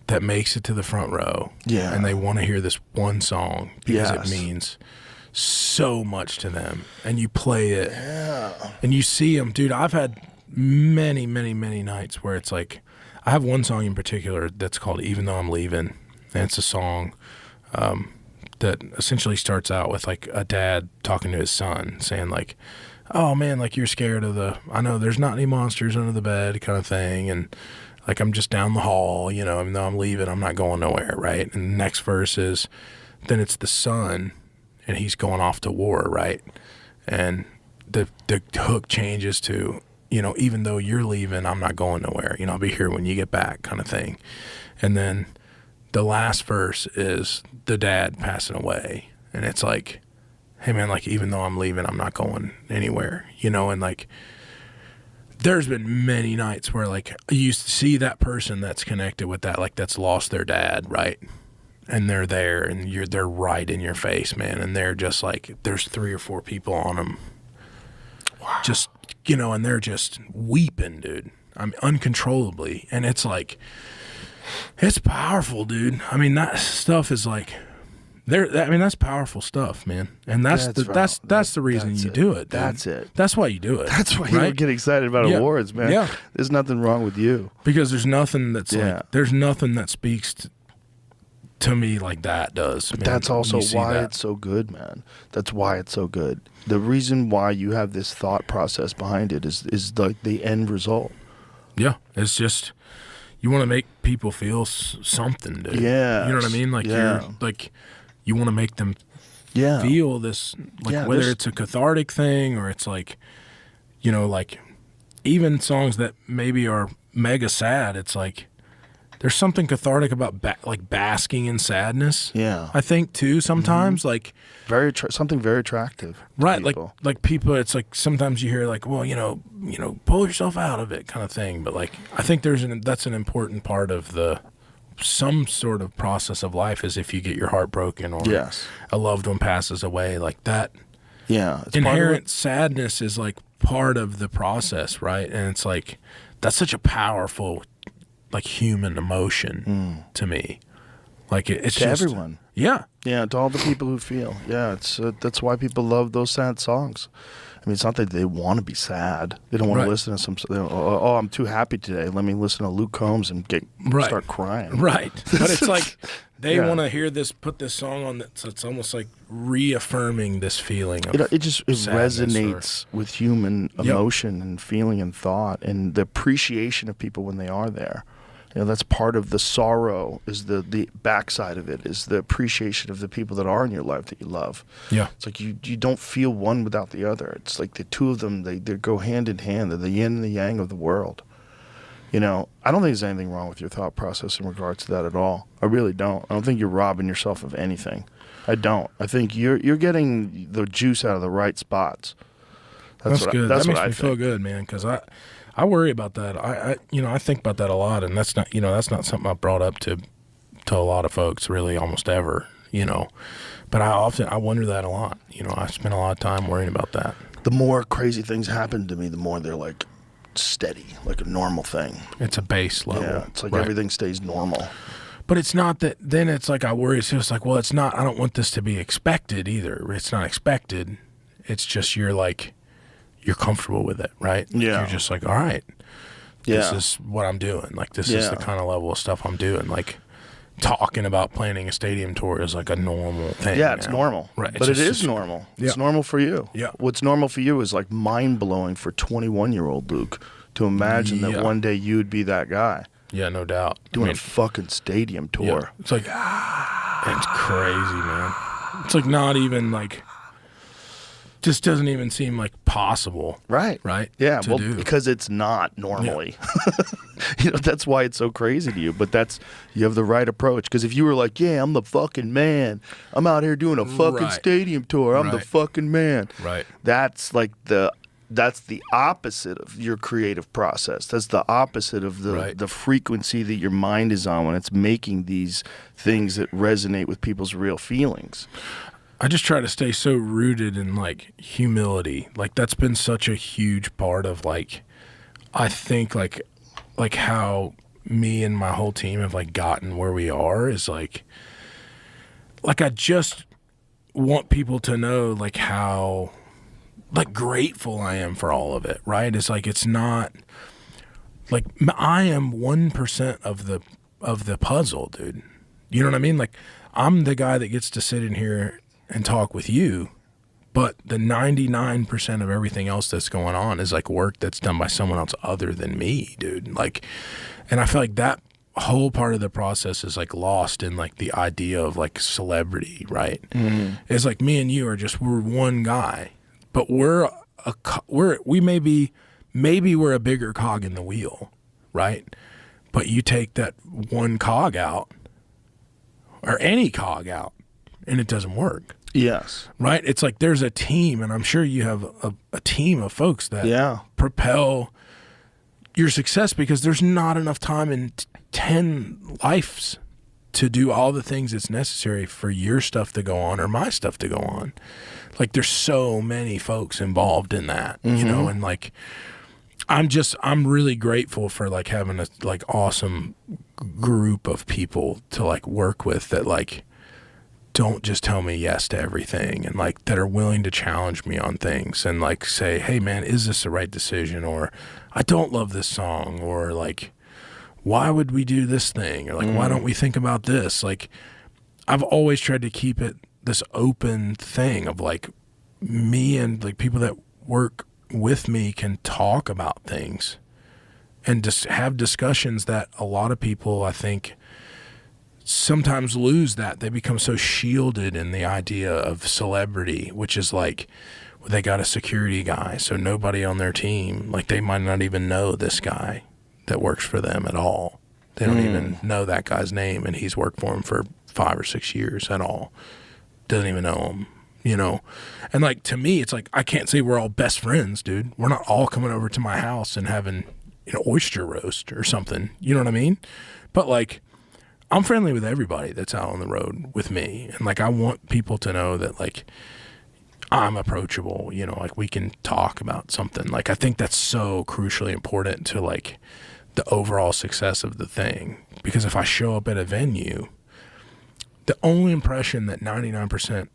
that makes it to the front row. Yeah. And they want to hear this one song because Yes. it means so much to them. And you play it and you see them. Dude, I've had many, many, many nights where it's like, I have one song in particular that's called Even Though I'm Leaving. And it's a song that essentially starts out with like a dad talking to his son saying like, oh man, like you're scared of I know there's not any monsters under the bed kind of thing. And like, I'm just down the hall, you know, even though I'm leaving, I'm not going nowhere. Right. And the next verse is, then it's the son and he's going off to war. Right. And the hook changes to, you know, even though you're leaving, I'm not going nowhere. You know, I'll be here when you get back kind of thing. And then the last verse is the dad passing away. And it's like, hey man, like even though I'm leaving, I'm not going anywhere, you know. And like there's been many nights where like you see that person that's connected with that, like that's lost their dad, right? And they're there and they're right in your face, man. And they're just like, there's 3 or 4 people on them. Wow. Just, you know, and they're just weeping, dude. I mean, uncontrollably. And it's like, it's powerful, dude. I mean, that stuff is like, that's powerful stuff, man. And that's the reason you do it. Dude. That's it. That's why you do it. That's why you don't get excited about awards, man. Yeah. There's nothing wrong with you. Because there's nothing that's like, there's nothing that speaks to me like that does. But man. that's also why that. it's so good, man. That's why it's so good. The reason why you have this thought process behind it is like the end result. Yeah. It's just, you want to make people feel something, dude. Yeah. You know what I mean? Like you're like, you want to make them feel this, like whether it's a cathartic thing or it's like, you know, like even songs that maybe are mega sad, it's like there's something cathartic about like basking in sadness. Yeah. I think too sometimes like something very attractive. Right. People. Like people, it's like sometimes you hear like, well, you know, pull yourself out of it kind of thing. But like, I think that's an important part of some sort of process of life is if you get your heart broken or a loved one passes away like that. Yeah. It's inherent sadness is like part of the process, right? And it's like, that's such a powerful, like human emotion to me. Like it's to just everyone. Yeah. Yeah. To all the people who feel. Yeah. It's that's why people love those sad songs. I mean, it's not that they want to be sad. They don't want to listen to some. Oh, I'm too happy today. Let me listen to Luke Combs and start crying. Right. But it's like they want to hear this. Put this song on that. So it's almost like reaffirming this feeling. Of it resonates with human emotion and feeling and thought and the appreciation of people when they are there. You know, that's part of the sorrow, is the backside of it, is the appreciation of the people that are in your life that you love. Yeah. It's like you don't feel one without the other. It's like the two of them, they go hand in hand. They're the yin and the yang of the world. You know, I don't think there's anything wrong with your thought process in regards to that at all. I really don't. I don't think you're robbing yourself of anything. I don't. I think you're getting the juice out of the right spots. That's good. That makes I me feel good, man, because I worry about that. I think about that a lot, and that's not something I've brought up to a lot of folks really almost ever, you know. But I wonder that a lot. You know, I spend a lot of time worrying about that. The more crazy things happen to me, the more they're like steady, like a normal thing. It's a base level. Yeah, it's like right. everything stays normal. But it's not that. Then it's like I worry. It's just like, well, it's not. I don't want this to be expected either. It's not expected. It's just you're comfortable with it, right? Yeah. You're just like, all right, this is what I'm doing. Like, this is the kind of level of stuff I'm doing. Like, talking about planning a stadium tour is like a normal thing. Yeah, it's normal. Right. But it is normal. Yeah. It's normal for you. Yeah. What's normal for you is like mind-blowing for 21-year-old Luke to imagine that one day you would be that guy. Yeah, no doubt. Doing a fucking stadium tour. Yeah. It's like, it's crazy, man. It's like not even like, just doesn't even seem like possible. Right. Right? Yeah, to well, do. because it's not normally. You know, that's why it's so crazy to you. But you have the right approach. Because if you were like, yeah, I'm the fucking man. I'm out here doing a fucking Right. stadium tour. I'm the Right. fucking man. Right. That's like that's the opposite of your creative process. That's the opposite of the frequency that your mind is on when it's making these things that resonate with people's real feelings. I just try to stay so rooted in like humility. Like that's been such a huge part of like, I think like how me and my whole team have like gotten where we are is like I just want people to know like how like grateful I am for all of it. Right. It's like, it's not like I am 1% of the puzzle, dude. You know what I mean? Like I'm the guy that gets to sit in here and talk with you, but the 99% of everything else that's going on is like work that's done by someone else other than me, dude. Like, and I feel like that whole part of the process is like lost in like the idea of like celebrity, right? Mm-hmm. It's like me and you we're one guy, but maybe we're a bigger cog in the wheel, right? But you take that one cog out or any cog out and it doesn't work. Yes. Right? It's like there's a team, and I'm sure you have a team of folks that propel your success because there's not enough time in 10 lives to do all the things that's necessary for your stuff to go on or my stuff to go on. Like there's so many folks involved in that, you know, and like I'm really grateful for like having a like awesome group of people to like work with that like don't just tell me yes to everything and like that are willing to challenge me on things and like say, hey man, is this the right decision? Or I don't love this song, or like, why would we do this thing? Or like, why don't we think about this? Like I've always tried to keep it this open thing of like me and like people that work with me can talk about things and just have discussions that a lot of people, I think, sometimes lose that. They become so shielded in the idea of celebrity, which is like they got a security guy, so nobody on their team, like they might not even know this guy that works for them at all. They don't even know that guy's name, and he's worked for him for 5 or 6 years at all. Doesn't even know him, you know? And like, to me, it's like, I can't say we're all best friends, dude. We're not all coming over to my house and having, you know, oyster roast or something. You know what I mean? But like, I'm friendly with everybody that's out on the road with me. And like, I want people to know that like, I'm approachable, you know, like we can talk about something. Like, I think that's so crucially important to like the overall success of the thing. Because if I show up at a venue, the only impression that 99%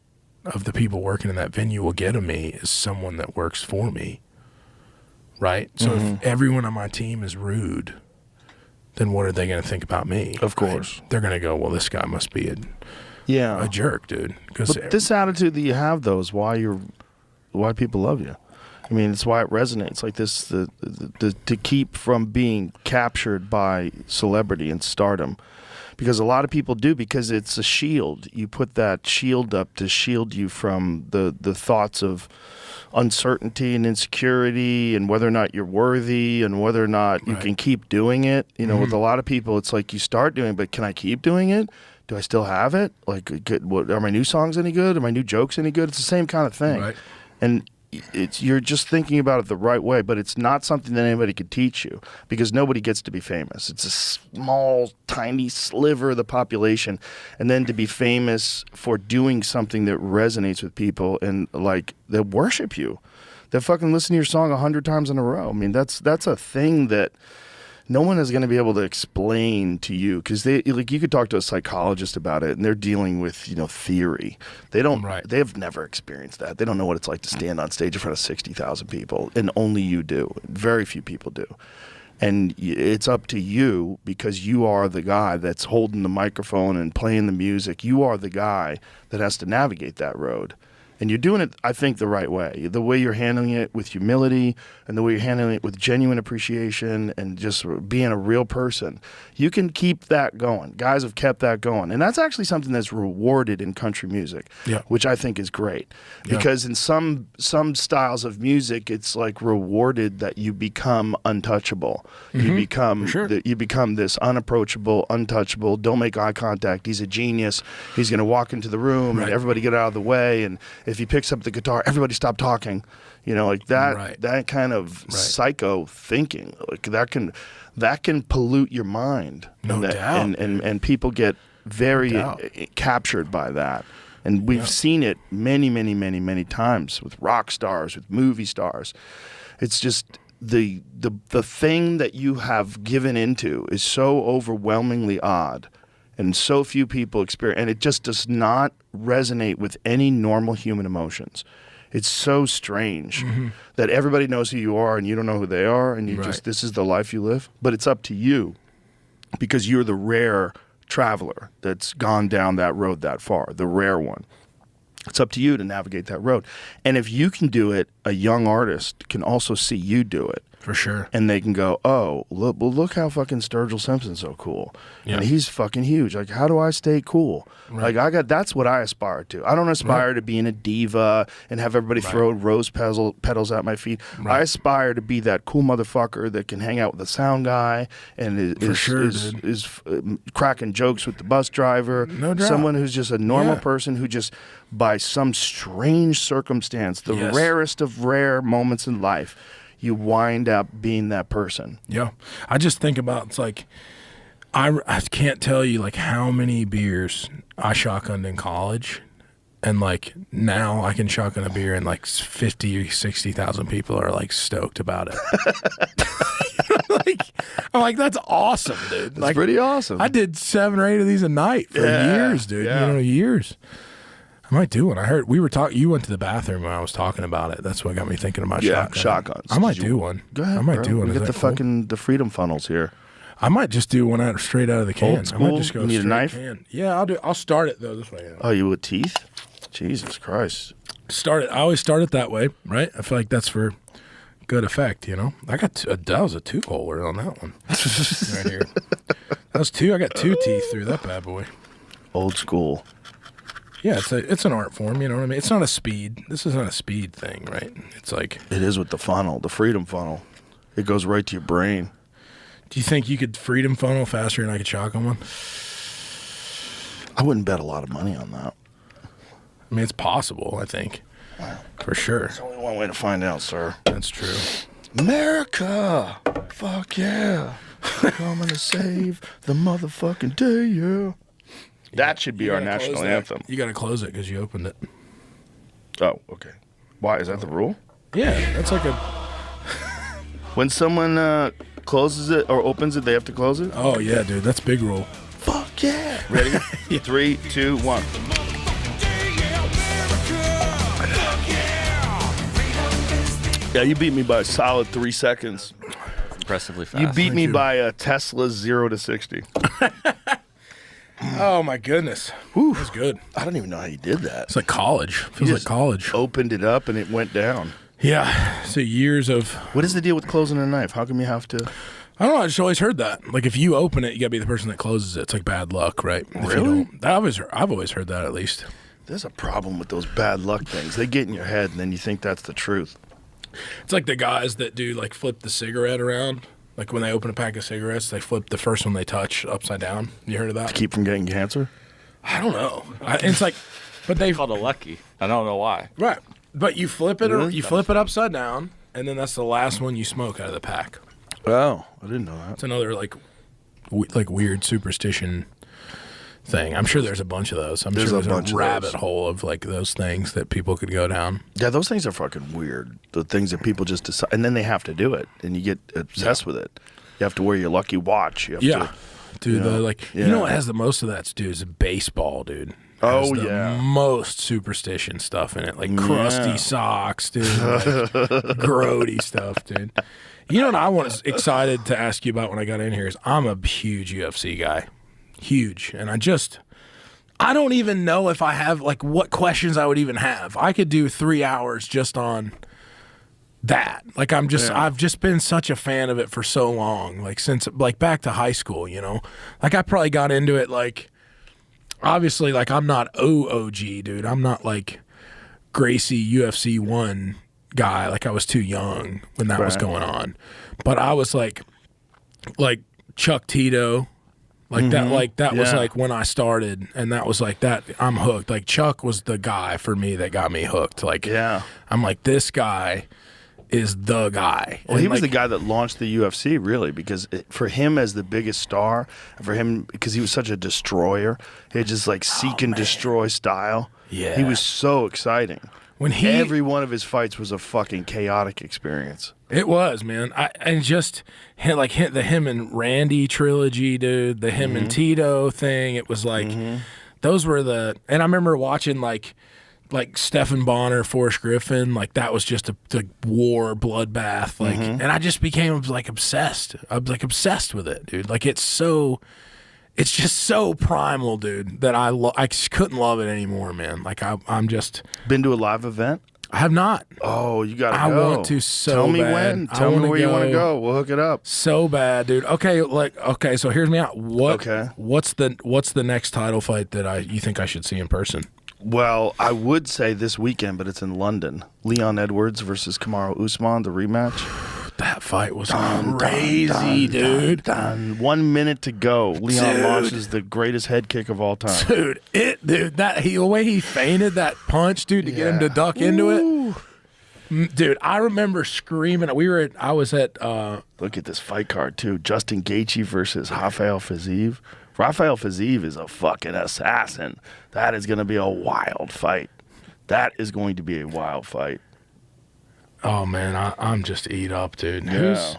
of the people working in that venue will get of me is someone that works for me. Right? So if everyone on my team is rude, then what are they going to think about me? Of course. Right? They're going to go, well, this guy must be a jerk, dude. But this attitude that you have, though, is why people love you. I I mean, it's why it resonates like this. To keep from being captured by celebrity and stardom, because a lot of people do, because it's a shield. You put that shield up to shield you from the thoughts of uncertainty and insecurity and whether or not you're worthy and whether or not you can keep doing it. You know, with a lot of people, it's like you start doing it, but can I keep doing it? Do I still have it? Like, are my new songs any good? Are my new jokes any good? It's the same kind of thing. Right. And you're just thinking about it the right way, but it's not something that anybody could teach you, because nobody gets to be famous. It's a small, tiny sliver of the population. And then to be famous for doing something that resonates with people and like that worship you, that fucking listen to your song 100 times in a row. I mean, that's a thing that no one is going to be able to explain to you, because they, like, you could talk to a psychologist about it and they're dealing with, you know, theory. They've never experienced that. They don't know what it's like to stand on stage in front of 60,000 people, and only you do. Very few people do. And it's up to you, because you are the guy that's holding the microphone and playing the music. You are the guy that has to navigate that road. And you're doing it, I think, the right way. The way you're handling it with humility, and the way you're handling it with genuine appreciation and just being a real person. You can keep that going. Guys have kept that going. And that's actually something that's rewarded in country music, which I think is great. Because in some styles of music, it's like rewarded that you become untouchable. You become you become this unapproachable, untouchable, don't make eye contact. He's a genius. He's going to walk into the room and everybody get out of the way. And if he picks up the guitar, everybody stop talking. You know, like that that kind of psycho thinking, like that can pollute your mind. No doubt. And people get very captured by that. And we've seen it many times with rock stars, with movie stars. It's just the thing that you have given into is so overwhelmingly odd, and so few people experience, and it just does not resonate with any normal human emotions. It's so strange that everybody knows who you are and you don't know who they are, and you just, this is the life you live. But it's up to you, because you're the rare traveler that's gone down that road that far, the rare one. It's up to you to navigate that road. And if you can do it, a young artist can also see you do it. For sure. And they can go, oh, look how fucking Sturgill Simpson's so cool. And he's fucking huge. Like, how do I stay cool? Like, that's what I aspire to. I don't aspire to being a diva and have everybody throw rose petals at my feet. I aspire to be that cool motherfucker that can hang out with the sound guy and is cracking jokes with the bus driver. No doubt. Someone who's just a normal person who just, by some strange circumstance, the rarest of rare moments in life, you wind up being that person. Yeah. I just think about, it's like, I can't tell you like how many beers I shotgunned in college, and like now I can shotgun a beer and like 50 or 60,000 people are like stoked about it. I'm like, that's awesome, dude. That's pretty awesome. I did 7 or 8 of these a night for years, dude. You know, years. I might do one. I heard we were talking. You went to the bathroom when I was talking about it. That's what got me thinking about shotguns. I might do one. Go ahead. I might do one. We get the freedom funnels here. I might just do one straight out of the can. Old school? I might just go You need a straight knife? can. Yeah, I'll start it though this way. Oh, you with teeth? Jesus Christ. Start it. I always start it that way, right? I feel like that's for good effect, you know. I got that was a 2-holer on that one right here. That was 2. I got 2 teeth through that bad boy. Old school. Yeah, it's an art form, you know what I mean? It's not a speed. This is not a speed thing, right? It's like, it is with the funnel, the freedom funnel. It goes right to your brain. Do you think you could freedom funnel faster than I could shotgun one? I wouldn't bet a lot of money on that. I mean, it's possible, I think. For sure. There's only one way to find out, sir. That's true. America! Fuck yeah. Coming to save the motherfucking day, yeah. That should be our national anthem. You got to close it because you opened it. Oh, okay. Why? Is that the rule? Yeah, that's like a... When someone closes it or opens it, they have to close it? Oh, yeah, dude. That's big rule. Fuck yeah. Ready? 3, 2, 1. Yeah, you beat me by a solid 3 seconds. Impressively fast. You beat me by a Tesla 0 to 60. Oh, my goodness. Whew. That was good. I don't even know how you did that. It's like college. Feels like college. Opened it up and it went down. Yeah. So years of, What is the deal with closing a knife? How come you have to? I don't know. I just always heard that. Like if you open it, you gotta be the person that closes it. It's like bad luck, right? If you Really? don't- I've always heard that at least. There's a problem with those bad luck things. They get in your head, and then you think that's the truth. It's like the guys that do like flip the cigarette around. Like when they open a pack of cigarettes, they flip the first one they touch upside down. You heard of that? Keep from getting cancer. I don't know. It's like, but they Called a lucky. I don't know why. right. But you flip it, Really? you flip it upside down, and then that's the last one you smoke out of the pack. Oh, I didn't know that. It's another like weird superstition thing. I'm sure there's a bunch of those. I'm There's sure a there's bunch a of rabbit those. hole of like those things that people could go down. Yeah, those things are fucking weird. The things that people just decide, and then they have to do it, and you get obsessed with it. You have to wear your lucky watch. You have Yeah. to, Dude, Yeah. the like Yeah. you know what has the most of that to do is baseball, dude. Oh, Has the yeah. most superstition stuff in it, like crusty Yeah. socks, dude, like grody stuff, dude. You know what I was excited to ask you about when I got in here is I'm a huge UFC guy, huge, and I don't even know if I have like what questions I would even have. I could do 3 hours just on that. Like I've just been such a fan of it for so long, like since like back to high school, you know. Like I probably got into it like obviously like I'm not OOG, dude. I'm not like Gracie UFC 1 guy. Like I was too young when that was Right. going on. But I was like Chuck Tito, like that was Yeah. like when I started, and that was like that I'm hooked. Like Chuck was the guy for me that got me hooked. Like Yeah. I'm like, this guy is the guy. Well, he was the like, guy that launched the UFC, really, because for him as the biggest star, and for him because he was such a destroyer, he had just like seek and destroy style. Yeah. he was so exciting. when he Every one of his fights was a fucking chaotic experience. It was, man. And just the him and Randy trilogy, dude. The him and Tito thing. It was like those were the. And I remember watching like Stephen Bonner, Forrest Griffin. Like that was just a war bloodbath. Like, and I just became like obsessed. I was like obsessed with it, dude. Like it's just so primal, dude. That I just couldn't love it anymore, man. Like I'm just. Been to a live event? I have not. Oh, you gotta I go. want to so Tell me bad. when. I Tell me wanna where you want to go. go. We'll hook it up. So bad, dude. Okay, so here's me out. Okay. What's the next title fight that you think I should see in person? Well, I would say this weekend, but it's in London. Leon Edwards versus Kamaru Usman, the rematch. That fight was crazy, dude. Done. 1 minute to go. Leon Dude. launches the greatest head kick of all time. Dude, the way he feinted that punch, dude, to get him to duck into it. Dude, I remember screaming. I was at Look at this fight card, too. Justin Gaethje versus Rafael Fiziev. Rafael Fiziev is a fucking assassin. That is going to be a wild fight. That is going to be a wild fight. oh man, I'm just eat up, dude. Yeah.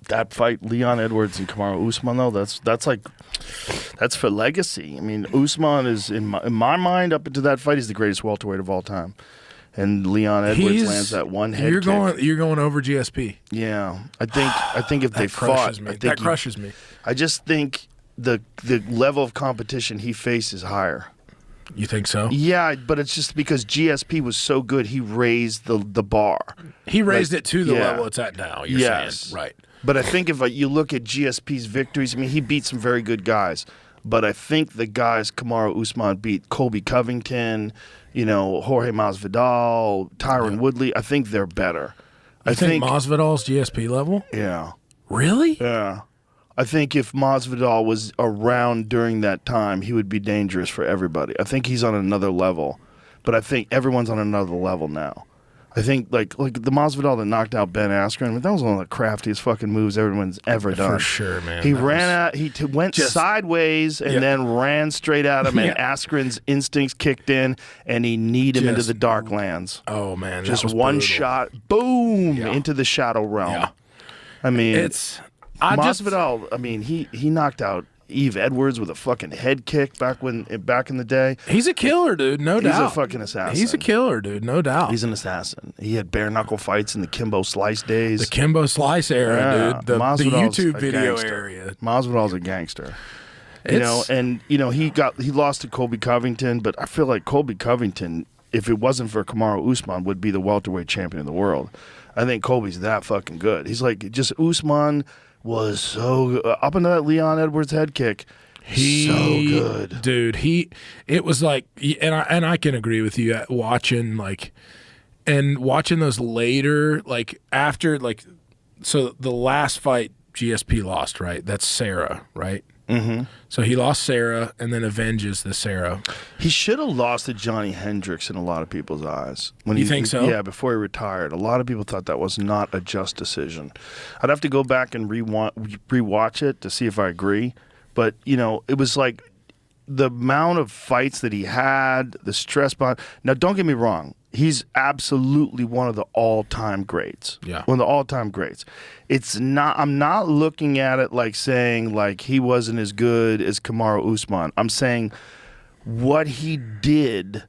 That fight, Leon Edwards and Kamaru Usman, though, that's for legacy. I mean, Usman is, in my mind, up into that fight, he's the greatest welterweight of all time. And Leon Edwards lands that one head You're kick. you're going over GSP. Yeah. I think if they That crushes fought, me. I think That crushes me. I just think the level of competition he faced is higher. You think so? Yeah, but it's just because GSP was so good, he raised the bar. He raised it to the yeah. level it's at now. You're Yes. saying, right? But I think if you look at GSP's victories, I mean, he beat some very good guys. But I think the guys Kamaru Usman beat, Colby Covington, Jorge Masvidal, Tyron Woodley, I think they're better. I think Masvidal's GSP level. Yeah. Really? Yeah. I think if Masvidal was around during that time, he would be dangerous for everybody. I think he's on another level. But I think everyone's on another level now. I think like the Masvidal that knocked out Ben Askren, that was one of the craftiest fucking moves everyone's ever done. For sure, man. He That ran out. He went just- sideways and Yeah. then ran straight at him, and Yeah. Askren's instincts kicked in, and he kneed him into Just- the dark lands. Oh man, Just that was one brutal. shot, boom, Yeah. into the shadow realm. Yeah. I mean, Masvidal. I mean, he knocked out Eve Edwards with a fucking head kick back in the day. He's a killer, dude. No doubt. He's a fucking assassin. He's a killer, dude. No doubt. He's an assassin. He had bare knuckle fights in the Kimbo Slice days. The Kimbo Slice era, Yeah. dude. The Masvidal's YouTube a video gangster. area. Masvidal's a gangster. It's- He lost to Colby Covington, but I feel like Colby Covington if it wasn't for Kamaru Usman, would be the welterweight champion of the world. I think Colby's that fucking good. He's like, just Usman was so up into that Leon Edwards head kick. So good, dude. It was like, and I can agree with you watching those later, like after, like, so the last fight GSP lost, right? That's Sarah, right? Mm-hmm. So he lost Sarah and then avenges the Sarah. He should have lost to Johnny Hendricks in a lot of people's eyes. You think so? Yeah, before he retired. A lot of people thought that was not a just decision. I'd have to go back and rewatch it to see if I agree. But, you know, it was like the amount of fights that he had, the stress behind. Now, don't get me wrong. He's absolutely one of the all-time greats. Yeah. One of the all-time greats. I'm not looking at it like saying like he wasn't as good as Kamaru Usman. I'm saying what he did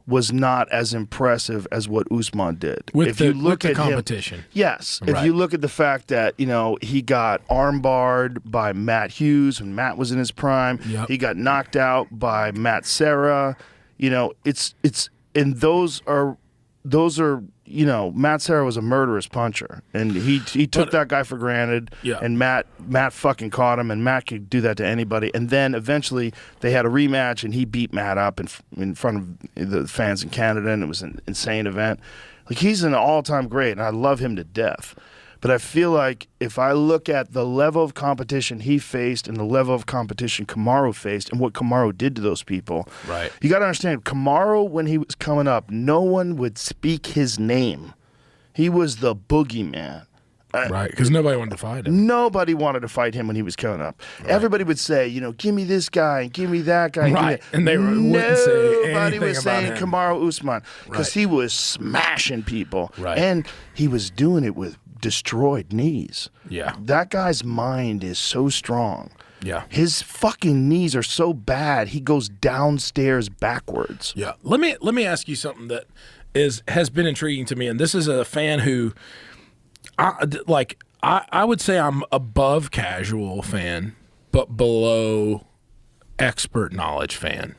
was not as impressive as what Usman did. With the competition. Yes. Right. If you look at the fact that, you know, he got armbarred by Matt Hughes when Matt was in his prime. Yep. He got knocked out by Matt Serra. You know, and those are, you know, Matt Serra was a murderous puncher, and he took that guy for granted. Yeah. And Matt fucking caught him, and Matt could do that to anybody. And then eventually they had a rematch, and he beat Matt up in front of the fans in Canada, and it was an insane event. Like, he's an all-time great, and I love him to death. But I feel like if I look at the level of competition he faced and the level of competition Kamaru faced and what Kamaru did to those people, right? You got to understand, Kamaru, when he was coming up, no one would speak his name. He was the boogeyman. Right, because nobody wanted to fight him. Nobody wanted to fight him when he was coming up. Right. Everybody would say, you know, give me this guy and give me that guy. Right, and they wouldn't say nobody was saying him. Kamaru Usman because he was smashing people. Right. And he was doing it with destroyed knees. Yeah. That guy's mind is so strong. Yeah. His fucking knees are so bad, he goes downstairs backwards. Yeah. Let me ask you something that has been intriguing to me, and this is a fan who I would say I'm above casual fan, but below expert knowledge fan.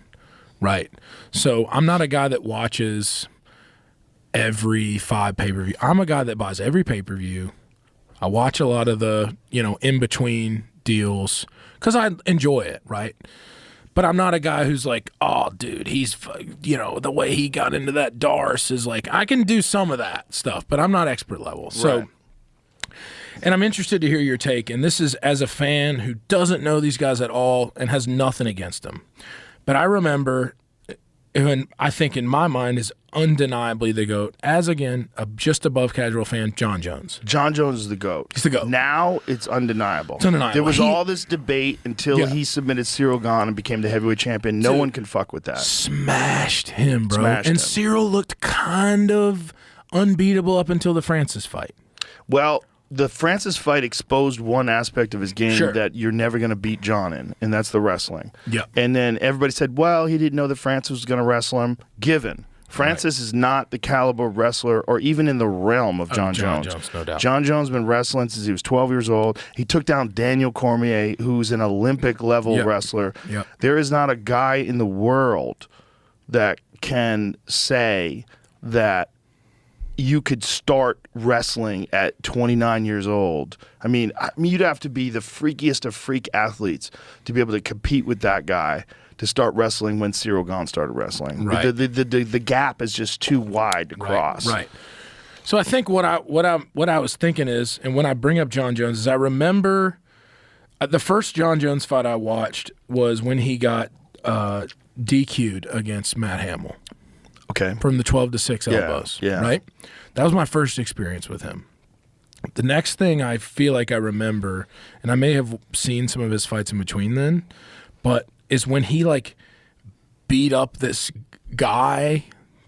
Right. So I'm not a guy that watches every 5 pay-per-view. I'm a guy that buys every pay-per-view. I watch a lot of the, you know, in-between deals because I enjoy it, right? But I'm not a guy who's like, oh, dude, he's, you know, the way he got into that Darce is like, I can do some of that stuff, but I'm not expert level. So, right. And I'm interested to hear your take, and this is as a fan who doesn't know these guys at all and has nothing against them. But I remember, and I think in my mind is undeniably the GOAT, as again, a just above casual fan, John Jones. John Jones is the GOAT. He's the GOAT. Now it's undeniable. It's undeniable. There was all this debate until he submitted Cyril Gane and became the heavyweight champion. No one can fuck with that. Smashed him, bro. Smashed him. And Cyril looked kind of unbeatable up until the Francis fight. Well, the Francis fight exposed one aspect of his game that you're never going to beat John in, and that's the wrestling. Yeah. And then everybody said, well, he didn't know that Francis was going to wrestle him. Given. Francis is not the caliber of wrestler or even in the realm of John Jones. No doubt. John Jones has been wrestling since he was 12 years old. He took down Daniel Cormier, who's an Olympic-level wrestler. Yep. There is not a guy in the world that can say that you could start wrestling at 29 years old. I mean, you'd have to be the freakiest of freak athletes to be able to compete with that guy to start wrestling when Cyril Gane started wrestling. Right. The gap is just too wide to cross. Right. So I think what I was thinking is, and when I bring up John Jones, is I remember the first John Jones fight I watched was when he got DQ'd against Matt Hamill. Okay. From the 12-6 elbows. Yeah. Right? That was my first experience with him. The next thing I feel like I remember, and I may have seen some of his fights in between then, but is when he like beat up this guy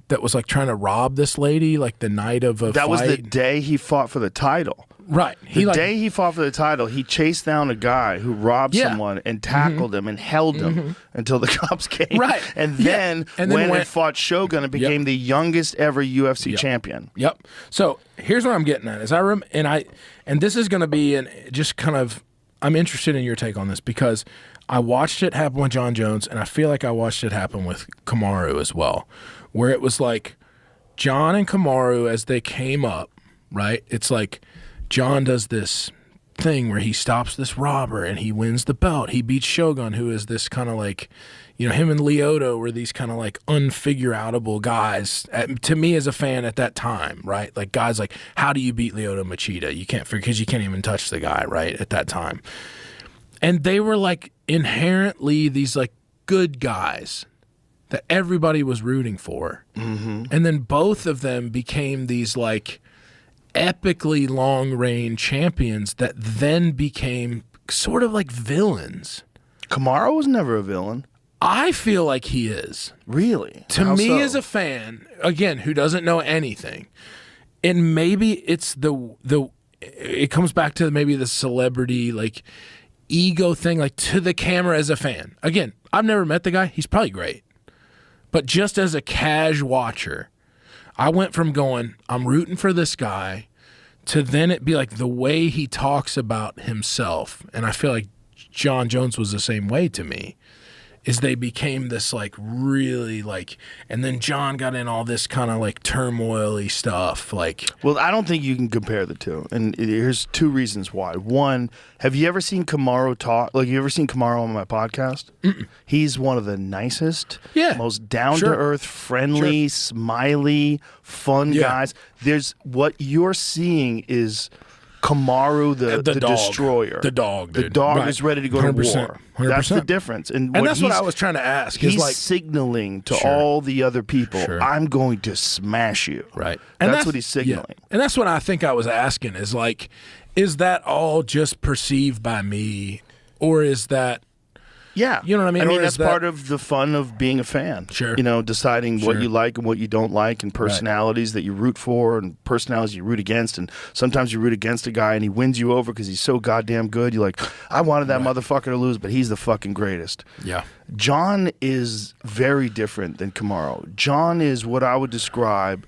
that was like trying to rob this lady like the night of a fight. That was the day he fought for the title. Right. The day he fought for the title, he chased down a guy who robbed someone and tackled him and held him until the cops came. Right. And then and went and fought Shogun and became the youngest ever UFC champion. Yep. So here's what I'm getting at is and this is going to be just kind of, I'm interested in your take on this because I watched it happen with John Jones and I feel like I watched it happen with Kamaru as well, where it was like John and Kamaru as they came up, right? It's like John does this thing where he stops this robber and he wins the belt. He beats Shogun, who is this kind of like, him and Lyoto were these kind of like unfigure-outable guys to me as a fan at that time, right? Like guys like, how do you beat Lyoto Machida? You can't, because you can't even touch the guy, right, at that time. And they were like inherently these like good guys that everybody was rooting for. Mm-hmm. And then both of them became these like epically long-range champions that then became sort of like villains. Kamaru was never a villain. I feel like he is. Really? To How me so? as a fan, again, who doesn't know anything, and maybe it's it comes back to maybe the celebrity like ego thing, like to the camera as a fan. Again, I've never met the guy. He's probably great. But just as a cash watcher, I went from going, I'm rooting for this guy, to then it be like the way he talks about himself. And I feel like John Jones was the same way to me, is they became this like really like, and then John got in all this kind of like turmoil-y stuff. Like, well, I don't think you can compare the two. And here's two reasons why. One, have you ever seen Kamaru talk? Like, you ever seen Kamaru on my podcast? Mm-mm. He's one of the nicest, most down-to-earth, friendly, smiley, fun guys. There's what you're seeing is Kamaru, the dog, destroyer. The dog, dude. The dog Right. is ready to go to 100%, war. 100%. That's the difference. And that's what I was trying to ask. He's is like, signaling to all the other people, I'm going to smash you. Right. And that's what he's signaling. Yeah. And that's what I think I was asking is like, is that all just perceived by me, or is that... Yeah. You know what I mean? I mean, Or that's is that- part of the fun of being a fan. Sure. Deciding what you like and what you don't like, and personalities that you root for and personalities you root against. And sometimes you root against a guy and he wins you over because he's so goddamn good. You're like, I wanted that motherfucker to lose, but he's the fucking greatest. Yeah. John is very different than Kamaru. John is what I would describe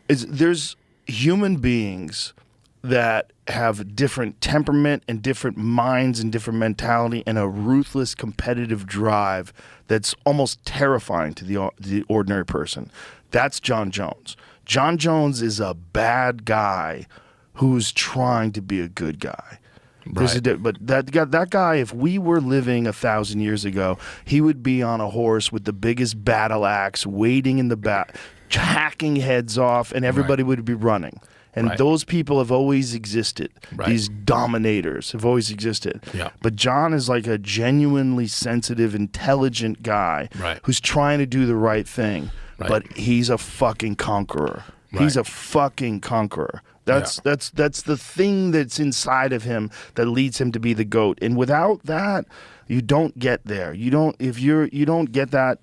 is there's human beings that have different temperament and different minds and different mentality and a ruthless competitive drive that's almost terrifying to the ordinary person. That's John Jones. John Jones is a bad guy who's trying to be a good guy. Right. But that guy, if we were living 1,000 years ago, he would be on a horse with the biggest battle axe, waiting in the back, hacking heads off, and everybody would be running. And those people have always existed. Right. These dominators have always existed. Yeah. But John is like a genuinely sensitive, intelligent guy who's trying to do the right thing. Right. But he's a fucking conqueror. Right. He's a fucking conqueror. That's the thing that's inside of him that leads him to be the GOAT. And without that, you don't get there. You don't get that.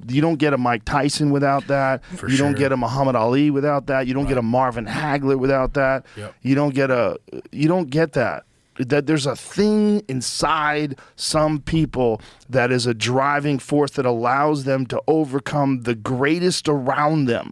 You don't get a Mike Tyson without that. You don't get a Muhammad Ali without that. You don't get a Marvin Hagler without that. Yep. You don't get that. That there's a thing inside some people that is a driving force that allows them to overcome the greatest around them.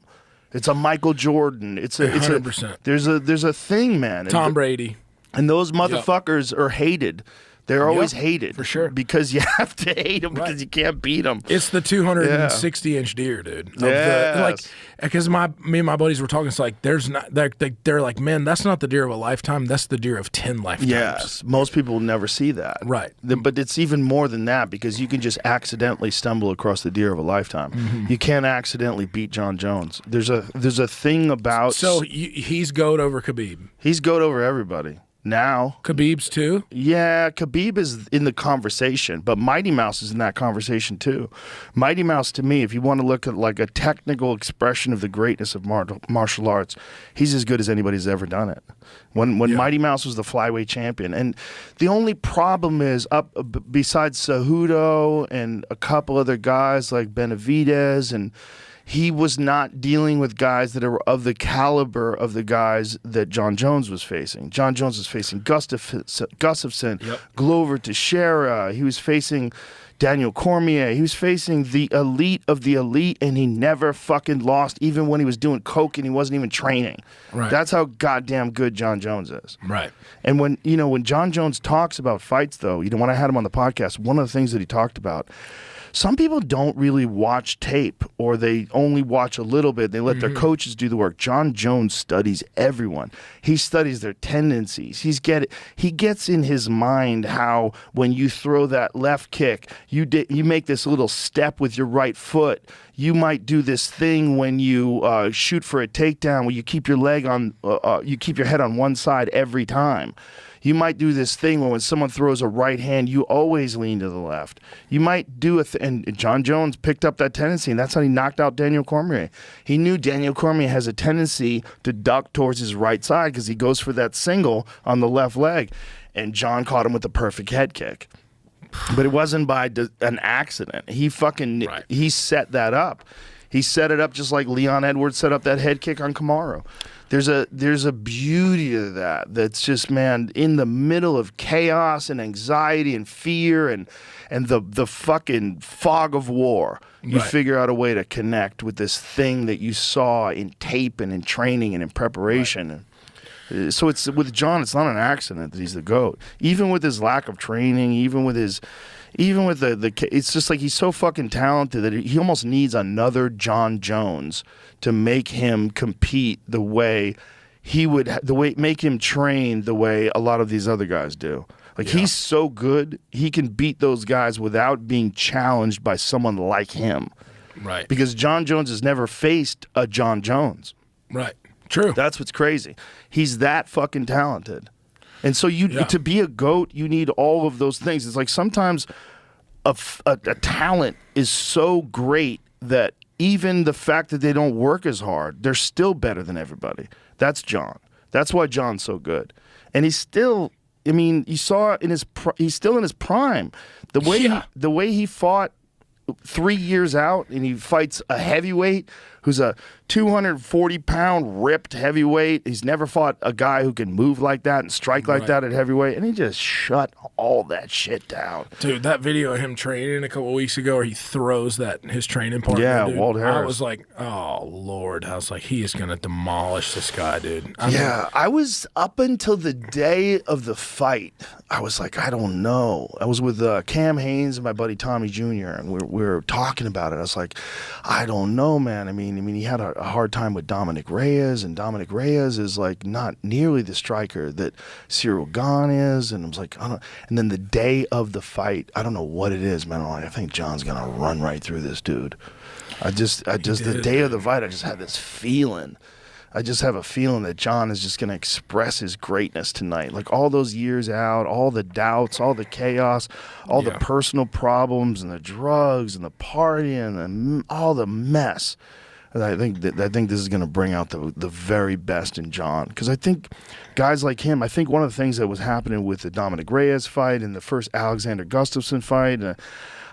It's a Michael Jordan. It's 100%. There's a thing, man. Tom Brady. And those motherfuckers are hated. They're always hated. For sure. Because you have to hate them because you can't beat them. It's the 260-inch deer, dude. Yes. Because me and my buddies were talking, it's like, they're like, man, that's not the deer of a lifetime. That's the deer of 10 lifetimes. Yes. Most people will never see that. Right. But it's even more than that because you can just accidentally stumble across the deer of a lifetime. Mm-hmm. You can't accidentally beat John Jones. There's a thing about... So he's GOAT over Khabib. He's GOAT over everybody. Now, Khabib's too? Yeah, Khabib is in the conversation, but Mighty Mouse is in that conversation too. Mighty Mouse, to me, if you want to look at like a technical expression of the greatness of martial arts, he's as good as anybody's ever done it. When Mighty Mouse was the flyweight champion, and the only problem is besides Cejudo and a couple other guys like Benavidez, and he was not dealing with guys that are of the caliber of the guys that John Jones was facing. John Jones was facing Gustafsson, Glover Teixeira. He was facing Daniel Cormier. He was facing the elite of the elite, and he never fucking lost, even when he was doing coke and he wasn't even training. Right. That's how goddamn good John Jones is. Right. And when John Jones talks about fights, though, when I had him on the podcast, one of the things that he talked about, some people don't really watch tape, or they only watch a little bit. They let their coaches do the work. John Jones studies everyone. He studies their tendencies. He gets in his mind how when you throw that left kick, you make this little step with your right foot. You might do this thing when you shoot for a takedown, where you keep your you keep your head on one side every time. You might do this thing where when someone throws a right hand, you always lean to the left. You might do and John Jones picked up that tendency, and that's how he knocked out Daniel Cormier. He knew Daniel Cormier has a tendency to duck towards his right side because he goes for that single on the left leg, and John caught him with the perfect head kick. But it wasn't by an accident. He set that up. He set it up just like Leon Edwards set up that head kick on Kamaru. There's a beauty to that that's just, man, in the middle of chaos and anxiety and fear and the fucking fog of war, you figure out a way to connect with this thing that you saw in tape and in training and in preparation. Right. So it's with John, it's not an accident that he's the GOAT. Even with his lack of training, even with it's just like he's so fucking talented that he almost needs another John Jones to make him compete the way make him train the way a lot of these other guys do. Like, he's so good, he can beat those guys without being challenged by someone like him. Right. Because John Jones has never faced a John Jones. Right. True. That's what's crazy. He's that fucking talented. And so to be a GOAT, you need all of those things. It's like sometimes a talent is so great that even the fact that they don't work as hard, they're still better than everybody. That's John. That's why John's so good. And he's still, you saw he's still in his prime. The way he fought 3 years out, and he fights a heavyweight who's a 240-pound ripped heavyweight. He's never fought a guy who can move like that and strike like that at heavyweight, and he just shut all that shit down. Dude, that video of him training a couple weeks ago where he throws his training partner. Yeah, dude, Walt Harris. I was like, oh, Lord. I was like, he is going to demolish this guy, dude. I was up until the day of the fight. I was like, I don't know. I was with Cam Haynes and my buddy Tommy Jr., and we were talking about it. I was like, I don't know, man. I mean, he had a hard time with Dominic Reyes, and Dominic Reyes is like not nearly the striker that Cyril Gane is. And I was like, I don't. And then the day of the fight, I don't know what it is, man. I'm like, I think John's gonna run right through this dude. The day of the fight, I just had this feeling. I just have a feeling that John is just going to express his greatness tonight. Like, all those years out, all the doubts, all the chaos, all the personal problems and the drugs and the partying and all the mess. And I think this is going to bring out the very best in John. Because I think guys like him, I think one of the things that was happening with the Dominic Reyes fight and the first Alexander Gustafsson fight,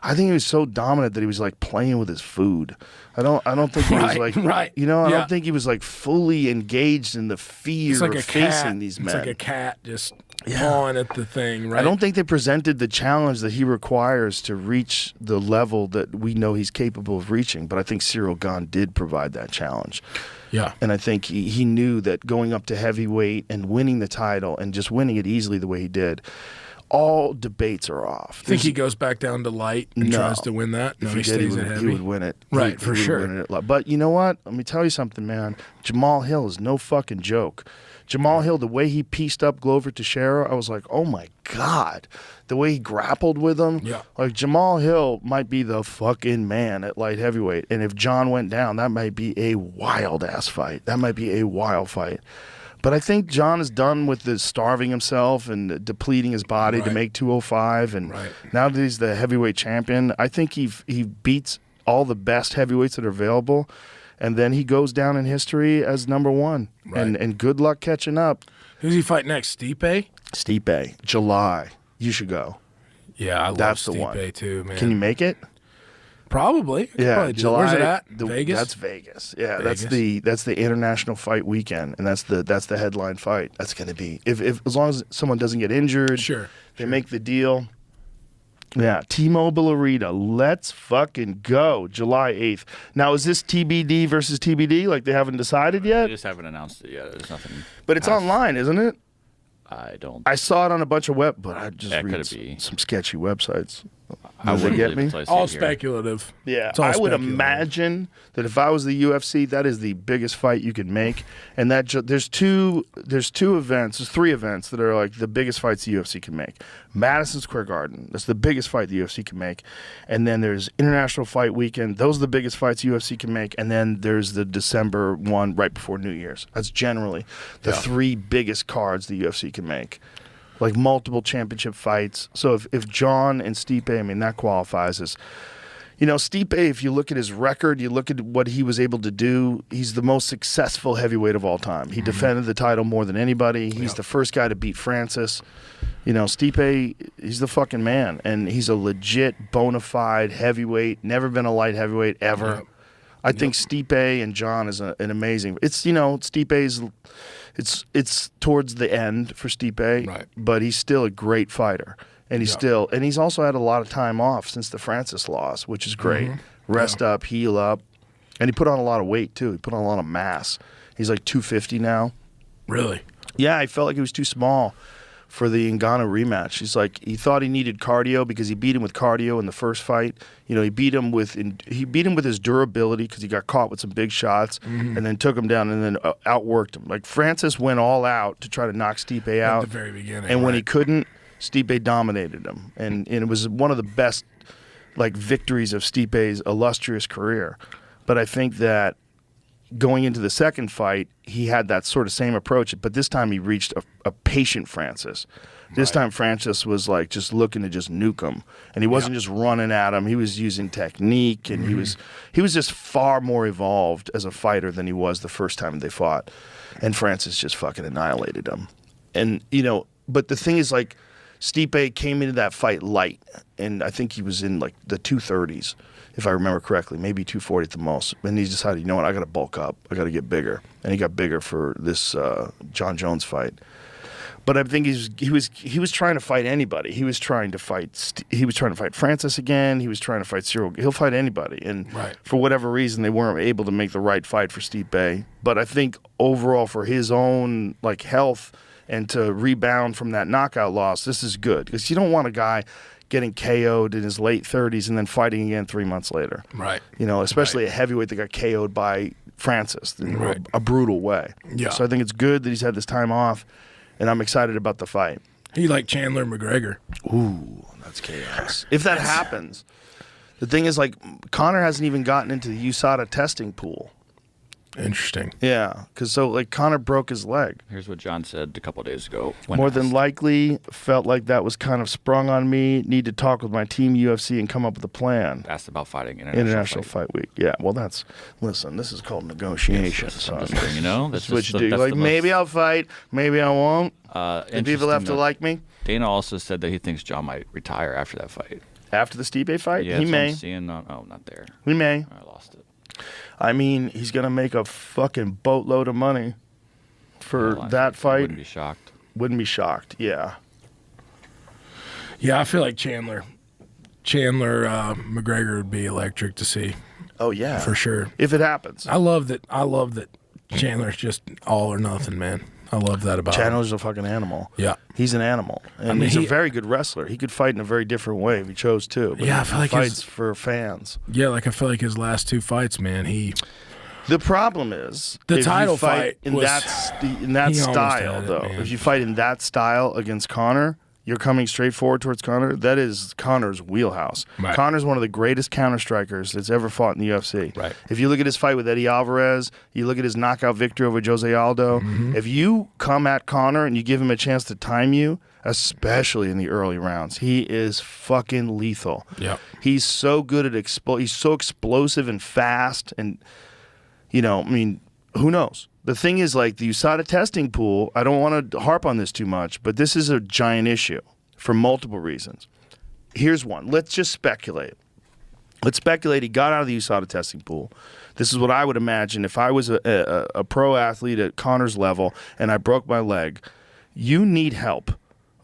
I think he was so dominant that he was like playing with his food. I don't think he was like, I don't think he was like fully engaged in the fear of facing these men. It's like a cat just pawing at the thing, right? I don't think they presented the challenge that he requires to reach the level that we know he's capable of reaching. But I think Cyril Gane did provide that challenge. Yeah. And I think he knew that going up to heavyweight and winning the title and just winning it easily the way he did, all debates are off. Think he goes back down to light and tries to win that? No, if he stays did, at heavy. he would win it. Right, he would sure. win it. But you know what? Let me tell you something, man. Jamal Hill is no fucking joke. Jamal Hill, the way he pieced up Glover Teixeira, I was like, oh my God. The way he grappled with him. Yeah. Like, Jamal Hill might be the fucking man at light heavyweight. And if John went down, that might be a wild-ass fight. That might be a wild fight. But I think John is done with the starving himself and depleting his body to make 205. And now that he's the heavyweight champion, I think he beats all the best heavyweights that are available. And then he goes down in history as number one. Right. And good luck catching up. Who's he fight next? Stipe? Stipe. July. You should go. Yeah, I love Stipe too, man. Can you make it? Probably. Yeah, July. Where's it at? Vegas? That's Vegas. Yeah, Vegas? that's the international fight weekend, and that's the headline fight. That's going to be if as long as someone doesn't get injured. Sure. They make the deal. Yeah, T-Mobile Arena. Let's fucking go. July 8th. Now, is this TBD versus TBD? Like they haven't decided They yet? just haven't announced it yet. There's nothing. But it's past- online, isn't it? I don't. I saw it on a bunch of but I just Yeah, read could it be? some sketchy websites. I Does it wouldn't get believe it me? until I see All it here. speculative. Yeah, It's all I would speculative. imagine that if I was the UFC, that is the biggest fight you could make, and that there's two events, there's three events that are like the biggest fights the UFC can make. Madison Square Garden, that's the biggest fight the UFC can make, and then there's International Fight Weekend, those are the biggest fights UFC can make, and then there's the December one right before New Year's. That's generally the three biggest cards the UFC can make. Like multiple championship fights. So if John and Stipe, I mean, that qualifies as, Stipe, if you look at his record, you look at what he was able to do, he's the most successful heavyweight of all time. He defended the title more than anybody. He's the first guy to beat Francis. Stipe, he's the fucking man. And he's a legit, bona fide heavyweight, never been a light heavyweight ever. I think Stipe and John is an amazing. It's Stipe's. It's towards the end for Stipe, Right. but he's still a great fighter, and he's also had a lot of time off since the Francis loss, which is great. Rest up, heal up, and he put on a lot of weight too. He put on a lot of mass. He's like 250 now. Really? Yeah, I felt like he was too small for the Ngannou rematch. He thought he needed cardio because he beat him with cardio in the first fight. He beat him with his durability because he got caught with some big shots and then took him down and then outworked him. Like Francis went all out to try to knock Stipe out At the very beginning. and when he couldn't, Stipe dominated him, and it was one of the best victories of Stipe's illustrious career. But I think that going into the second fight, he had that sort of same approach, but this time he reached a patient Francis. This time Francis was just looking to just nuke him, and he wasn't just running at him. He was using technique, and he was just far more evolved as a fighter than he was the first time they fought. And Francis just fucking annihilated him. And but the thing is, Stipe came into that fight light, and I think he was in the 230s. If I remember correctly, maybe 240 at the most. And he decided, you know what, I got to bulk up. I got to get bigger. And he got bigger for this John Jones fight. But I think he was trying to fight anybody. He was trying to fight Francis again. He was trying to fight Cyril. He'll fight anybody. And for whatever reason, they weren't able to make the right fight for Stipe. But I think overall, for his own health and to rebound from that knockout loss, this is good because you don't want a guy getting KO'd in his late 30s and then fighting again 3 months later. Right. Especially a heavyweight that got KO'd by Francis in a brutal way. Yeah. So I think it's good that he's had this time off, and I'm excited about the fight. He like Chandler McGregor. Ooh, that's chaos. If that happens, the thing is, Conor hasn't even gotten into the USADA testing pool. Interesting. Yeah, because Conor broke his leg. Here's what John said a couple of days ago. More than likely, felt like that was kind of sprung on me. Need to talk with my team UFC and come up with a plan. Asked about fighting International Fight Week. Yeah, well, listen, this is called negotiation, son. That's That's what you the- do. that's the Maybe I'll fight, maybe I won't. most, People have to interesting like me. Dana also said that he thinks John might retire after that fight. After the Stipe fight, Yeah, he that's what I'm may. seeing not there. He may. I lost it. I mean, he's going to make a fucking boatload of money for Well, that I fight. wouldn't be shocked. Wouldn't be shocked. Yeah. Yeah, I feel like Chandler McGregor would be electric to see Oh, yeah. for sure. If it happens. I love that Chandler's just all or nothing, man. I love that about him. Chandler's a fucking animal. Yeah. He's an animal. And mean, he's a he- very good wrestler. He could fight in a very different way if he chose to. But Yeah, I he feel like fights his- for fans. Yeah, I feel like his last two fights, man, The problem is The if you title fight fight in was- that he almost style, had it, though. man. If you fight in that style against Conor, you're coming straight forward towards Conor. That is Conor's wheelhouse. Right. Conor's one of the greatest counter strikers that's ever fought in the UFC. Right. If you look at his fight with Eddie Alvarez, you look at his knockout victory over Jose Aldo. Mm-hmm. If you come at Conor and you give him a chance to time you, especially in the early rounds, he is fucking lethal. Yep. He's so good at he's so explosive and fast, and who knows? The thing is, the USADA testing pool, I don't want to harp on this too much, but this is a giant issue for multiple reasons. Here's one. Let's just speculate. Let's speculate he got out of the USADA testing pool. This is what I would imagine if I was a pro athlete at Conor's level and I broke my leg. You need help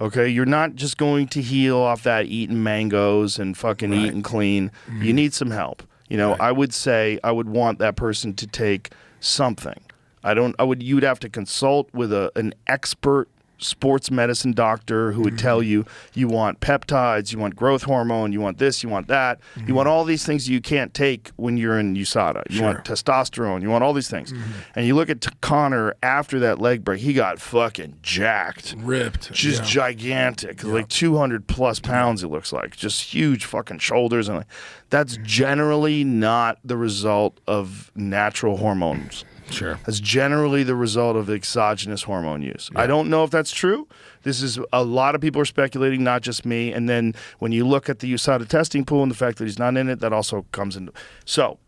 Okay, you're not just going to heal off that eating mangoes and fucking eating clean. You need some help. You know, I would say I would want that person to take something. You'd have to consult with an expert sports medicine doctor who would tell you want peptides, you want growth hormone, you want this, you want that. You want all these things you can't take when you're in USADA. You want testosterone, you want all these things. And you look at Connor after that leg break, he got fucking jacked. Ripped. Just gigantic. Like 200 plus pounds it looks like. Just huge fucking shoulders. And that's generally not the result of natural hormones. Sure. That's generally the result of exogenous hormone use. I don't know if that's true. This is a lot of people are speculating, not just me. And then when you look at the USADA testing pool and the fact that he's not in it, that also comes into. So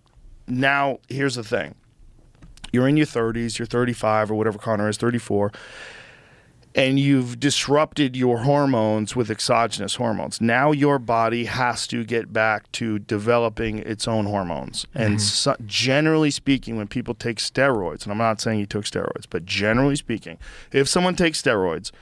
now here's the thing. You're in your 30s, you're 35 or whatever Connor is, 34. And you've disrupted your hormones with exogenous hormones. Now your body has to get back to developing its own hormones. And generally speaking, when people take steroids, and I'm not saying he took steroids, but generally speaking, if someone takes steroids,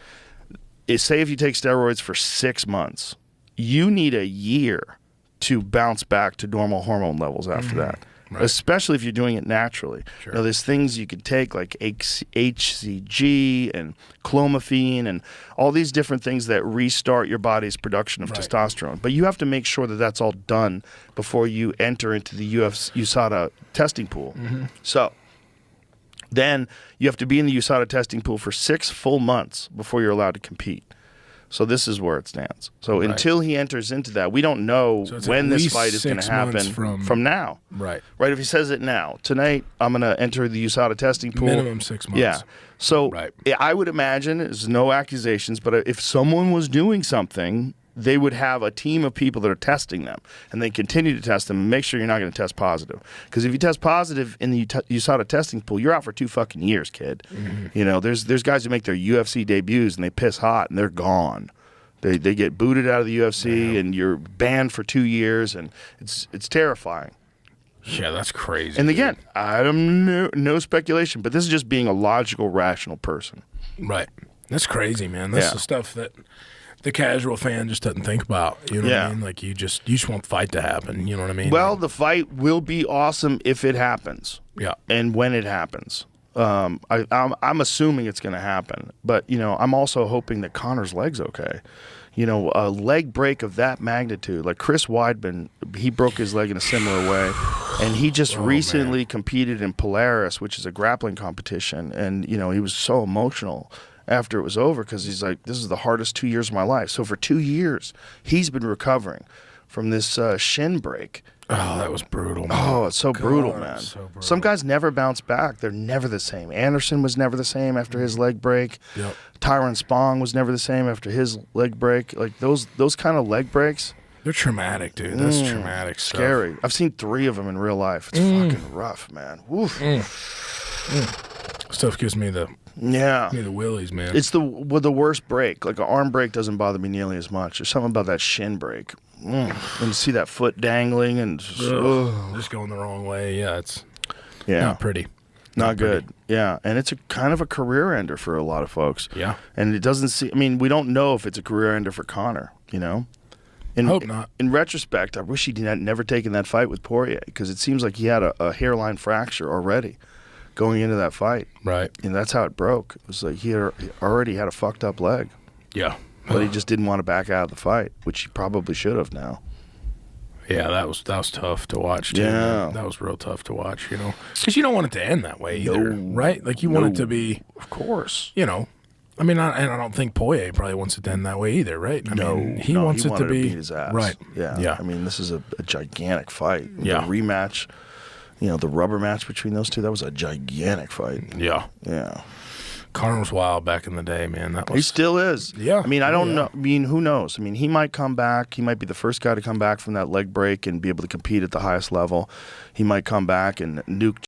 say if you take steroids for 6 months, you need a year to bounce back to normal hormone levels after that. Right. Especially if you're doing it naturally. Sure. Now, there's things you can take like HCG and clomiphene and all these different things that restart your body's production of testosterone. But you have to make sure that that's all done before you enter into the USADA testing pool. So then you have to be in the USADA testing pool for 6 full months before you're allowed to compete. So this is where it stands. So until he enters into that, we don't know when this fight is going to happen from now. Right. If he says it now, tonight I'm going to enter the USADA testing pool. Minimum 6 months. Yeah. So I would imagine, there's no accusations, but if someone was doing something, they would have a team of people that are testing them, and they continue to test them and make sure you're not going to test positive. Because if you test positive in the USADA testing pool, you're out for 2 fucking years, kid. You know, there's guys who make their UFC debuts and they piss hot and they're gone. They get booted out of the UFC and you're banned for 2 years, and it's terrifying. Yeah, that's crazy. And again, I'm no speculation, but this is just being a logical, rational person. Right. That's crazy, man. That's the stuff that the casual fan just doesn't think about. You know what I mean? Like you just want the fight to happen. You know what I mean? Well, the fight will be awesome if it happens. Yeah. And when it happens. I'm assuming it's going to happen. But, you know, I'm also hoping that Connor's leg's okay. You know, a leg break of that magnitude, like Chris Weidman, he broke his leg in a similar way. And he just recently competed in Polaris, which is a grappling competition. And, you know, he was so emotional after it was over because he's like, this is the hardest 2 years of my life. So for 2 years, he's been recovering from this shin break. Oh, that was brutal, man. Oh, it's so brutal, man. So brutal. Some guys never bounce back. They're never the same. Anderson was never the same after his leg break. Yep. Tyron Spong was never the same after his leg break. Like those kind of leg breaks. They're traumatic, dude. That's traumatic stuff. Scary. I've seen 3 of them in real life. It's fucking rough, man. Woof. Stuff gives me the willies, man. It's the worst break. Like an arm break doesn't bother me nearly as much. There's something about that shin break. When you see that foot dangling and just going the wrong way. Yeah, it's not pretty. Not good. Yeah, and it's a kind of a career ender for a lot of folks. Yeah. And it doesn't seem, I mean, we don't know if it's a career ender for Connor, you know? Hope not. In retrospect, I wish he had never taken that fight with Poirier because it seems like he had a hairline fracture already going into that fight. Right. And that's how it broke. It was like he already had a fucked up leg. Yeah. But he just didn't want to back out of the fight, which he probably should have now. Yeah, that was tough to watch, too. Yeah. That was real tough to watch, you know. Because you don't want it to end that way either, right? Like, you want it to be... Of course. You know. I mean, I don't think Poirier probably wants it to end that way either, right? I mean, he wants it to be... beat his ass. Right. Yeah. I mean, this is a gigantic fight. Yeah. The rematch, you know, the rubber match between those two, that was a gigantic fight. Yeah. Yeah. Connor was wild back in the day, man. He still is. Yeah. I mean, I don't know. I mean, who knows? I mean, he might come back. He might be the first guy to come back from that leg break and be able to compete at the highest level. He might come back and nuke